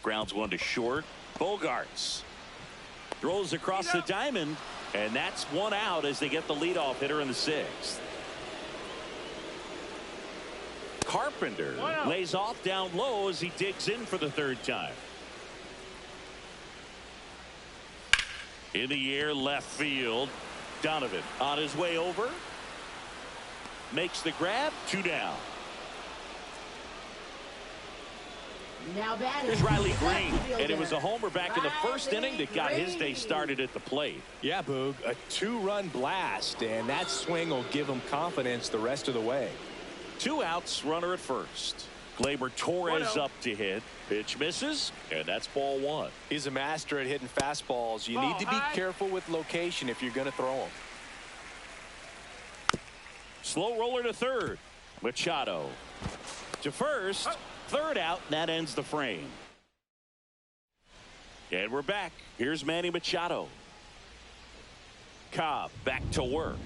Grounds 1 to short. Bogaerts throws across the diamond, and that's 1 out as they get the leadoff hitter in the 6th. Carpenter lays off down low as he digs in for the 3rd time. In the air, left field. Donovan on his way over. Makes the grab. 2 down. Now batting. Here's Riley Green, and it was a homer back in the 1st inning that got his day started at the plate. Yeah, Boog, a 2-run blast, and that swing will give him confidence the rest of the way. 2 outs, runner at first. Gleyber Torres up to hit. Pitch misses, and that's ball 1. He's a master at hitting fastballs. You need to be careful with location if you're going to throw them. Slow roller to 3rd. Machado to first. 3rd out, and that ends the frame. And we're back. Here's Manny Machado. Cobb back to work.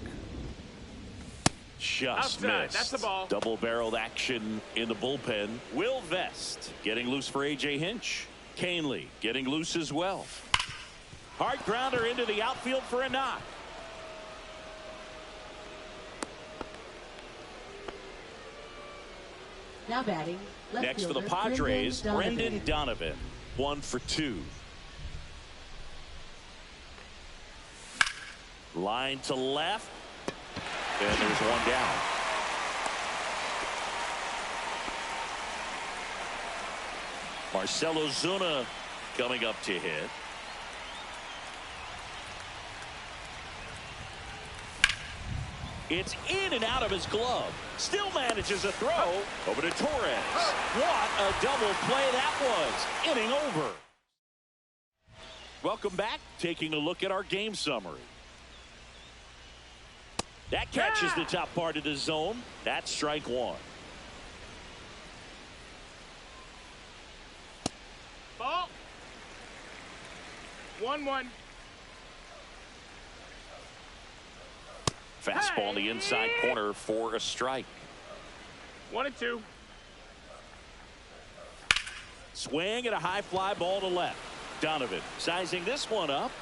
Just missed. That's the ball. Double-barreled action in the bullpen. Will Vest getting loose for A.J. Hinch. Canely getting loose as well. Hard grounder into the outfield for a knock. Now batting. Next for the Padres, Brendan Donovan. 1 for 2. Line to left. And there's 1 down. Marcelo Zuna coming up to hit. It's in and out of his glove. Still manages a throw over to Torres. What a double play that was. Inning over. Welcome back. Taking a look at our game summary. That catches the top part of the zone. That's strike 1. Ball. 1-1. Fastball in the inside corner for a strike. 1-2. Swing and a high fly ball to left. Donovan sizing this one up.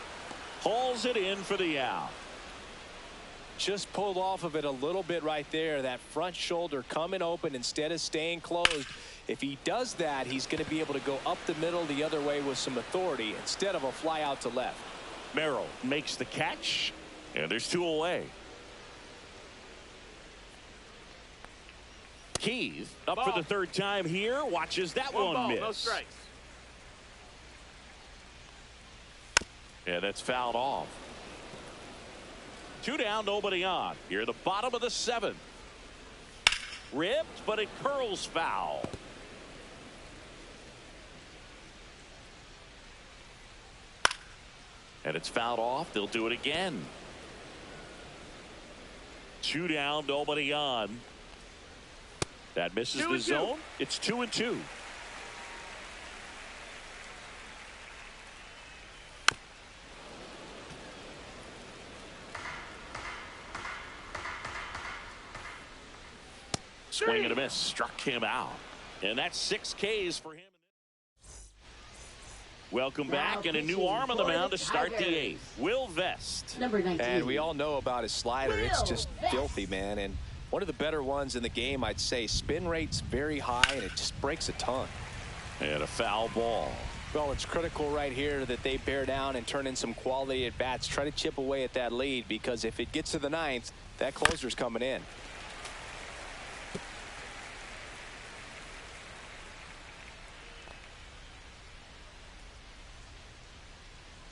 Hauls it in for the out. Just pulled off of it a little bit right there. That front shoulder coming open instead of staying closed. If he does that, he's going to be able to go up the middle the other way with some authority instead of a fly out to left. Merrill makes the catch, and there's 2 away. Keith up Ball. for the 3rd time here. Watches that one ball, miss. no strikes. Yeah, that's fouled off. 2 down, nobody on. Here, the bottom of the 7th. Ripped, but it curls foul. And it's fouled off. They'll do it again. 2 down, nobody on. That misses the zone. It's 2-2. Swing and a miss. Struck him out. And that's 6 Ks for him. Welcome back, and a new arm on the mound to start the 8th. Will Vest. Number 19. And we all know about his slider. It's just filthy, man. And one of the better ones in the game, I'd say. Spin rate's very high, and it just breaks a ton. And a foul ball. Well, it's critical right here that they bear down and turn in some quality at bats. Try to chip away at that lead, because if it gets to the 9th, that closer's coming in.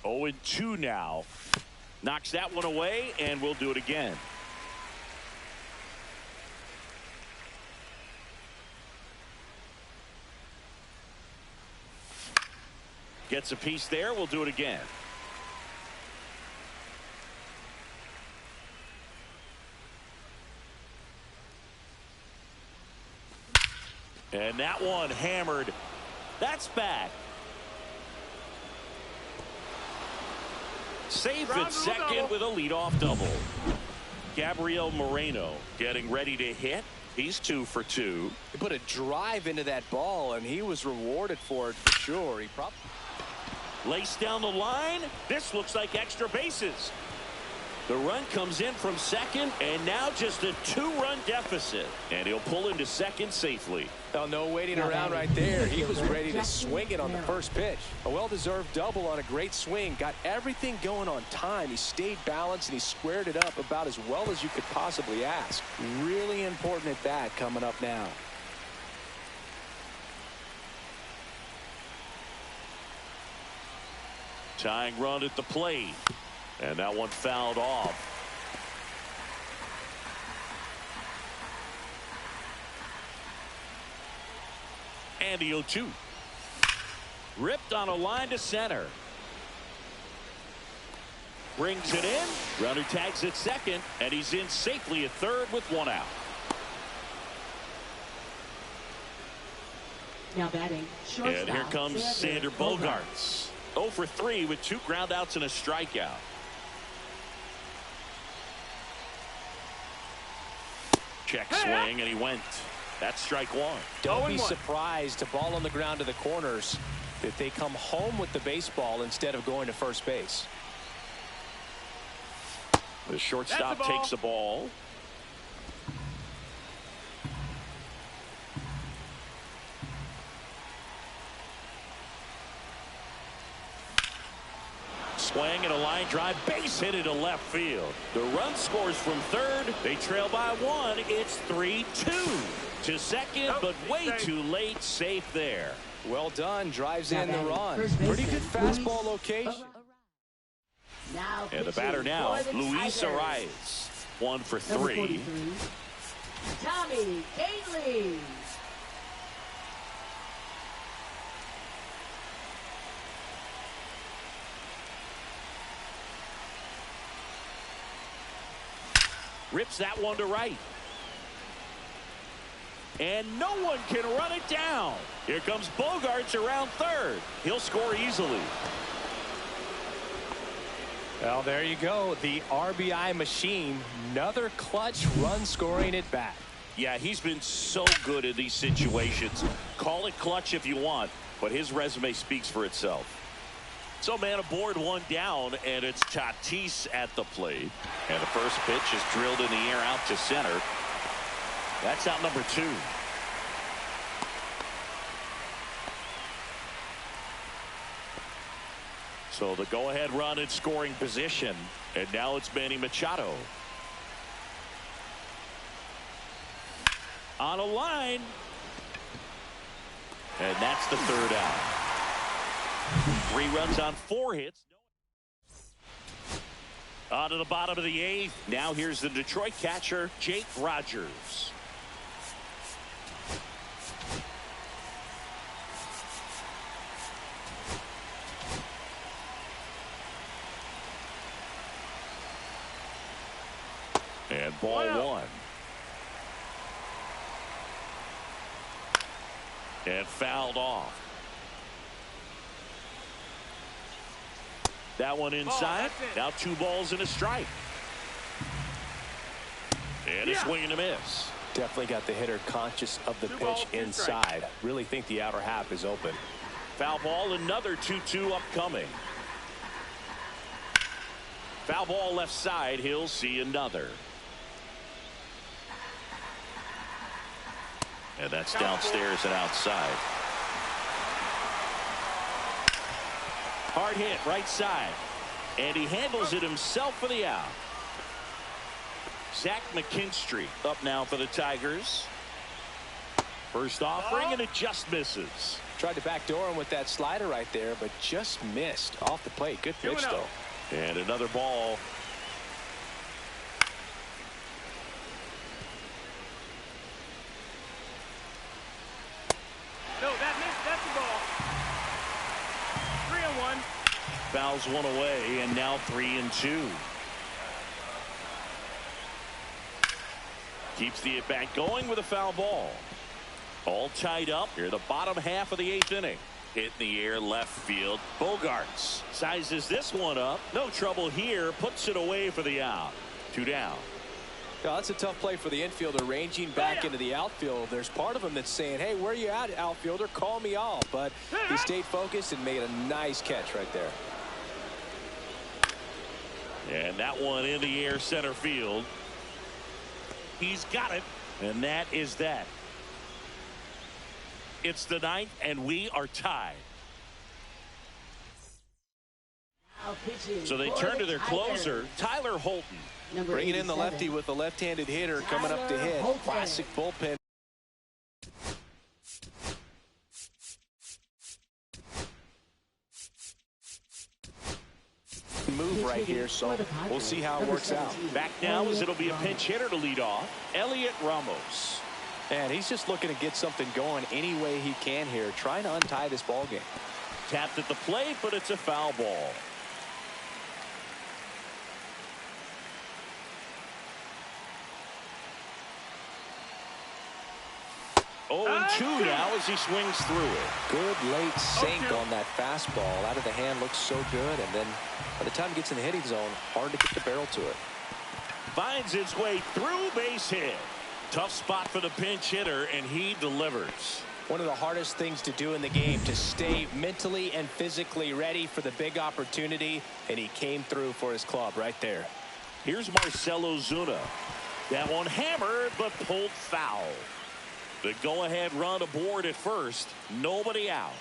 Oh, and 2 now. Knocks that one away, and we'll do it again. Gets a piece there. We'll do it again. And that one hammered. That's back. Safe at second with a leadoff double. Gabriel Moreno getting ready to hit. He's 2 for 2. He put a drive into that ball, and he was rewarded for it for sure. He probably Laced down the line. This looks like extra bases. The run comes in from second, and now just a 2-run deficit. And he'll pull into second safely. Oh, no waiting around right there. He was ready to swing it on the first pitch. A well-deserved double on a great swing. Got everything going on time. He stayed balanced, and he squared it up about as well as you could possibly ask. Really important at bat coming up now. Tying run at the plate. And that one fouled off. And the 0-2. Ripped on a line to center. Brings it in. Runner tags at second, and he's in safely at third with 1 out. Now batting, shortstop. And here comes Sander Bogaerts. 0 for 3 with 2 groundouts and a strikeout. Check swing, and he went. That's strike 1. Don't be surprised to ball on the ground to the corners that they come home with the baseball instead of going to first base. The shortstop takes the ball. Swing and a line drive, base hit into left field. The run scores from third. They trail by 1. It's 3-2 to second, but way too late. Safe there. Well done. Drives in the run. Pretty good fastball location. And the batter now, Luis Arias. 1 for 3. Tommy Kahnle. Rips that one to right. And no one can run it down. Here comes Bogaerts around third. He'll score easily. Well, there you go. The RBI machine. Another clutch run scoring at bat. Yeah, he's been so good in these situations. Call it clutch if you want, but his resume speaks for itself. So man aboard, 1 down, and it's Tatis at the plate. And the first pitch is drilled in the air out to center. That's out number 2. So the go-ahead run in scoring position, and now it's Manny Machado. On a line. And that's the third out. 3 runs on 4 hits. On to the bottom of the 8th. Now here's the Detroit catcher, Jake Rogers. And ball 1. And fouled off. That one inside. Now 2 balls and a strike. And a swing and a miss. Definitely got the hitter conscious of the pitch inside. Really think the outer half is open. Foul ball, another 2-2 upcoming. Foul ball left side. He'll see another. And that's downstairs and outside. Hard hit right side. And he handles it himself for the out. Zach McKinstry up now for the Tigers. First offering, and it just misses. Tried to backdoor him with that slider right there, but just missed off the plate. Good pitch, though. And another ball. No, that's the ball. 3-1. Fouls one away, and now 3-2. Keeps the at-bat going with a foul ball. All tied up here, the bottom half of the 8th inning. Hit in the air, left field. Bogarts sizes this one up. No trouble here. Puts it away for the out. 2 down. Yeah, that's a tough play for the infielder, ranging back into the outfield. There's part of him that's saying, hey, where you at, outfielder? Call me off. But he stayed focused and made a nice catch right there. And that one in the air, center field. He's got it. And that is that. It's the 9th, and we are tied. So they turn to their closer, Tyler Holton. Bringing in the lefty with the left-handed hitter coming up to hit. Classic bullpen. Move right here, so we'll see how it works out. Back now as it'll be a pinch hitter to lead off, Elliot Ramos. And he's just looking to get something going any way he can here, trying to untie this ball game. Tapped at the plate, but it's a foul ball. 0-2 now as he swings through it. Good late sink on that fastball. Out of the hand, looks so good. And then by the time he gets in the hitting zone, hard to get the barrel to it. Finds its way through, base hit. Tough spot for the pinch hitter, and he delivers. One of the hardest things to do in the game, to stay mentally and physically ready for the big opportunity, and he came through for his club right there. Here's Marcell Ozuna. That one hammered, but pulled foul. The go-ahead run aboard at first. Nobody out.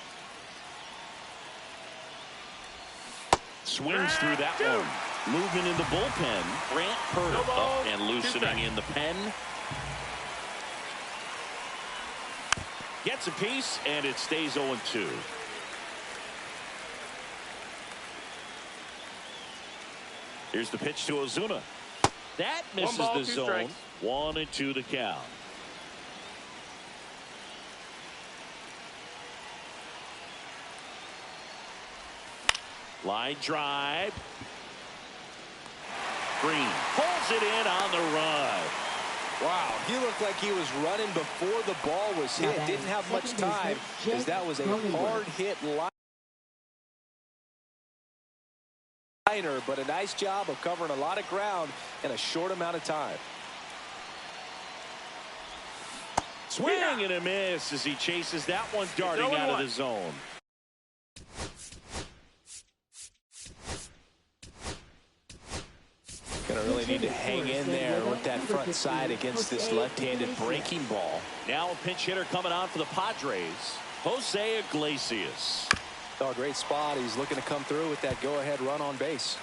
Swings through that one. Movement in the bullpen. Grant Purdy up and loosening in the pen. Gets a piece, and it stays 0-2. Here's the pitch to Ozuna. That misses the zone. 1-2 the count. Line drive. Green pulls it in on the run. Wow, he looked like he was running before the ball was hit. Didn't have much time, as that was a hard hit liner, but a nice job of covering a lot of ground in a short amount of time. Swing and a miss as he chases that one darting out of the zone. Gonna really need to hang in there with that front side against this left-handed breaking ball. Now a pinch hitter coming on for the Padres, Jose Iglesias. Oh, great spot. He's looking to come through with that go-ahead run on base.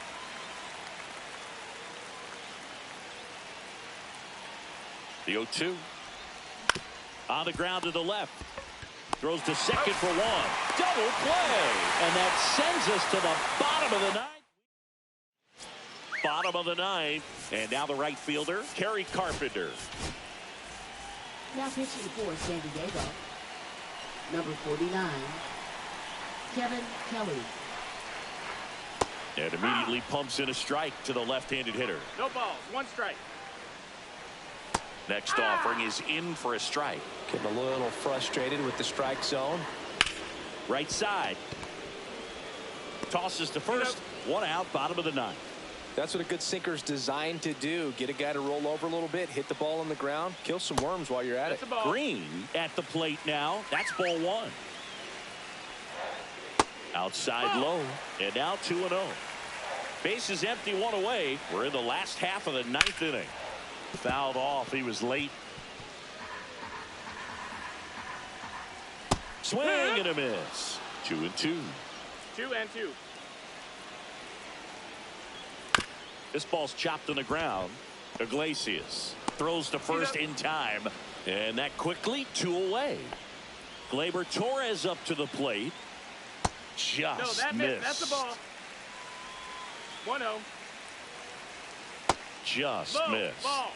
The 0-2. On the ground to the left. Throws to second for one. Double play. And that sends us to the bottom of the ninth. Bottom of the ninth. And now the right fielder, Kerry Carpenter. Now pitching for San Diego, number 49, Kevin Kelly. And immediately pumps in a strike to the left-handed hitter. No balls, 1 strike. Next offering is in for a strike. Getting a little frustrated with the strike zone. Right side. Tosses to first. 1 out, bottom of the ninth. That's what a good sinker's designed to do. Get a guy to roll over a little bit, hit the ball on the ground, kill some worms while you're at it. Green at the plate now. That's ball 1. Outside low. And now 2-0. Base is empty, 1 away. We're in the last half of the ninth inning. Fouled off. He was late. Swing and a miss. 2-2. 2-2. This ball's chopped on the ground. Iglesias throws to first in time. And that quickly 2 away. Gleyber Torres up to the plate. Just missed. That's the ball. 1-0. Just missed. Ball.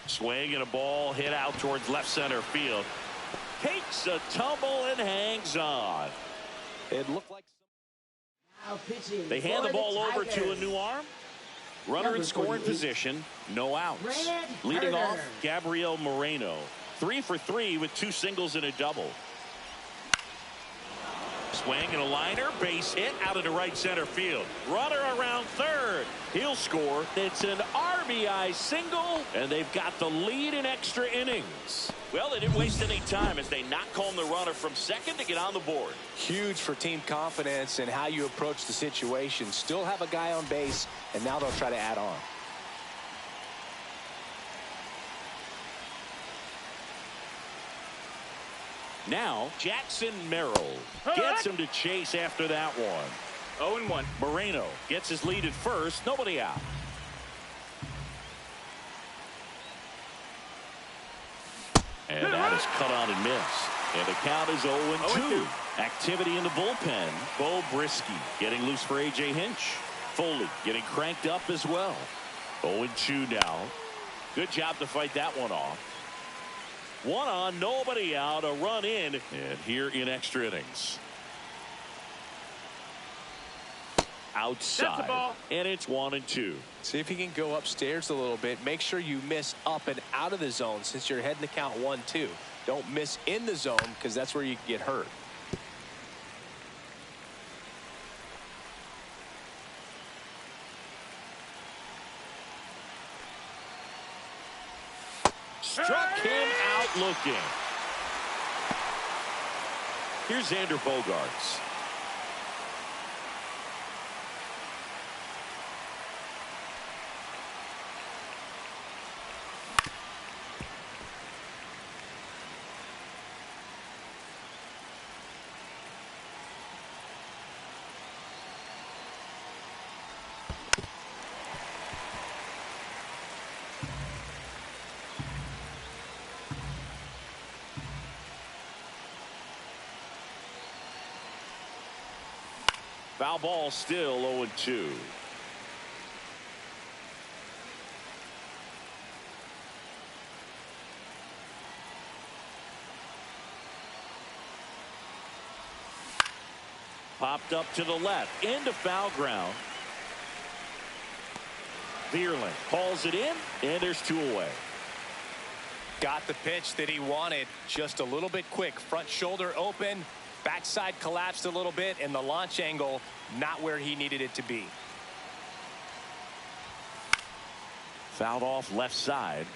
Swing and a ball hit out towards left center field. Takes a tumble and hangs on. It looked like Now pitching they hand for the ball over Tigers. to a new arm. Runner Number in scoring 48. position. No outs. Red Leading Herder. off, Gabriel Moreno. 3 for 3 with 2 singles and a double. Swing and a liner. Base hit out into right center field. Runner around third. He'll score. It's an RBI single, and they've got the lead in extra innings. Well, they didn't waste any time as they knock home the runner from second to get on the board. huge for team confidence and how you approach the situation. Still have a guy on base, and now they'll try to add on. Now, Jackson Merrill gets him to chase after that one. 0-1. Moreno gets his lead at first. Nobody out. And that is cut on and missed. And the count is 0-2. Activity in the bullpen. Bo Brisky getting loose for A.J. Hinch. Foley getting cranked up as well. 0-2 now. Good job to fight that one off. 1 on, nobody out, a run in, and here in extra innings. Outside, and it's 1-2. See if you can go upstairs a little bit. Make sure you miss up and out of the zone since you're heading to count 1-2. Don't miss in the zone because that's where you can get hurt. Struck him out looking. Here's Xander Bogaerts. Foul ball, still 0-2. Popped up to the left, into foul ground. Vierling calls it in, and there's 2 away. Got the pitch that he wanted, just a little bit quick. Front shoulder open, backside collapsed a little bit, and the launch angle not where he needed it to be. Fouled off left side.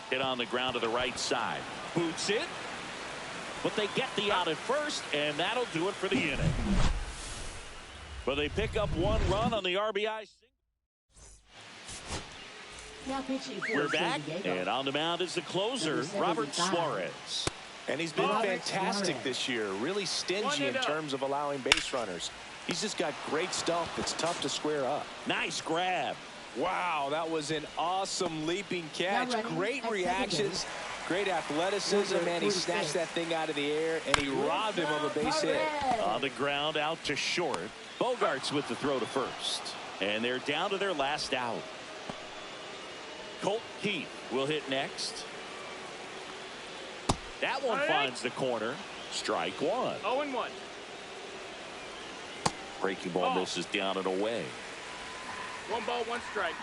Hit on the ground to the right side. Boots it. but they get the out at first, and that'll do it for the inning. But they pick up 1 run on the RBI. Now pitching for We're San back, Diego. and on the mound is the closer, Robert Suarez. And he's been Robert fantastic Suarez. this year. Really stingy in terms of allowing base runners. He's just got great stuff that's tough to square up. Nice grab. Wow, that was an awesome leaping catch. running Great at reactions, great athleticism, Number and he 46. snatched that thing out of the air, and he robbed him of a base hit. On the ground, out to short. Bogarts with the throw to first. And they're down to their last out. Colt Keith will hit next. That one finds the corner. Strike 1. 0-1. Breaking ball misses down and away. 1 ball, 1 strike.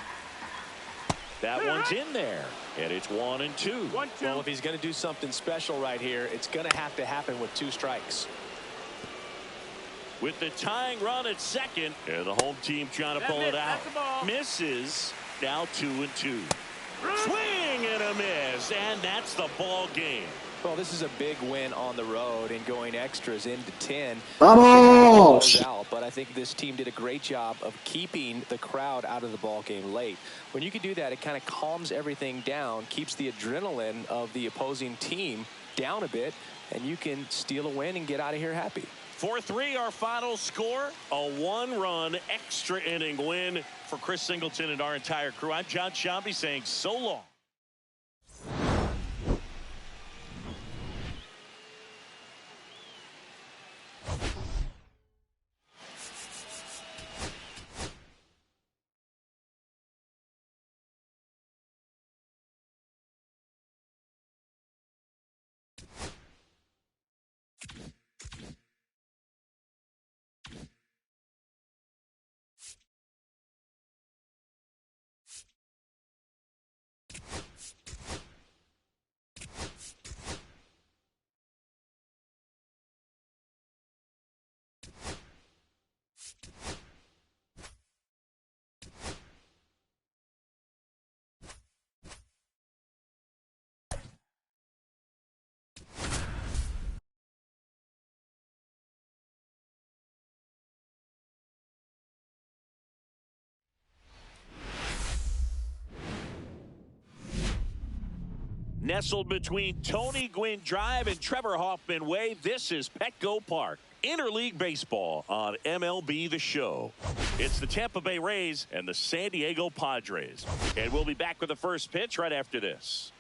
That one's in there. And it's 1-2. 1-2. Well, if he's going to do something special right here, it's going to have to happen with 2 strikes. With the tying run at second, and the home team trying to pull it out. That's the ball. Misses. Now 2-2. Swing and a miss, and that's the ball game. Well, this is a big win on the road and going extras into 10. Vamos! Out, but I think this team did a great job of keeping the crowd out of the ball game late. When you can do that, it kind of calms everything down, keeps the adrenaline of the opposing team down a bit, and you can steal a win and get out of here happy. 4-3 our final score. A 1-run extra inning win for Chris Singleton and our entire crew. I'm John Shambi saying so long. Nestled between Tony Gwynn Drive and Trevor Hoffman Way, this is Petco Park. Interleague Baseball on MLB The Show. It's the Tampa Bay Rays and the San Diego Padres. And we'll be back with the first pitch right after this.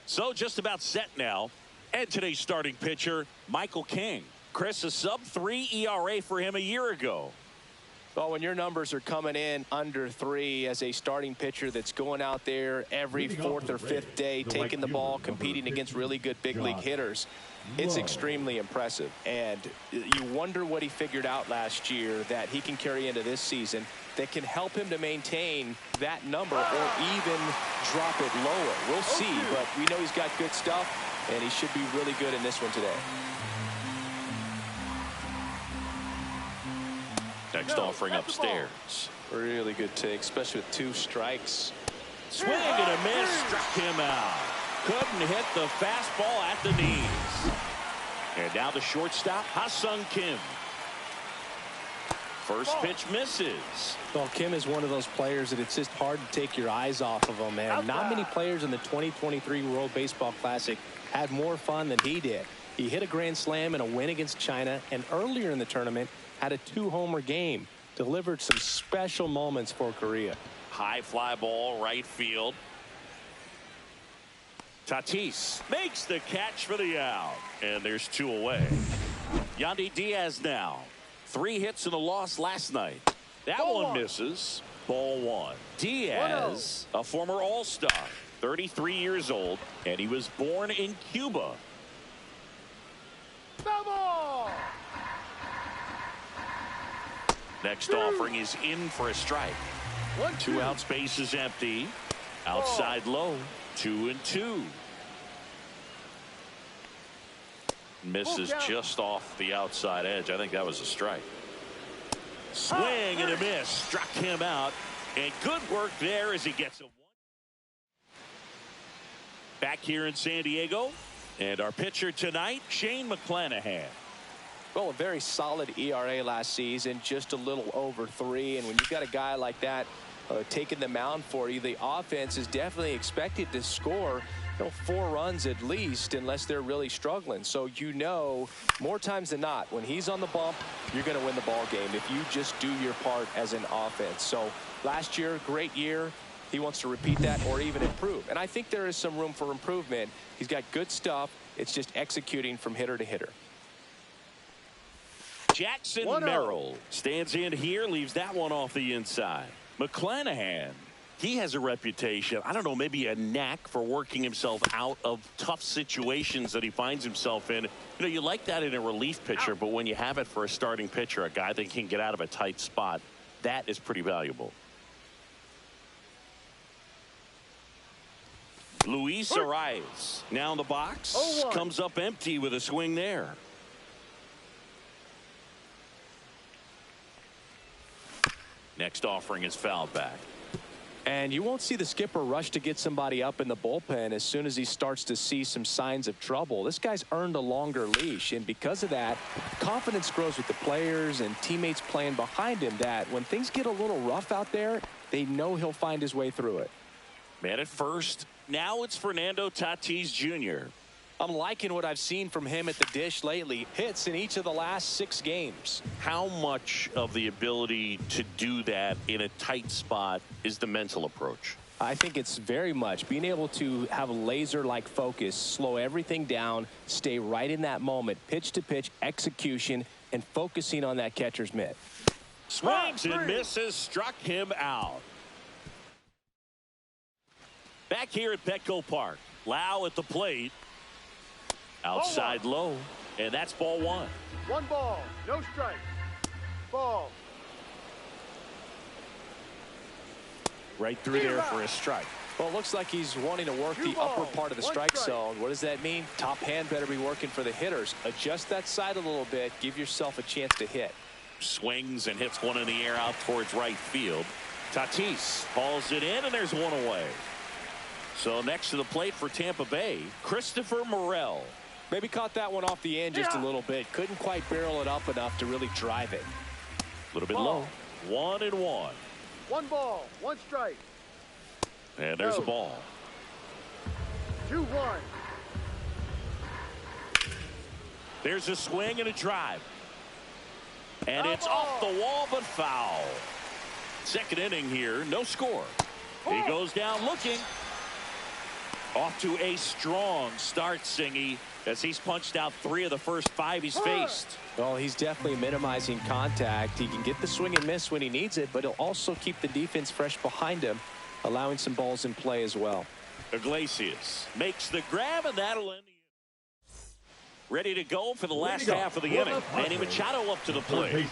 So just about set now. And today's starting pitcher, Michael King. Chris, a sub-3 ERA for him a year ago. Well, when your numbers are coming in under 3 as a starting pitcher that's going out there every 4th or 5th day, taking the ball, competing against really good big league hitters, it's extremely impressive. And you wonder what he figured out last year that he can carry into this season that can help him to maintain that number or even drop it lower. We'll see, but we know he's got good stuff, and he should be really good in this one today. Next offering upstairs. Really good take, especially with 2 strikes. Swing and a miss, struck him out. Couldn't hit the fastball at the knees. And now the shortstop, Ha-Sung Kim. First pitch misses. Well, Kim is one of those players that it's just hard to take your eyes off of him, man. Not many players in the 2023 World Baseball Classic had more fun than he did. He hit a grand slam in a win against China, and earlier in the tournament had a 2-homer game. Delivered some special moments for Korea. High fly ball, right field. Tatis makes the catch for the out. And there's 2 away. Yandy Diaz now. 3 hits and a loss last night. That one misses. Ball 1. Diaz, a former All-Star, 33 years old, and he was born in Cuba. Double! Next offering is in for a strike. 2 outs, base is empty. Outside low, 2-2. Misses just off the outside edge. I think that was a strike. Swing and a miss. Struck him out. And good work there as he gets a 1. Back here in San Diego, and our pitcher tonight, Shane McClanahan. Well, a very solid ERA last season, just a little over 3. And when you've got a guy like that taking the mound for you, the offense is definitely expected to score 4 runs at least, unless they're really struggling. So more times than not, when he's on the bump, you're going to win the ball game if you just do your part as an offense. So last year, great year. He wants to repeat that or even improve. And I think there is some room for improvement. He's got good stuff. It's just executing from hitter to hitter. Jackson Merrill stands in here, leaves that one off the inside. McClanahan, he has a reputation, I don't know, maybe a knack for working himself out of tough situations that he finds himself in. You like that in a relief pitcher, but when you have it for a starting pitcher, a guy that can get out of a tight spot, that is pretty valuable. Luis Arias now in the box, comes up empty with a swing there. Next offering is fouled back. And you won't see the skipper rush to get somebody up in the bullpen as soon as he starts to see some signs of trouble. This guy's earned a longer leash, and because of that, confidence grows with the players and teammates playing behind him, that when things get a little rough out there, they know he'll find his way through it. Man at first. Now it's Fernando Tatis Jr. I'm liking what I've seen from him at the dish lately. Hits in each of the last 6 games. How much of the ability to do that in a tight spot is the mental approach? I think it's very much being able to have a laser-like focus, slow everything down, stay right in that moment, pitch-to-pitch execution, and focusing on that catcher's mitt. Swings and misses, struck him out. Back here at Petco Park, Lau at the plate. Outside low, and that's ball 1. 1 ball, no strike. Ball. Right through there for a strike. Well, it looks like he's wanting to work the upper part of the strike zone. What does that mean? Top hand better be working for the hitters. Adjust that side a little bit. Give yourself a chance to hit. Swings and hits one in the air out towards right field. Tatis hauls it in, and there's one away. So next to the plate for Tampa Bay, Christopher Morel. Maybe caught that one off the end just a little bit. Couldn't quite barrel it up enough to really drive it. A little bit low. 1-1. 1 ball, 1 strike. And there's a ball. 2-1. There's a swing and a drive. And it's off the wall, but foul. Second inning here, no score. He goes down looking. Off to a strong start, Singy, as he's punched out 3 of the first 5 he's faced. Well, he's definitely minimizing contact. He can get the swing and miss when he needs it, but he'll also keep the defense fresh behind him, allowing some balls in play as well. Iglesias makes the grab, and that'll end the inning. Ready to go for the last half of the inning. Manny Machado up to the plate.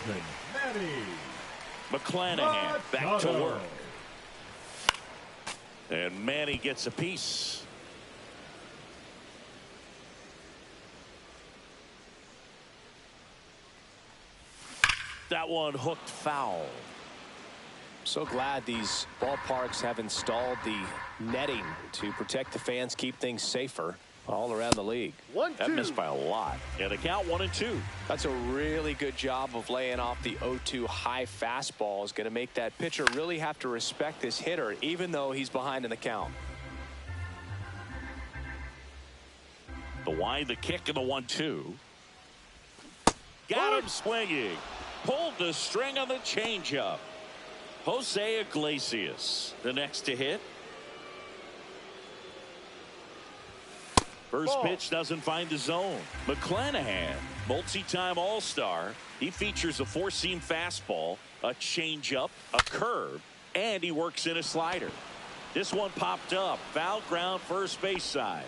McClanahan back to work. And Manny gets a piece. That one hooked foul. So glad these ballparks have installed the netting to protect the fans, keep things safer all around the league. 1-2. That missed by a lot. Yeah, the count 1-2. That's a really good job of laying off the 0-2 high fastball. Is going to make that pitcher really have to respect this hitter, even though he's behind in the count. The wind, the kick, and the 1-2. Got him swinging. Pulled the string on the changeup. Jose Iglesias, the next to hit. First pitch doesn't find the zone. McClanahan, multi-time All-Star. He features a 4-seam fastball, a changeup, a curve, and he works in a slider. This one popped up. Foul ground, first base side.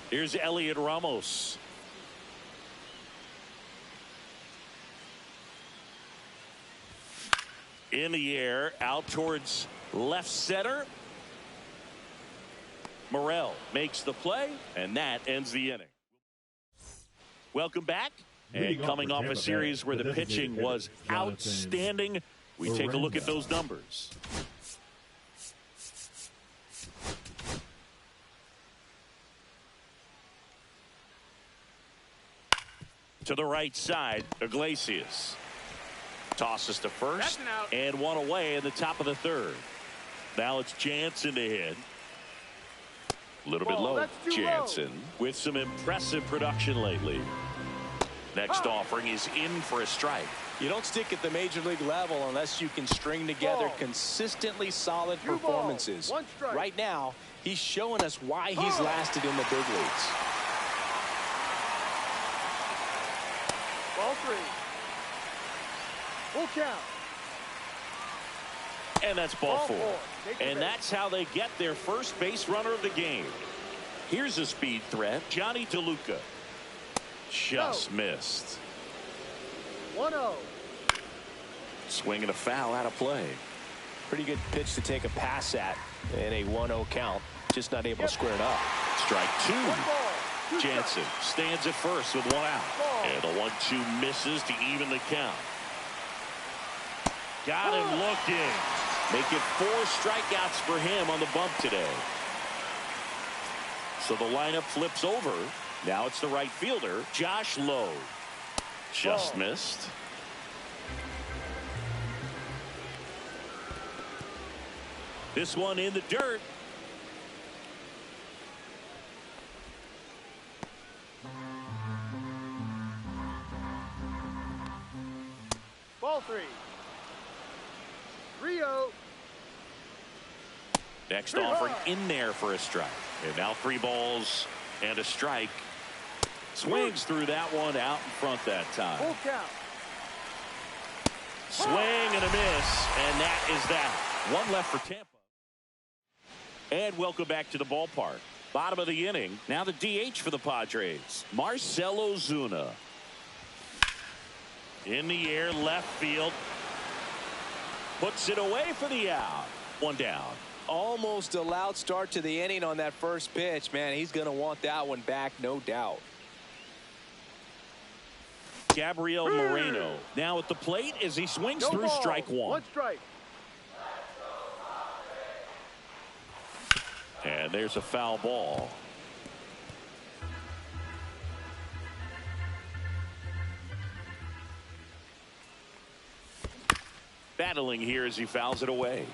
Here's Elliot Ramos. In the air, out towards left center. Morel makes the play, and that ends the inning. Welcome back. And coming off a series where the pitching was outstanding, we take a look at those numbers. To the right side, Iglesias. Tosses to first, That's an out. and one away in the top of the third. Now it's Jansen to hit. A little bit Ball, low. that's too Jansen with some impressive production lately. Next offering is in for a strike. You don't stick at the major league level unless you can string together Ball. consistently solid 2 balls, performances. 1 strike. Right now, he's showing us why he's lasted in the big leagues. Ball 3. Full count. And that's ball Ball 4. 4. Take the And base. that's how they get their first base runner of the game. Here's a speed threat. Johnny DeLuca. Just missed. 1-0. Swinging a foul out of play. Pretty good pitch to take a pass at in a 1-0 count. Just not able to square it up. Strike 2. 1 ball. 2 Jansen stands at first with 1 out. Ball. And the 1-2 misses to even the count. Got him looking. Make it 4 strikeouts for him on the bump today. So the lineup flips over. Now it's the right fielder, Josh Lowe. Just missed. This one in the dirt. Ball 3. 3-0. Next offering in there for a strike. And now 3 balls and a strike. Swings through that one out in front that time. Full count. Swing and a miss. And that is that. 1 left for Tampa. And welcome back to the ballpark. Bottom of the inning. Now the DH for the Padres, Marcell Ozuna. In the air, left field. Puts it away for the out. 1 down. Almost a loud start to the inning on that first pitch. Man, he's going to want that one back, no doubt. Gabriel Moreno now at the plate as he swings No through ball. strike 1. 1 strike. And there's a foul ball. Battling here as he fouls it away.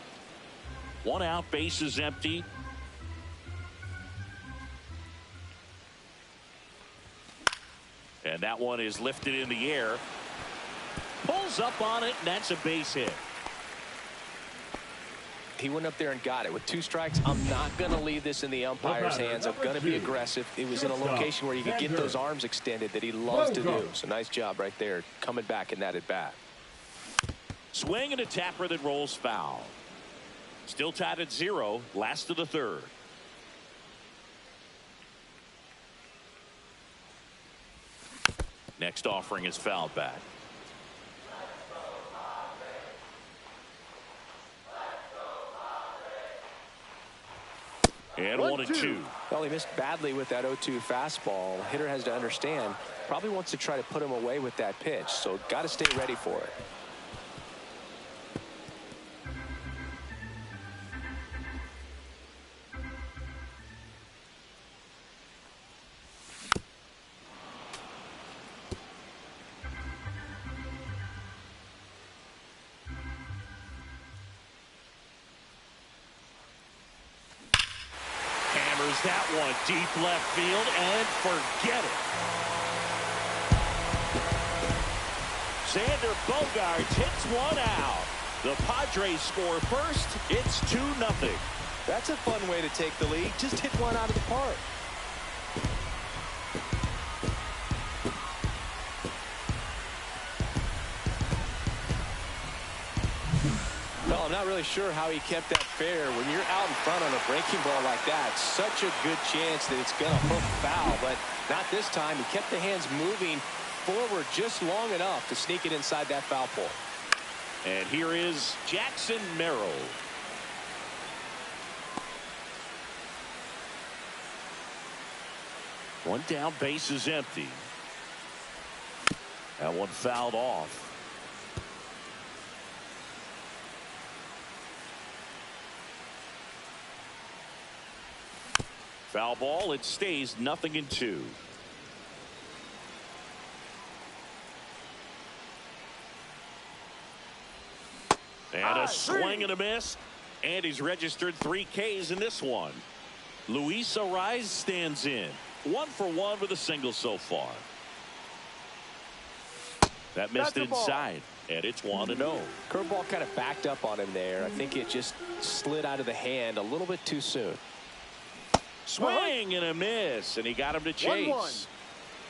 1 out, base is empty. And that one is lifted in the air. Pulls up on it, and that's a base hit. He went up there and got it with 2 strikes. I'm not going to leave this in the umpire's hands. I'm going to be aggressive. It was in a location where you could get those arms extended that he loves to do. So nice job right there, coming back in that at bat. Swing and a tapper that rolls foul. Still tied at 0, last of the third. Next offering is fouled back. And 1-2. Well, he missed badly with that 0-2 fastball. Hitter has to understand, probably wants to try to put him away with that pitch. So got to stay ready for it. That one deep left field and forget it. Xander Bogaerts hits 1 out. The Padres score first. It's 2-0. That's a fun way to take the lead. Just hit 1 out of the park. Well, I'm not really sure how he kept that fair. When you're out in front on a breaking ball like that, such a good chance that it's going to hook foul, but not this time. He kept the hands moving forward just long enough to sneak it inside that foul pole. And here is Jackson Merrill. One down, base is empty. That one fouled off. Foul ball. It stays 0-2. And a swing and a miss. And he's registered 3 Ks in this one. Luis Ariz stands in. 1 for 1 with a single so far. That missed inside. And it's 1-0. Curveball kind of backed up on him there. I think it just slid out of the hand a little bit too soon. Swing and a miss. And he got him to chase. 1-1.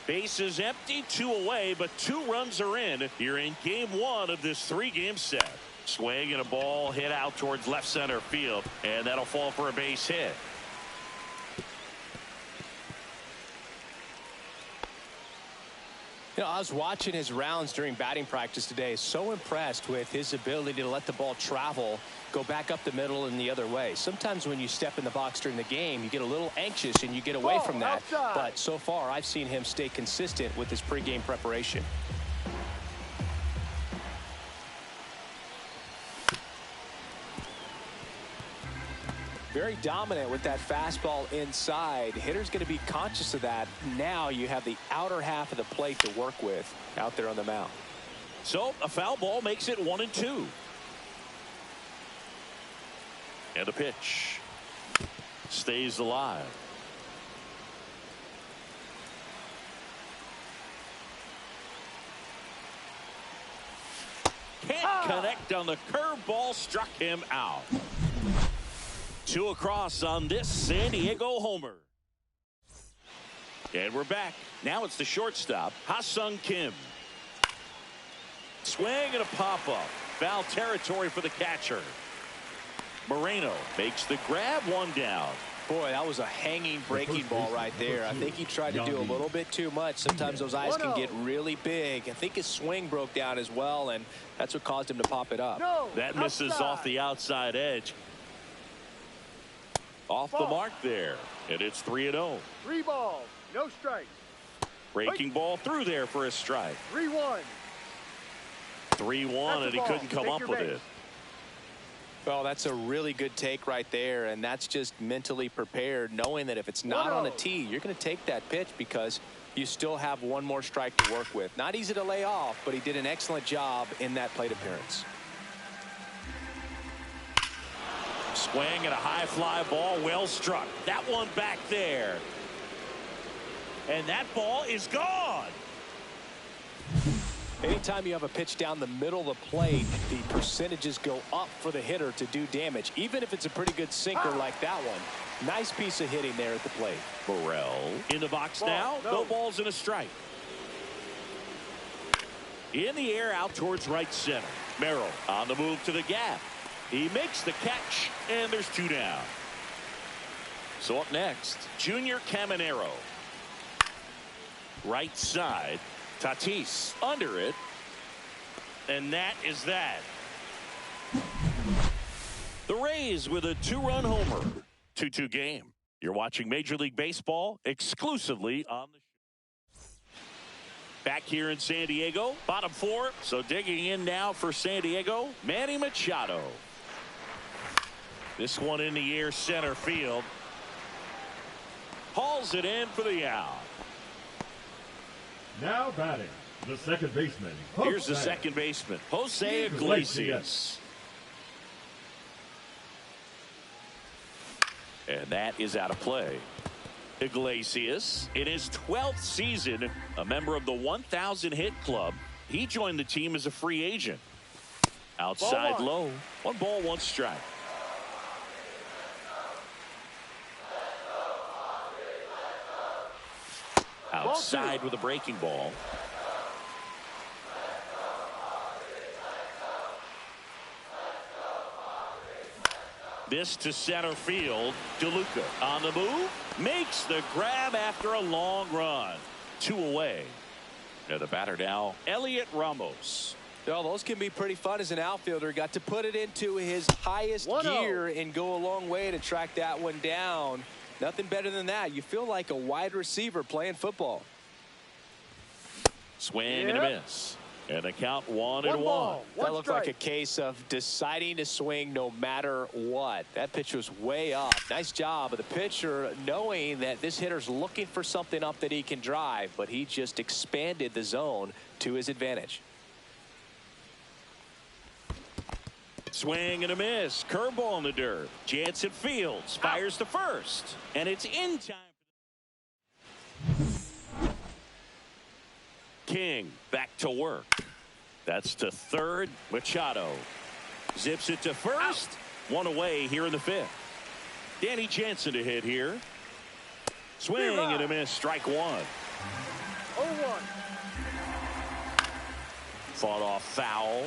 Bases empty, 2 away, but 2 runs are in. You're in game 1 of this 3-game set. Swing and a ball hit out towards left center field, and that'll fall for a base hit. You know, I was watching his rounds during batting practice today. So impressed with his ability to let the ball travel, go back up the middle and the other way. Sometimes when you step in the box during the game, you get a little anxious and you get away from that. Outside. But so far, I've seen him stay consistent with his pregame preparation. Very dominant with that fastball inside. Hitter's going to be conscious of that. Now you have the outer half of the plate to work with out there on the mound. So a foul ball makes it 1-2. And a pitch. Stays alive. Can't connect on the curveball. Struck him out. 2 across on this San Diego homer. And we're back. Now it's the shortstop, Ha-Sung Kim. Swing and a pop-up. Foul territory for the catcher. Moreno makes the grab, 1 down. Boy, that was a hanging breaking ball right there. I think he tried to do a little bit too much. Sometimes those eyes can get really big. I think his swing broke down as well, and that's what caused him to pop it up. That misses off the outside edge. Off the mark there. And it's 3-0. 3 balls, no strikes. Breaking ball through there for a strike. 3-1. 3-1, and he couldn't come up with it. Well, that's a really good take right there, and that's just mentally prepared, knowing that if it's not on a tee, you're going to take that pitch because you still have 1 more strike to work with. Not easy to lay off, but he did an excellent job in that plate appearance. Swing and a high fly ball, well struck. That one back there. And that ball is gone. Anytime you have a pitch down the middle of the plate, the percentages go up for the hitter to do damage, even if it's a pretty good sinker like that one. Nice piece of hitting there at the plate. Burrell in the box now. No balls and a strike. In the air out towards right center. Merrill on the move to the gap. He makes the catch, and there's 2 down. So up next, Junior Caminero. Right side. Tatis under it. And that is that. The Rays with a 2-run homer. 2-2 game. You're watching Major League Baseball exclusively on the show. Back here in San Diego, bottom 4. So digging in now for San Diego, Manny Machado. This one in the air center field. Hauls it in for the out. Now batting, the second baseman. Here's the second baseman, Jose Iglesias. And that is out of play. Iglesias, in his 12th season, a member of the 1,000 hit club. He joined the team as a free agent. Outside low. 1 ball, 1 strike. Outside with a breaking ball. This to center field. DeLuca on the move. Makes the grab after a long run. 2 away. And the batter now, Elliot Ramos. Well, those can be pretty fun as an outfielder. Got to put it into his highest gear and go a long way to track that one down. Nothing better than that. You feel like a wide receiver playing football. Swing and a miss. And the count 1-1. That looked like a case of deciding to swing no matter what. That pitch was way up. Nice job of the pitcher knowing that this hitter's looking for something up that he can drive, but he just expanded the zone to his advantage. Swing and a miss. Curveball in the dirt. Jansen fields. Fires to first. And it's in time. King back to work. That's to third. Machado zips it to first. One away here in the fifth. Danny Jansen to hit here. Swing and a miss. Strike one. 0-1. Fought off foul.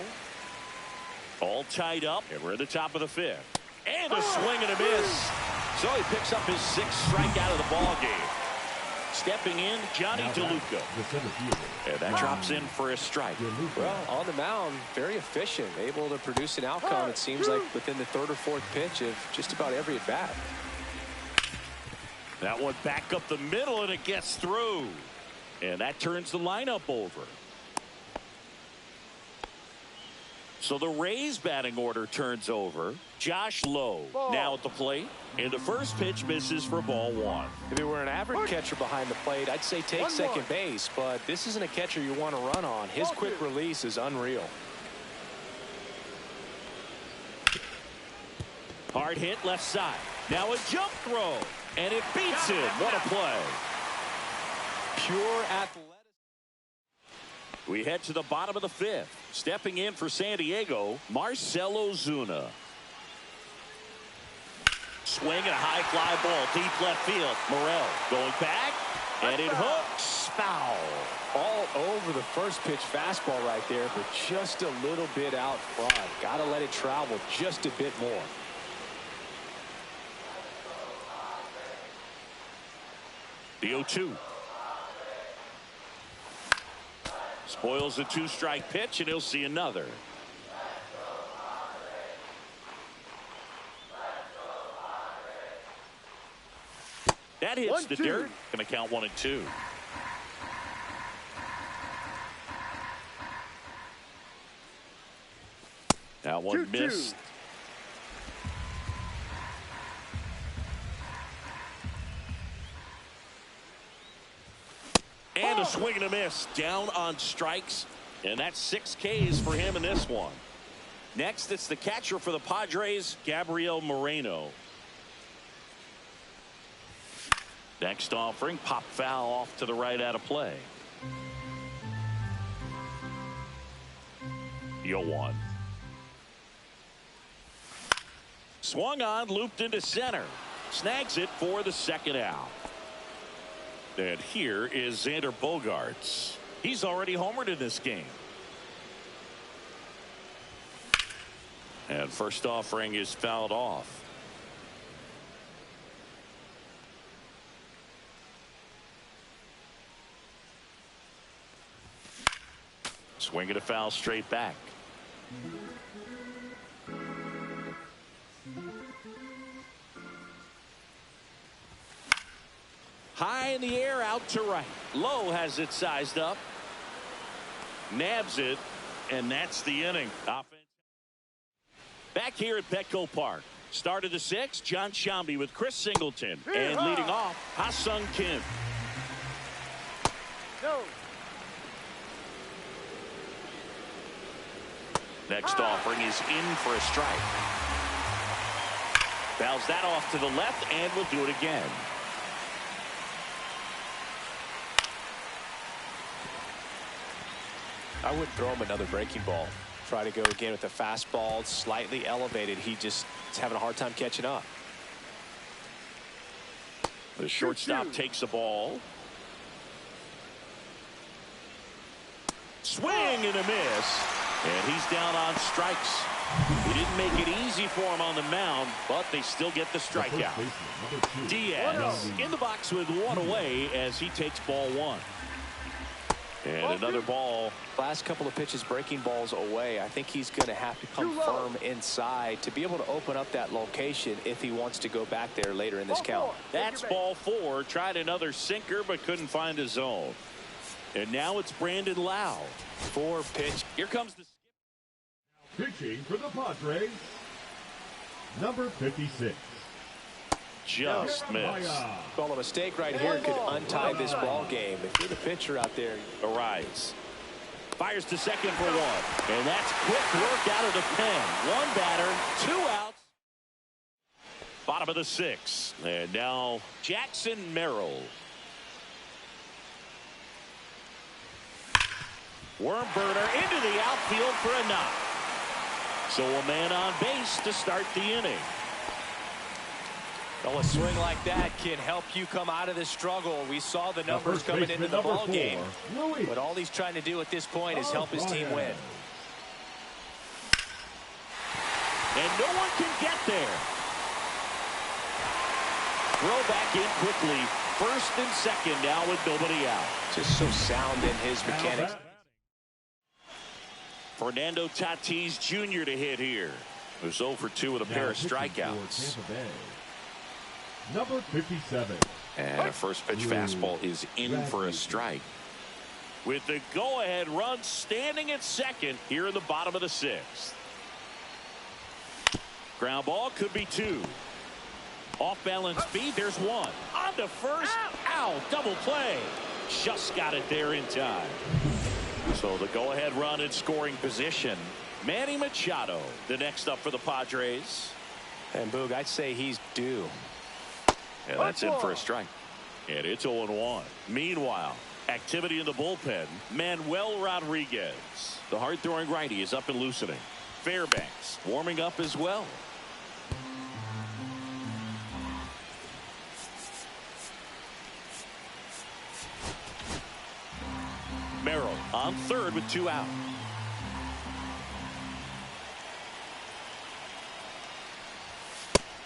All tied up. And we're at the top of the fifth. And a swing and a miss. So he picks up his sixth strikeout of the ball game. Stepping in, Johnny DeLuca. And that drops in for a strike. Well, on the mound, very efficient, able to produce an outcome, it seems like, within the third or fourth pitch of just about every at-bat. That one back up the middle, and it gets through. And that turns the lineup over. So the Rays batting order turns over. Josh Lowe now at the plate. And the first pitch misses for ball one. If it were an average catcher behind the plate, I'd say take second base, but this isn't a catcher you want to run on. His quick release is unreal. Hard hit left side. Now a jump throw. And it beats him. What a play. Pure athletic. We head to the bottom of the fifth. Stepping in for San Diego, Marcell Ozuna. Swing and a high fly ball deep left field. Morel going back, and it hooks. Foul. All over the first pitch fastball right there, but just a little bit out front. Got to let it travel just a bit more. The 0-2. Spoils a two-strike pitch, and he'll see another. That hits the dirt. Going to count 1 and 2. That one missed. And a swing and a miss. Down on strikes. And that's 6 Ks for him in this one. Next, it's the catcher for the Padres, Gabriel Moreno. Next offering, pop foul off to the right out of play. 0-1. Swung on, looped into center. Snags it for the second out. And here is Xander Bogaerts. He's already homered in this game. And first offering is fouled off. Swinging a foul straight back. High in the air, out to right. Lowe has it sized up. Nabs it, and that's the inning. Offense. Back here at Petco Park. Start of the 6th, John Shambi with Chris Singleton. And leading off, Ha-Sung Kim. No. Next offering is in for a strike. Fouls that off to the left, and will do it again. I wouldn't throw him another breaking ball. Try to go again with a fastball, slightly elevated. He just is having a hard time catching up. The shortstop takes the ball. Swing and a miss. And he's down on strikes. He didn't make it easy for him on the mound, but they still get the strikeout. Diaz in the box with 1 away as he takes ball 1. And another ball. Last couple of pitches breaking balls away. I think he's going to have to come firm inside to be able to open up that location if he wants to go back there later in this count. That's ball 4. Tried another sinker but couldn't find a zone. And now it's Brandon Lau. 4 pitch. Here comes the pitching for the Padres, number 56. Just missed. Well, a mistake right here could untie this ball game. If you're the pitcher out there, Arise. Fires to second for one. And that's quick work out of the pen. One batter, 2 outs. Bottom of the 6th. And now Jackson Merrill. Worm burner into the outfield for a knock. So a man on base to start the inning. Well, a swing like that can help you come out of the struggle. We saw the numbers coming into the ball game. But all he's trying to do at this point is help his team win. And no one can get there. Throw back in quickly. First and second now with nobody out. Just so sound in his mechanics. Fernando Tatis Jr. to hit here. Who's 0 for 2 with a pair of strikeouts. Number 57. And a first pitch fastball is in for a strike. With the go-ahead run standing at second here in the bottom of the 6th. Ground ball could be 2. Off balance speed, there's 1. On to first. Ow, double play. Just got it there in time. So the go-ahead run in scoring position. Manny Machado, the next up for the Padres. And Boog, I'd say he's due. And that's in for a strike. And it's 0-1. Meanwhile, activity in the bullpen. Manuel Rodriguez, the hard-throwing righty, is up and loosening. Fairbanks warming up as well. Merrill on third with 2 out.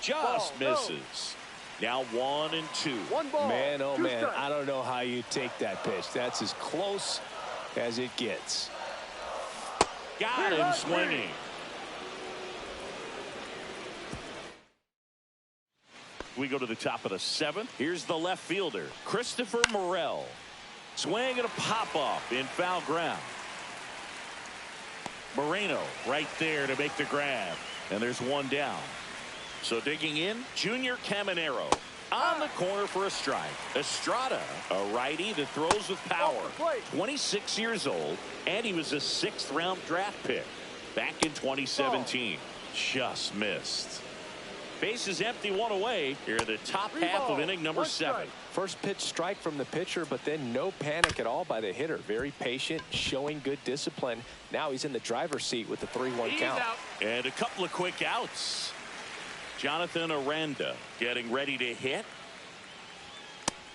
Just misses. Now 1 and 2. 1 ball. Man, oh 2 man, strikes. I don't know how you take that pitch. That's as close as it gets. Got him swinging. We go to the top of the 7th. Here's the left fielder, Christopher Morel. Swing and a pop-up in foul ground. Moreno right there to make the grab. And there's 1 down. So digging in, Junior Caminero on the corner for a strike. Estrada, a righty that throws with power. 26 years old, and he was a 6th-round draft pick back in 2017. Just missed. Base is empty, 1 away here in the top half of inning number 7. First pitch strike from the pitcher, but then no panic at all by the hitter. Very patient, showing good discipline. Now he's in the driver's seat with the 3-1 count. And a couple of quick outs. Jonathan Aranda getting ready to hit.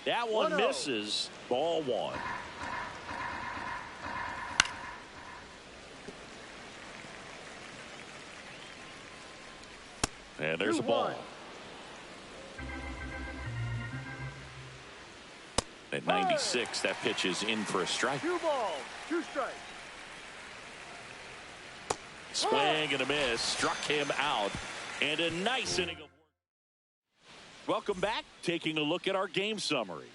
That one misses. Ball 1. And there's a ball. At 96, that pitch is in for a strike. 2 balls, 2 strikes. Swing and a miss. Struck him out. And a nice inning of work. Welcome back. Taking a look at our game summary.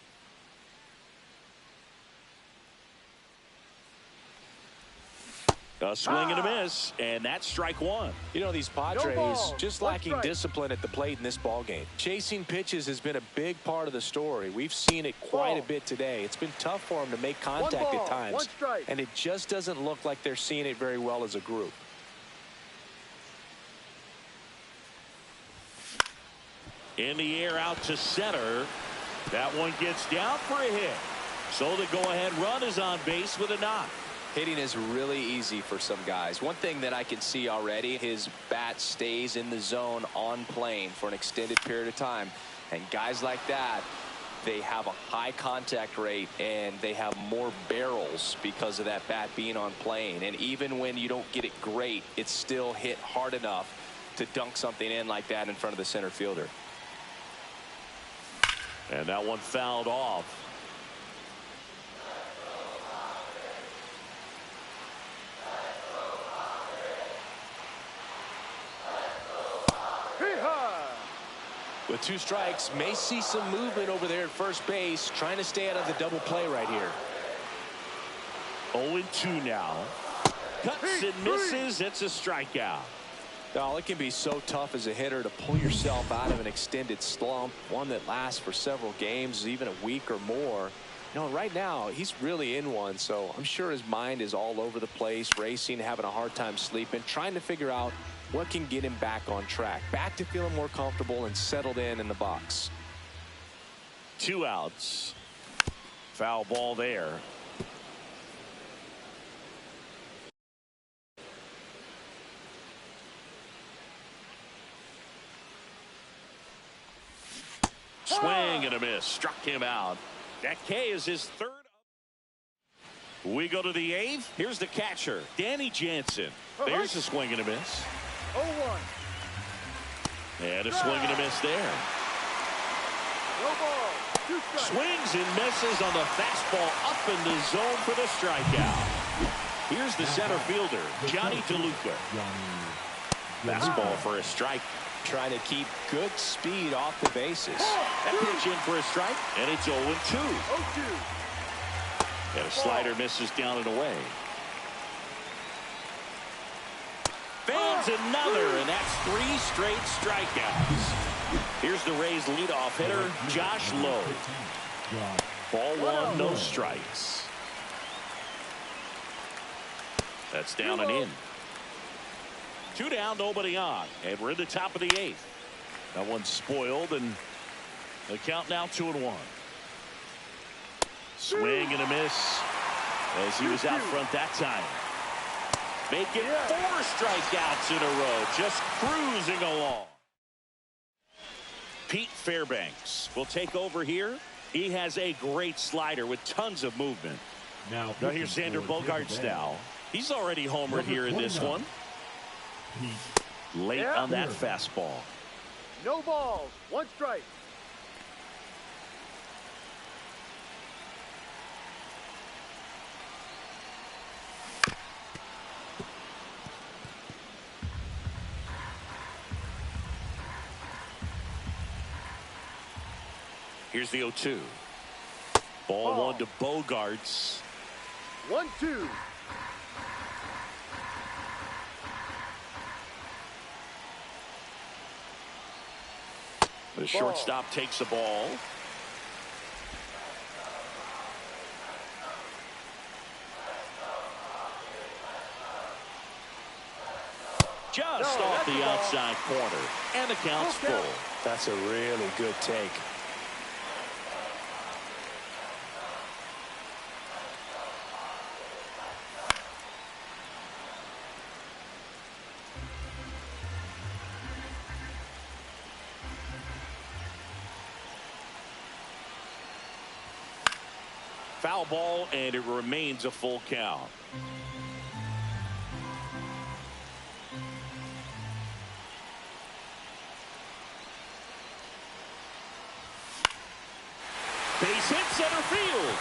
A swing and a miss, and that's strike 1. You know, these Padres just lacking discipline at the plate in this ball game. Chasing pitches has been a big part of the story. We've seen it quite a bit today. It's been tough for them to make contact at times, and it just doesn't look like they're seeing it very well as a group. In the air out to center. That one gets down for a hit. So the go-ahead run is on base with a knock. Hitting is really easy for some guys. One thing that I can see already, his bat stays in the zone on plane for an extended period of time. And guys like that, they have a high contact rate and they have more barrels because of that bat being on plane. And even when you don't get it great, it's still hit hard enough to dunk something in like that in front of the center fielder. And that one fouled off. With 2 strikes, may see some movement over there at first base, trying to stay out of the double play right here. 0-2 now. Cuts and misses. It's a strikeout. Oh, it can be so tough as a hitter to pull yourself out of an extended slump, one that lasts for several games, even a week or more. No, right now, he's really in one, so I'm sure his mind is all over the place, racing, having a hard time sleeping, trying to figure out what can get him back on track, back to feeling more comfortable and settled in the box. 2 outs. Foul ball there. Swing and a miss. Struck him out. That K is his 3rd. We go to the 8th. Here's the catcher, Danny Jansen. There's a swing and a miss. 0-1. And a swing and a miss there. No ball. 2 strikes. Swings and misses on the fastball up in the zone for the strikeout. Here's the center fielder, Johnny DeLuca. Fastball for a strike. Trying to keep good speed off the bases. That pitch in for a strike, and it's 0-2. 0-2. And a slider misses down and away. Fans another, and that's 3 straight strikeouts. Here's the Rays leadoff hitter, Josh Lowe. Ball 1, no strikes. That's down and in. 2 down, nobody on, and we're in the top of the 8th. That one's spoiled, and the count now 2-1. Swing and a miss as he was out front that time. Make it 4 strikeouts in a row, just cruising along. Pete Fairbanks will take over here. He has a great slider with tons of movement. Now here's Xander Bogaerts now. He's already homered here in this one. Late on that fastball. No balls. 1 strike. Here's the 0-2. Ball 1 to Bogaerts. 1-2. The shortstop takes the ball. Just off the outside corner, and the count's full. That's a really good take. Foul ball, and it remains a full count. Base hit center field.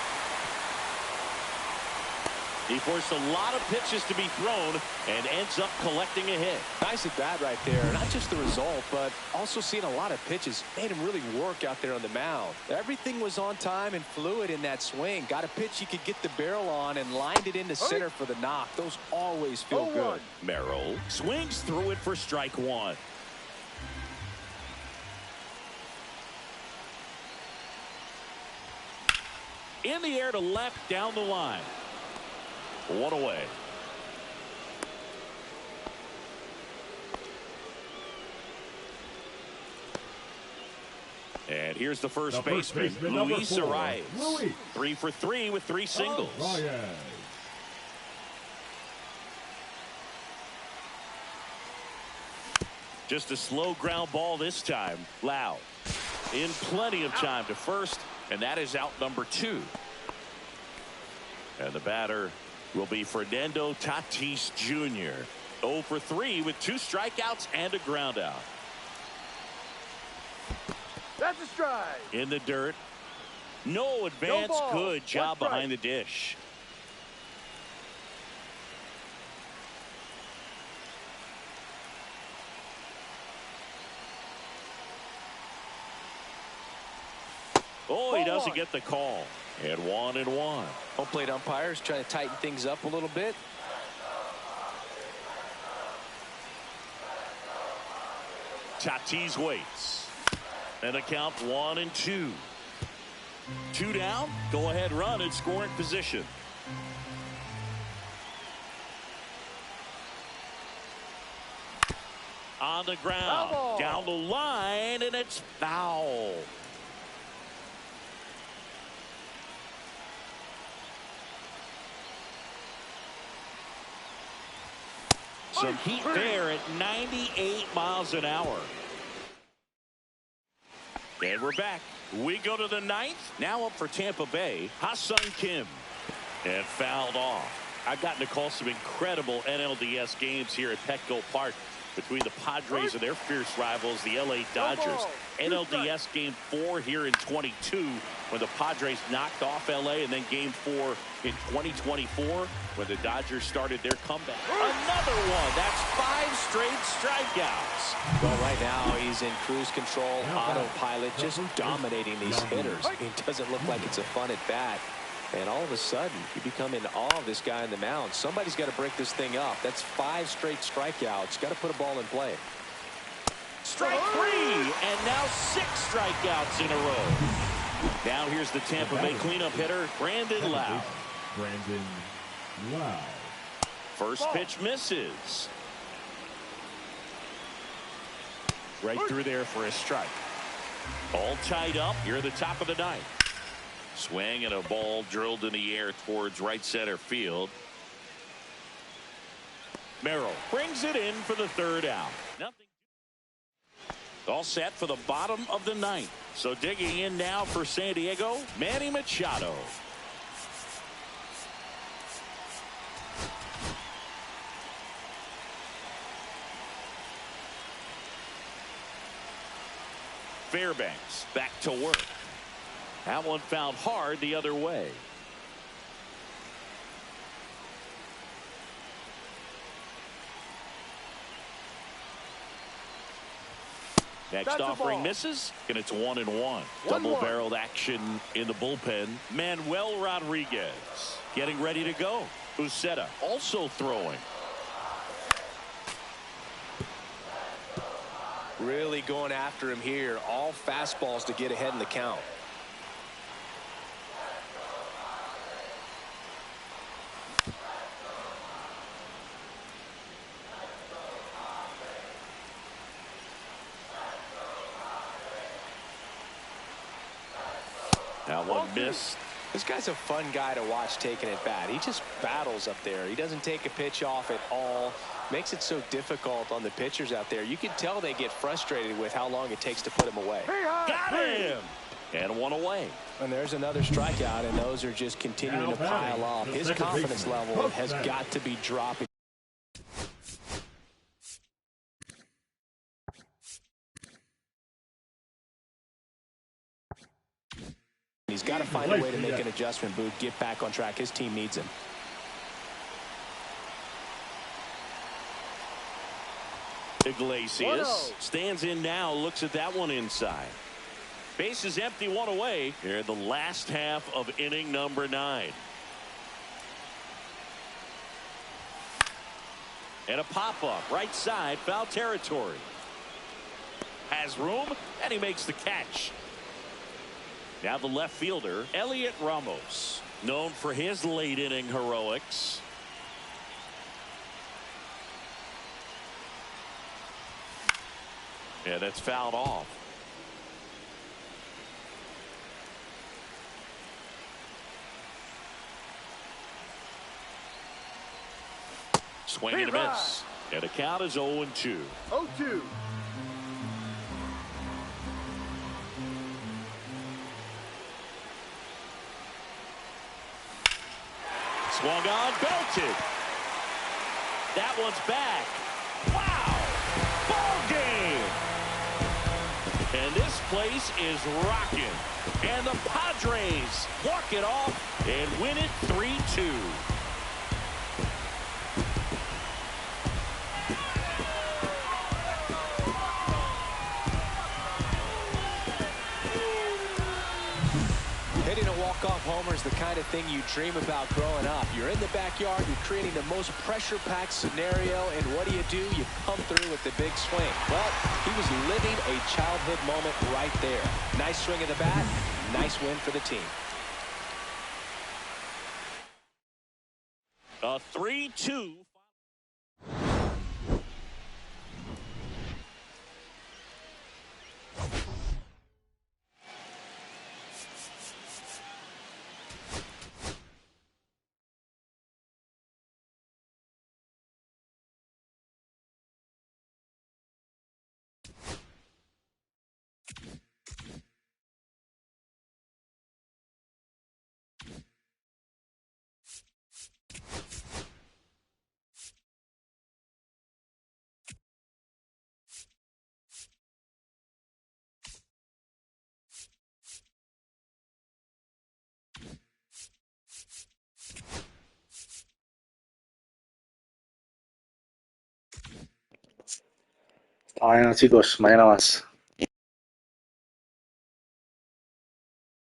He forced a lot of pitches to be thrown and ends up collecting a hit. Nice at bat right there. Not just the result, but also seeing a lot of pitches made him really work out there on the mound. Everything was on time and fluid in that swing. Got a pitch he could get the barrel on and lined it into center for the knock. Those always feel good. Merrill swings through it for strike 1. In the air to left down the line. 1 away. And here's the first baseman, Luis Arias. 3 for 3 with 3 singles. Just a slow ground ball this time. Loud. In plenty of time to first, and that is out number 2. And the batter will be Fernando Tatis Jr. 0 for 3 with 2 strikeouts and a ground out. That's a strike. In the dirt. No advance. No ball. Good job behind the dish. Oh, he doesn't get the call. And 1-1. Home plate umpires trying to tighten things up a little bit. Tatis waits. And the count 1-2. Two down. Go ahead run in scoring position. On the ground. Foul. Down the line, and it's foul. Some heat there at 98 miles an hour. And we're back. We go to the ninth. Now up for Tampa Bay, Ha-Seong Kim. And fouled off. I've gotten to call some incredible NLDS games here at Petco Park between the Padres and their fierce rivals, the LA Dodgers. NLDS Game 4 here in 22 when the Padres knocked off LA, and then Game 4 in 2024 when the Dodgers started their comeback. Another one. That's 5 straight strikeouts. Well, right now he's in cruise control, autopilot, just dominating these hitters. It doesn't look like it's a fun at bat. And all of a sudden, you become in awe of this guy on the mound. Somebody's got to break this thing up. That's 5 straight strikeouts. Got to put a ball in play. Strike 3, and now 6 strikeouts in a row. Now here's the Tampa Bay cleanup hitter, Brandon Lau. Brandon Lau. First pitch misses. Right through there for a strike. All tied up here at the top of the ninth. Swing and a ball drilled in the air towards right center field. Merrill brings it in for the third out. Nothing. All set for the bottom of the ninth. So digging in now for San Diego, Manny Machado. Fairbanks back to work. That one fouled hard the other way. Next offering misses, and it's 1-1. Double-barreled action in the bullpen. Manuel Rodriguez getting ready to go. Uceta also throwing. Really going after him here. All fastballs to get ahead in the count. That one missed. This guy's a fun guy to watch taking at bat. He just battles up there. He doesn't take a pitch off at all. Makes it so difficult on the pitchers out there. You can tell they get frustrated with how long it takes to put him away. Got him! And one away. And there's another strikeout, and those are just continuing to pile up. His confidence level has got to be dropping. He's got to find a way to make an adjustment, Boog, get back on track. His team needs him. Iglesias stands in now, looks at that one inside. Base is empty, one away here in the last half of inning number 9. And a pop-up right side, foul territory. Has room, and he makes the catch. Now the left fielder, Elliot Ramos, known for his late inning heroics. Yeah, that's fouled off. Swing and a miss. And the count is 0-2. 0-2. Swung on, belted. That one's back. Wow! Ball game! And this place is rocking. And the Padres walk it off and win it 3-2. Hitting a walk-off homer is the kind of thing you dream about growing up. You're in the backyard, you're creating the most pressure-packed scenario, and what do? You pump through with the big swing. Well, he was living a childhood moment right there. Nice swing of the bat, Nice win for the team. A 3-2. Bueno, chicos, mañana más.